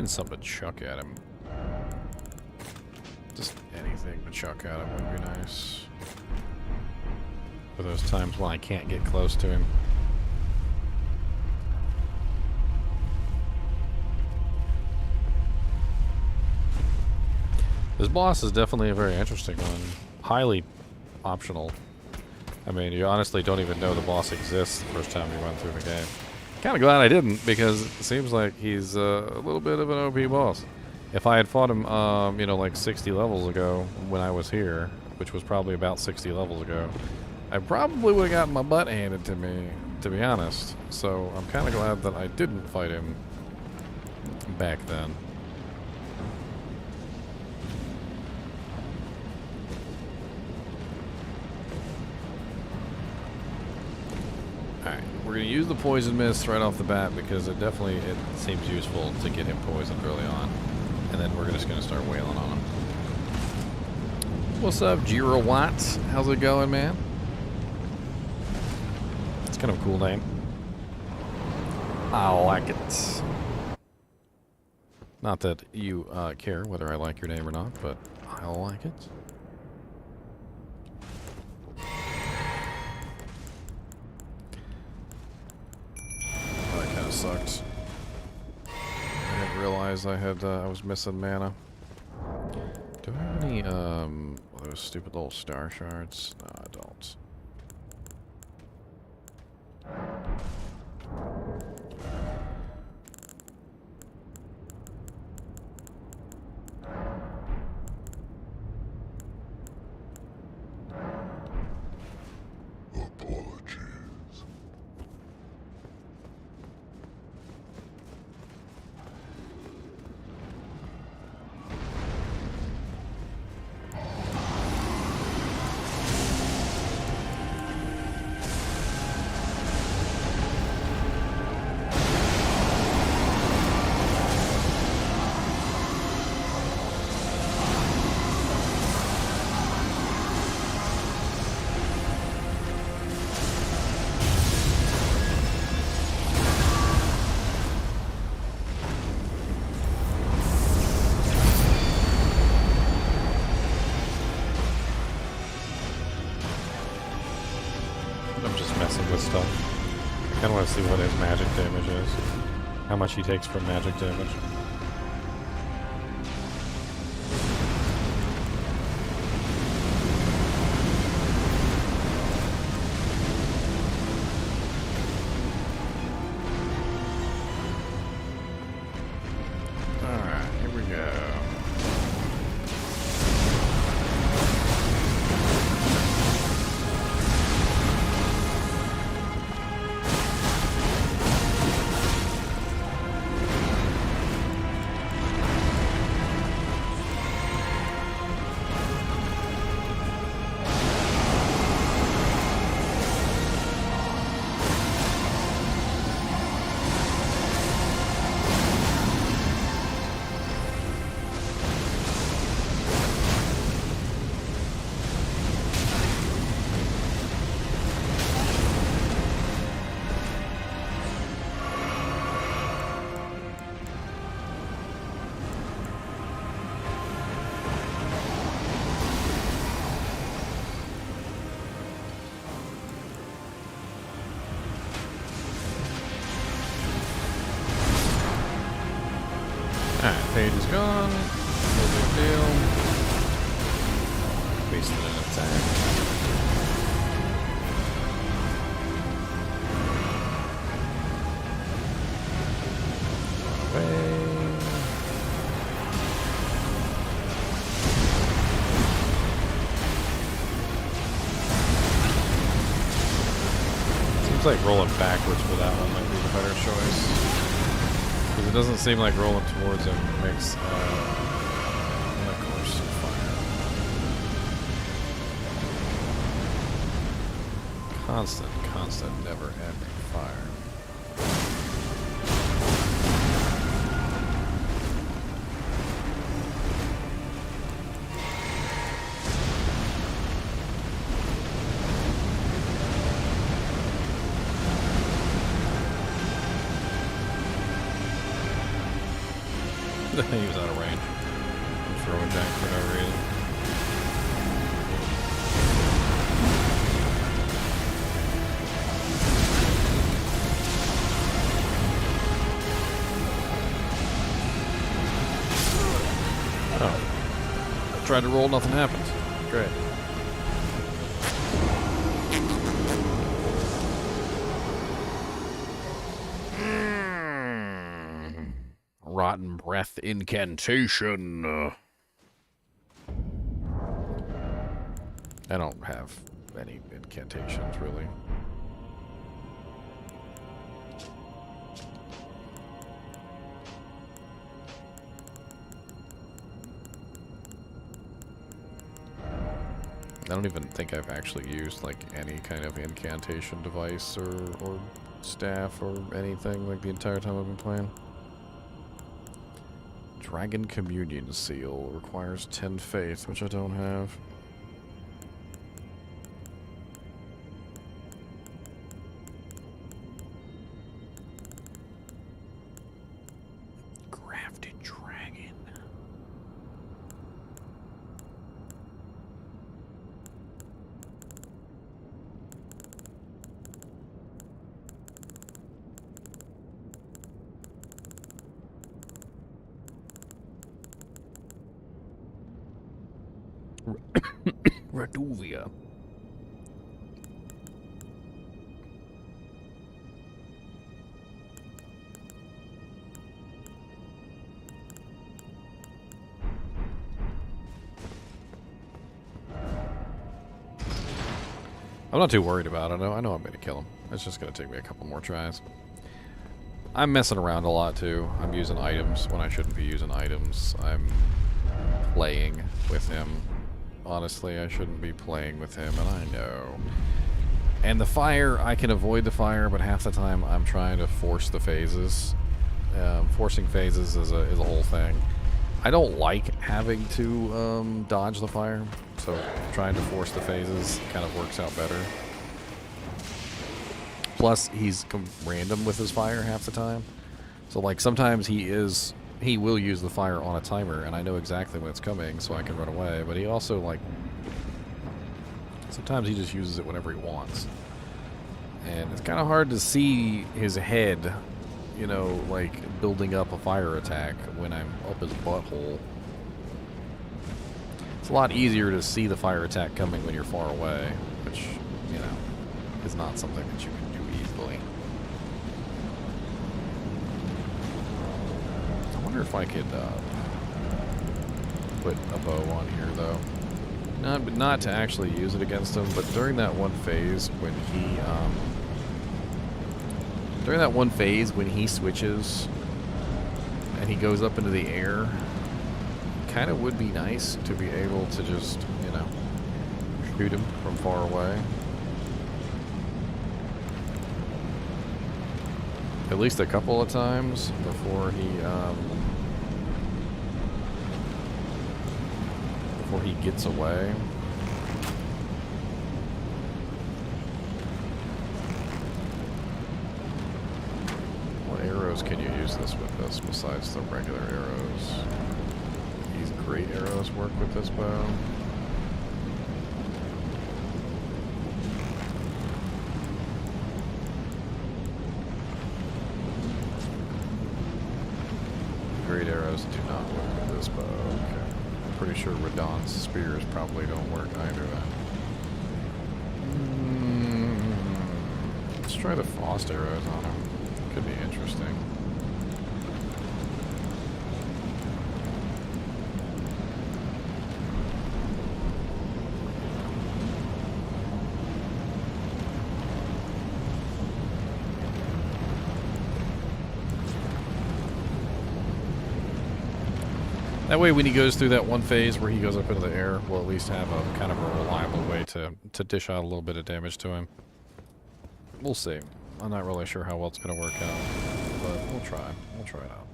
Something to chuck at him. Just anything to chuck at him would be nice. For those times when I can't get close to him. This boss is definitely a very interesting one. Highly optional. I mean, you honestly don't even know the boss exists the first time you run through the game. Kind of glad I didn't, because it seems like he's a little bit of an OP boss. If I had fought him, you know, like 60 levels ago when I was here, which was probably about 60 levels ago, I probably would have gotten my butt handed to me, to be honest. So I'm kind of glad that I didn't fight him back then. We're going to use the poison mist right off the bat because it seems useful to get him poisoned early on. And then we're just going to start wailing on him. What's up, Jiro Watts? How's it going, man? It's kind of a cool name. I like it. Not that you care whether I like your name or not, but I like it. Sucked. I didn't realize I was missing mana. Do I have any those stupid little star shards? No, I don't. I want to see what his magic damage is. How much he takes from magic damage. Alright, here we go. gone. No big deal. Wasted an attack. Away. Seems like rolling backwards for that one might be the better choice. Because it doesn't seem like rolling towards him makes of course fire. Constant, never ending fire. He was out of range. I'm throwing Jack for no reason. Oh. I tried to roll, nothing happened. Great. Rotten breath incantation. I don't have any incantations, really. I don't even think I've actually used like any kind of incantation device or staff or anything like the entire time I've been playing. Dragon Communion Seal requires 10 faith, which I don't have. Grafted Dragon. Raduvia. I'm not too worried about it. I know I'm going to kill him. It's just going to take me a couple more tries. I'm messing around a lot too. I'm using items when I shouldn't be using items. I'm playing with him. Honestly, I shouldn't be playing with him, and I know. And the fire, I can avoid the fire, but half the time I'm trying to force the phases. Forcing phases is a whole thing. I don't like having to dodge the fire, so trying to force the phases kind of works out better. Plus, he's random with his fire half the time. So, like, sometimes he will use the fire on a timer, and I know exactly when it's coming, so I can run away. But he also, like, sometimes he just uses it whenever he wants. And it's kind of hard to see his head, you know, like, building up a fire attack when I'm up his butthole. It's a lot easier to see the fire attack coming when you're far away, which, you know, is not something that you can do easily. I wonder if I could put a bow on here, though. Not to actually use it against him, but during that one phase when he switches and he goes up into the air, kind of would be nice to be able to just, you know, shoot him from far away. At least a couple of times before he gets away. What arrows can you use this with this besides the regular arrows? These great arrows work with this bow. Great arrows do not work with this bow. Okay. I'm pretty sure Radon's spears probably don't work either then. Let's try the frost arrows on him. Could be interesting. That way when he goes through that one phase where he goes up into the air, we'll at least have a kind of a reliable way to dish out a little bit of damage to him. We'll see. I'm not really sure how well it's going to work out, but we'll try. We'll try it out.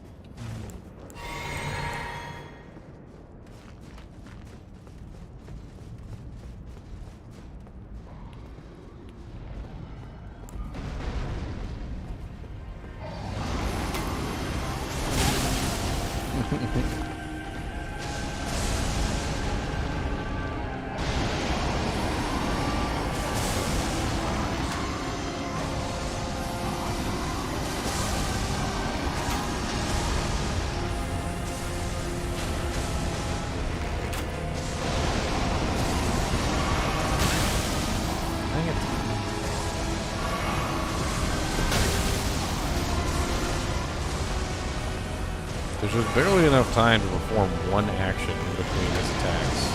There's just barely enough time to perform one action in between his attacks.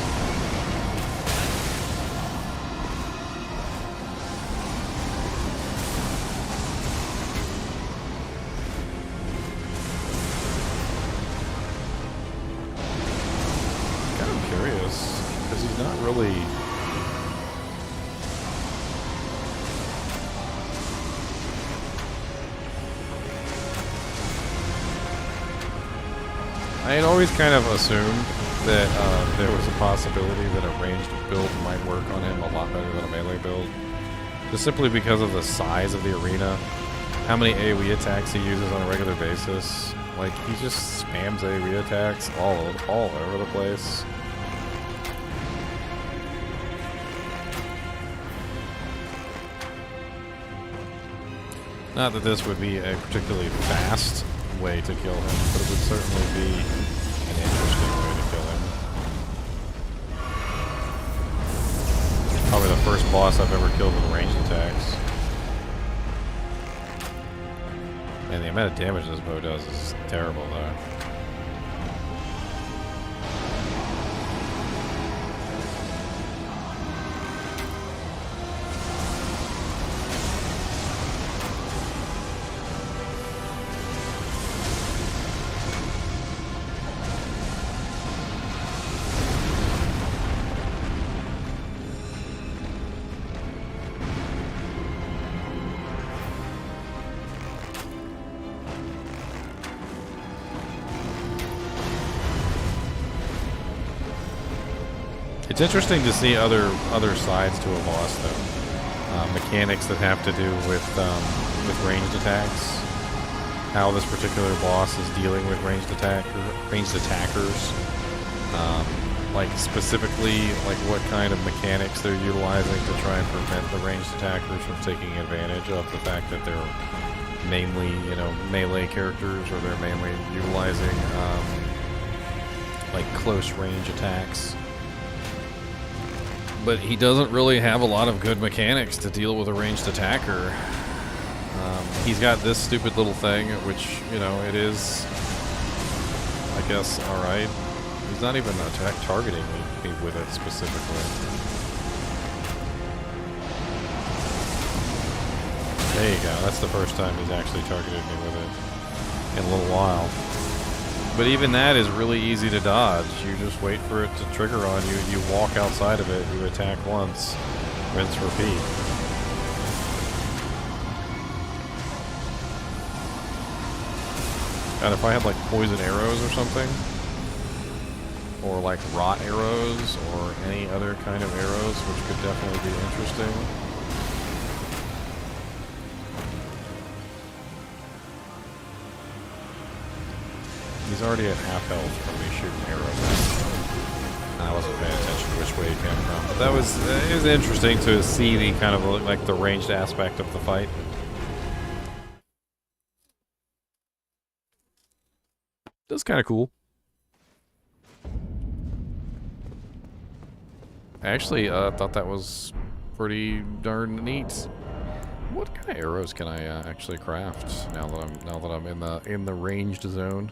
Kind of curious, because he's not really... I had always kind of assumed that there was a possibility that a ranged build might work on him a lot better than a melee build. Just simply because of the size of the arena, how many AoE attacks he uses on a regular basis. Like, he just spams AoE attacks all over the place. Not that this would be a particularly fast way to kill him, but it would certainly be an interesting way to kill him. Probably the first boss I've ever killed with ranged attacks. And the amount of damage this bow does is terrible though. It's interesting to see other sides to a boss, though. Mechanics that have to do with ranged attacks. How this particular boss is dealing with ranged attackers. Like specifically, like what kind of mechanics they're utilizing to try and prevent the ranged attackers from taking advantage of the fact that they're mainly, melee characters, or they're mainly utilizing like close range attacks. But he doesn't really have a lot of good mechanics to deal with a ranged attacker. He's got this stupid little thing, which, it is, I guess, alright. He's not even targeting me with it specifically. There you go, that's the first time he's actually targeted me with it in a little while. But even that is really easy to dodge. You just wait for it to trigger on you, you walk outside of it, you attack once, rinse, repeat. And if I had like poison arrows or something, or like rot arrows, or any other kind of arrows, which could definitely be interesting. He's already at half health from me shooting arrows at him. I wasn't paying attention to which way he came from. But that was, it was interesting to see the kind of like the ranged aspect of the fight. That's kind of cool. I actually thought that was pretty darn neat. What kind of arrows can I actually craft now that I'm in the ranged zone?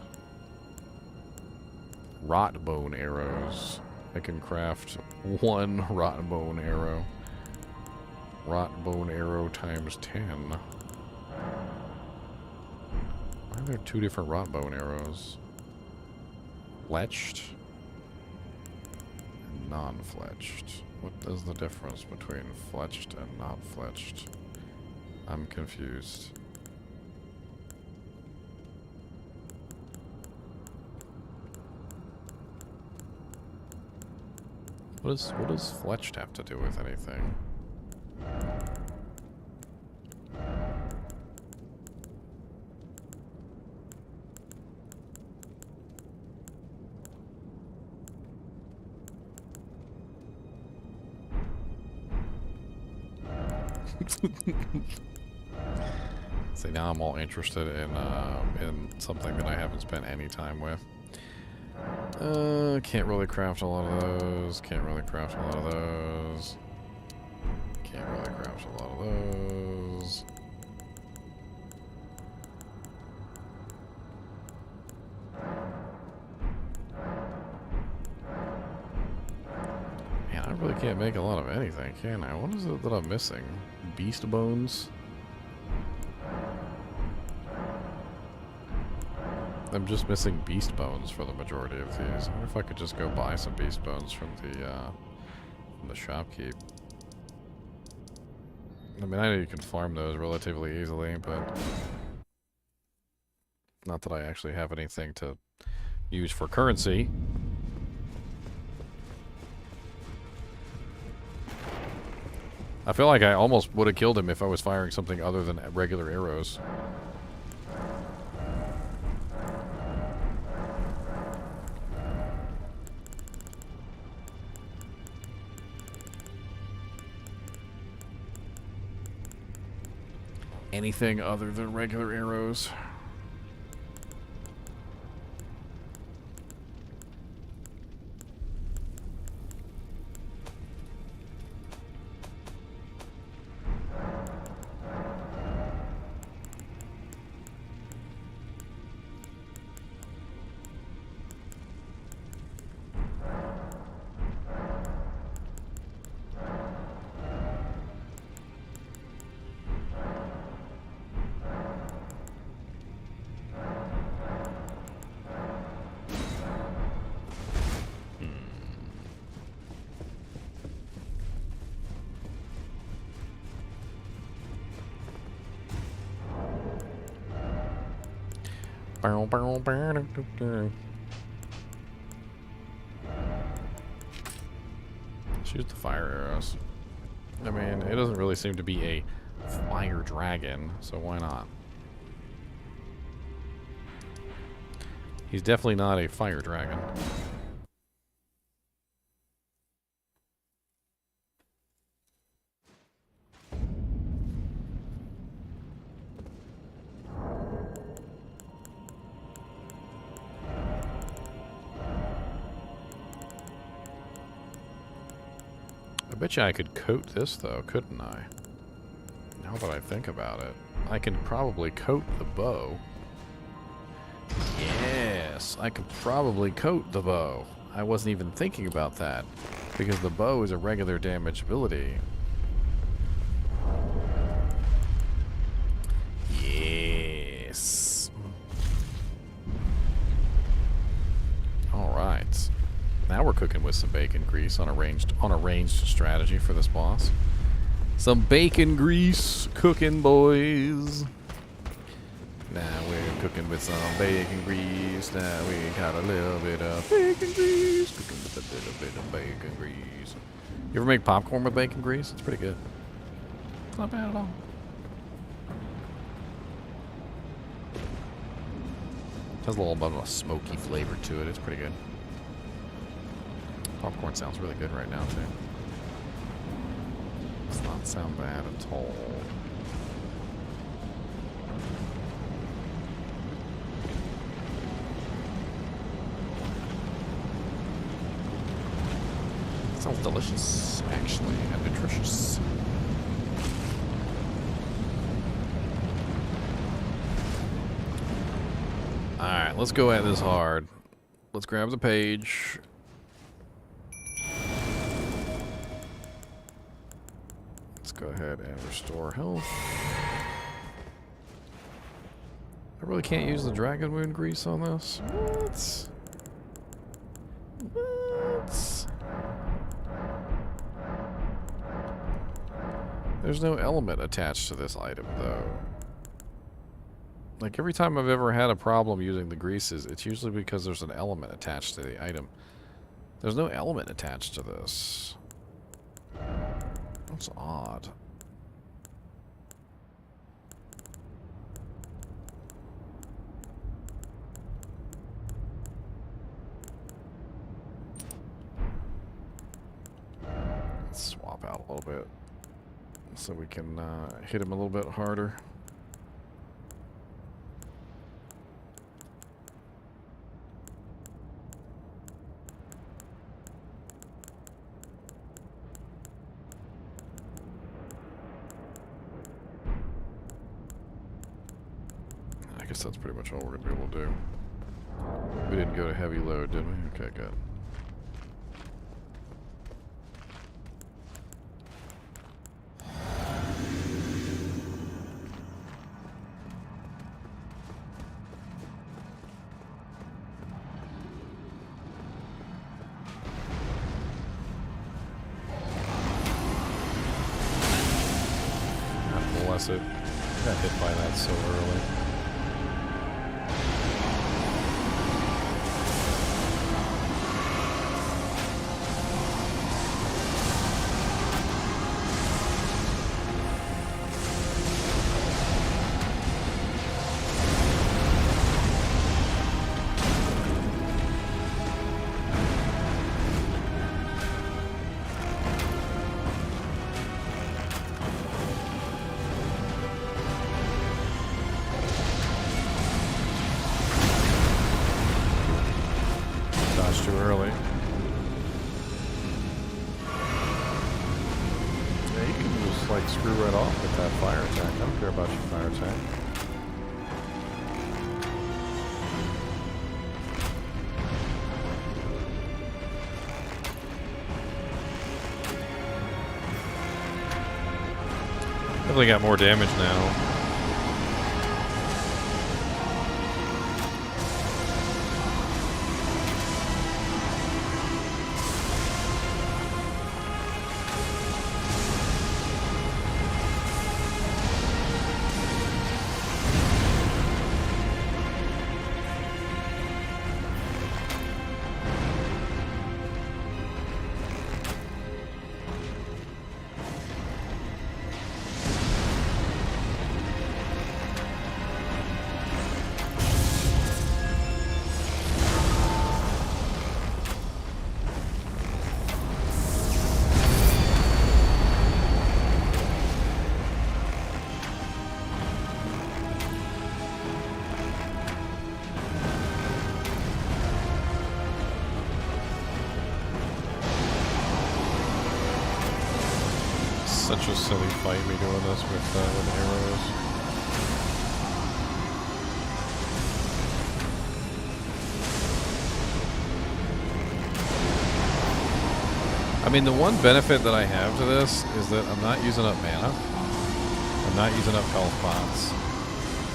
Rot bone arrows. I can craft 1 rot bone arrow. Rot bone arrow times 10. Why are there 2 different rot bone arrows? Fletched and non-fletched. What is the difference between fletched and not fletched? I'm confused. What does fletched have to do with anything? See, now I'm all interested in something that I haven't spent any time with. Can't really craft a lot of those. Can't really craft a lot of those. Can't really craft a lot of those. Man, I really can't make a lot of anything, can I? What is it that I'm missing? Beast bones? I'm just missing beast bones for the majority of these. I wonder if I could just go buy some beast bones from the shopkeep. I mean, I know you can farm those relatively easily, but not that I actually have anything to use for currency. I feel like I almost would have killed him if I was firing something other than regular arrows. Anything other than regular arrows. Shoot the fire arrows. I mean, it doesn't really seem to be a fire dragon, so why not? He's definitely not a fire dragon. I bet you I could coat this, though, couldn't I? Now that I think about it, I can probably coat the bow. Yes, I could probably coat the bow. I wasn't even thinking about that, because the bow is a regular damage ability. Yes. Alright. Now we're cooking with some bacon grease on a ranged strategy for this boss. Some bacon grease cooking, boys. Now we're cooking with some bacon grease. Now we got a little bit of bacon grease. Cooking with a little bit of bacon grease. You ever make popcorn with bacon grease? It's pretty good. It's not bad at all. It has a little bit of a smoky flavor to it. It's pretty good. Popcorn sounds really good right now, too. Does not sound bad at all. Sounds delicious, actually, and nutritious. Alright, let's go at this hard. Let's grab the page. Let's go ahead and restore health. I really can't use the dragon wound grease on this. What? What? There's no element attached to this item, though. Like, every time I've ever had a problem using the greases, it's usually because there's an element attached to the item. There's no element attached to this. That's odd. Let's swap out a little bit so we can hit him a little bit harder. I guess that's pretty much all we're going to be able to do. We didn't go to heavy load, did we? Okay, good. God bless it. I got hit by that so early. Too early. Yeah, you can just like screw right off with that fire attack. I don't care about your fire attack. Definitely got more damage now. Such a silly fight me doing this with arrows. I mean, the one benefit that I have to this is that I'm not using up mana. I'm not using up health pots.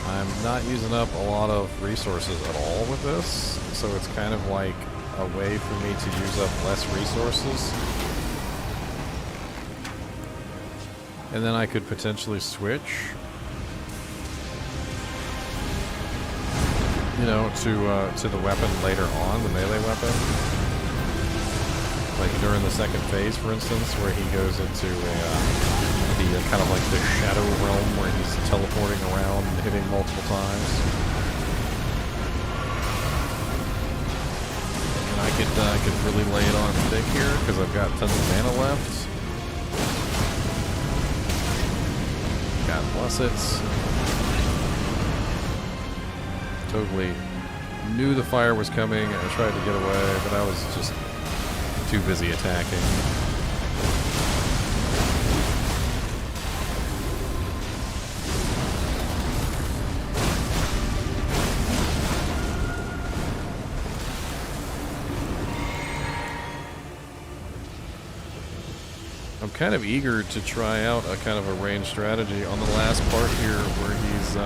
I'm not using up a lot of resources at all with this, so it's kind of like a way for me to use up less resources. And then I could potentially switch, you know, to the weapon later on, the melee weapon. Like during the second phase, for instance, where he goes into the kind of like the shadow realm where he's teleporting around and hitting multiple times. And I could really lay it on thick here because I've got tons of mana left. God bless it. Totally knew the fire was coming. I tried to get away, but I was just too busy attacking. kind of eager to try out a kind of a range strategy on the last part here where he's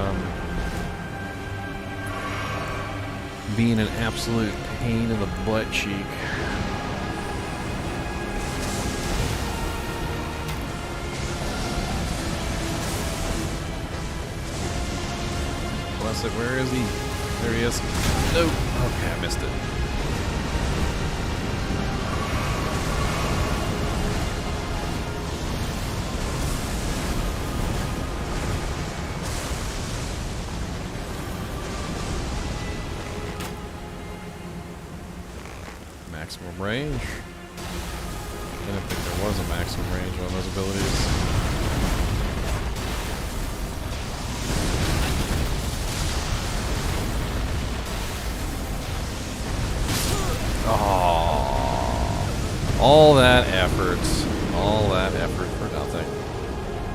being an absolute pain in the butt cheek. Bless it, where is he? There he is. Nope. Okay, I missed it. Maximum range. I didn't think there was a maximum range on those abilities. Oh, all that effort for nothing.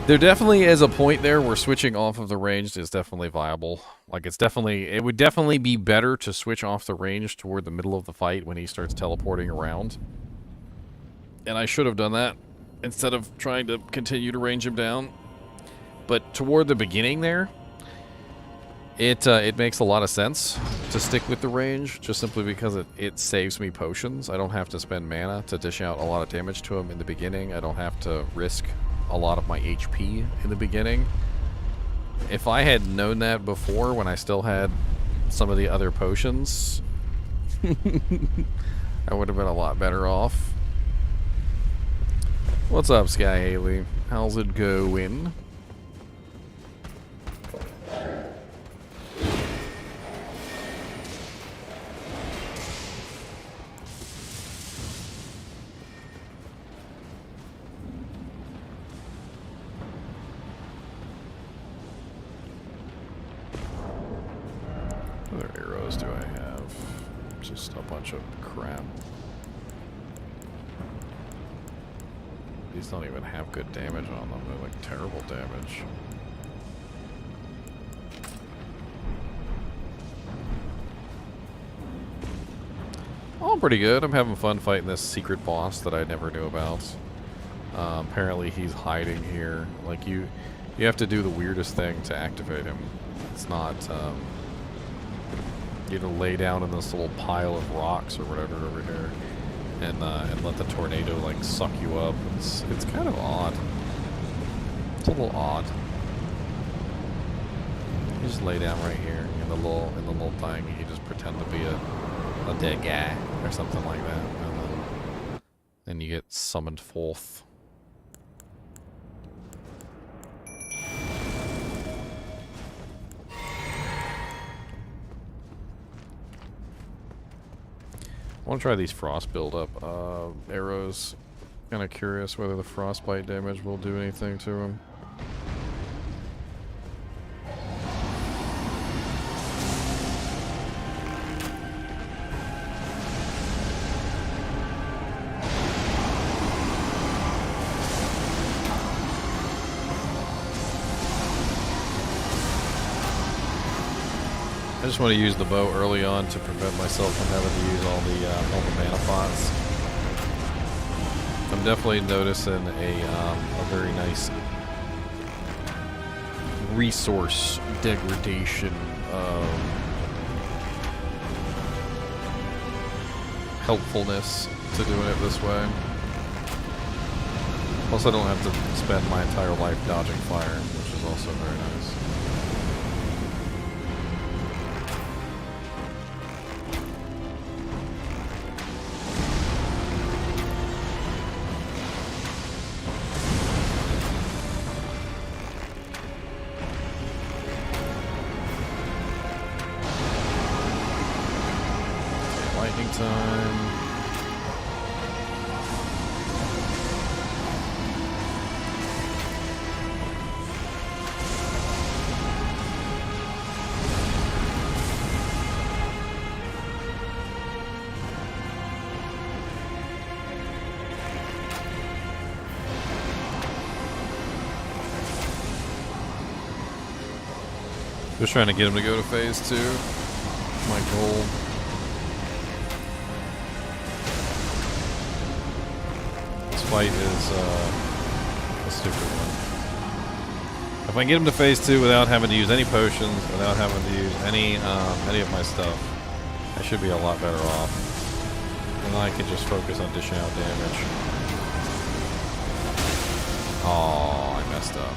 There definitely is a point there where switching off of the ranged is definitely viable. Like it would definitely be better to switch off the range toward the middle of the fight when he starts teleporting around. And I should have done that instead of trying to continue to range him down. But toward the beginning there, it makes a lot of sense to stick with the range, just simply because it saves me potions. I don't have to spend mana to dish out a lot of damage to him in the beginning. I don't have to risk a lot of my HP in the beginning. If I had known that before, when I still had some of the other potions, I would have been a lot better off. What's up, Sky Haley? How's it going? What other arrows do I have? Just a bunch of crap. These don't even have good damage on them. They're like terrible damage. All pretty good. I'm having fun fighting this secret boss that I never knew about. Apparently he's hiding here. Like you have to do the weirdest thing to activate him. It's not, you know, lay down in this little pile of rocks or whatever over here, and let the tornado like suck you up. It's kind of odd. It's a little odd. You just lay down right here in the little thing, and you just pretend to be a dead guy or something like that, and then you get summoned forth. I want to try these frost build-up arrows. Kind of curious whether the frostbite damage will do anything to them. I just want to use the bow early on to prevent myself from having to use all the mana pots. I'm definitely noticing a very nice resource degradation, helpfulness to doing it this way. Plus, I don't have to spend my entire life dodging fire, which is also very nice. Just trying to get him to go to phase 2. My goal. This fight is stupid one. If I can get him to phase 2 without having to use any potions, without having to use any of my stuff, I should be a lot better off. And then I can just focus on dishing out damage. Oh, I messed up.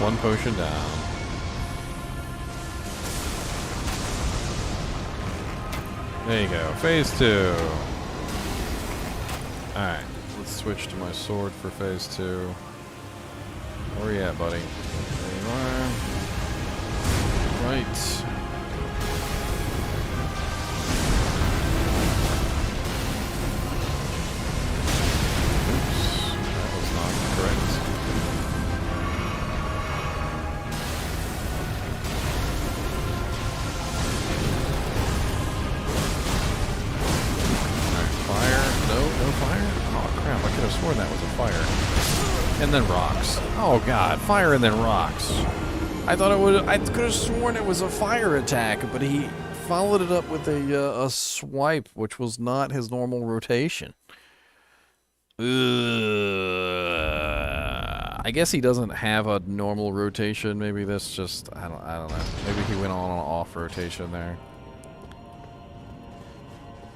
One potion down. There you go. Phase 2. Alright. Let's switch to my sword for phase 2. Where are you at, buddy? There you are. Right. Oops. That was not correct. I could have sworn that was a fire. And then rocks. Oh god, fire and then rocks. I thought it would. I could have sworn it was a fire attack, but he followed it up with a swipe, which was not his normal rotation. I guess he doesn't have a normal rotation. Maybe this just I don't know. Maybe he went on an off rotation there.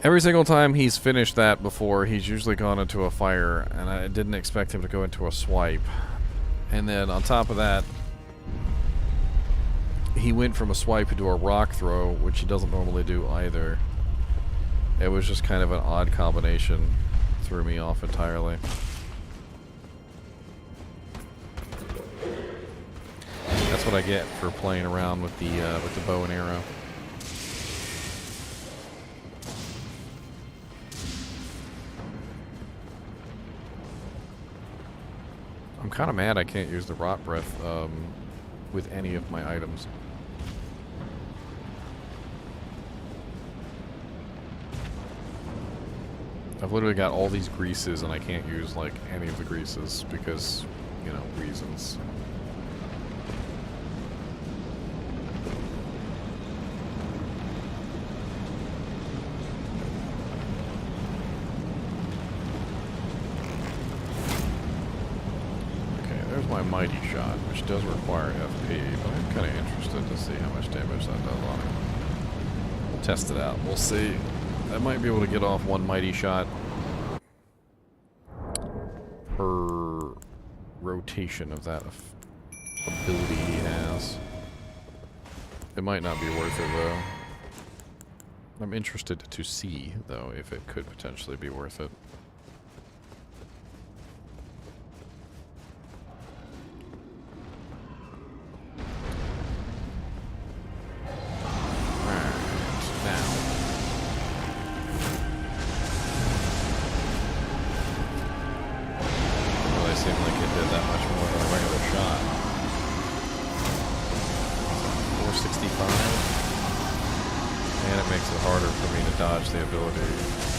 Every single time he's finished that before, he's usually gone into a fire, and I didn't expect him to go into a swipe. And then on top of that, he went from a swipe into a rock throw, which he doesn't normally do either. It was just kind of an odd combination. Threw me off entirely. That's what I get for playing around with the bow and arrow. I'm kind of mad I can't use the rot breath with any of my items. I've literally got all these greases and I can't use like any of the greases because, you know, reasons. My mighty shot, which does require FP, but I'm kind of interested to see how much damage that does on it. We'll test it out. We'll see. I might be able to get off one mighty shot per rotation of that ability he has. It might not be worth it though. I'm interested to see though if it could potentially be worth it. The ability.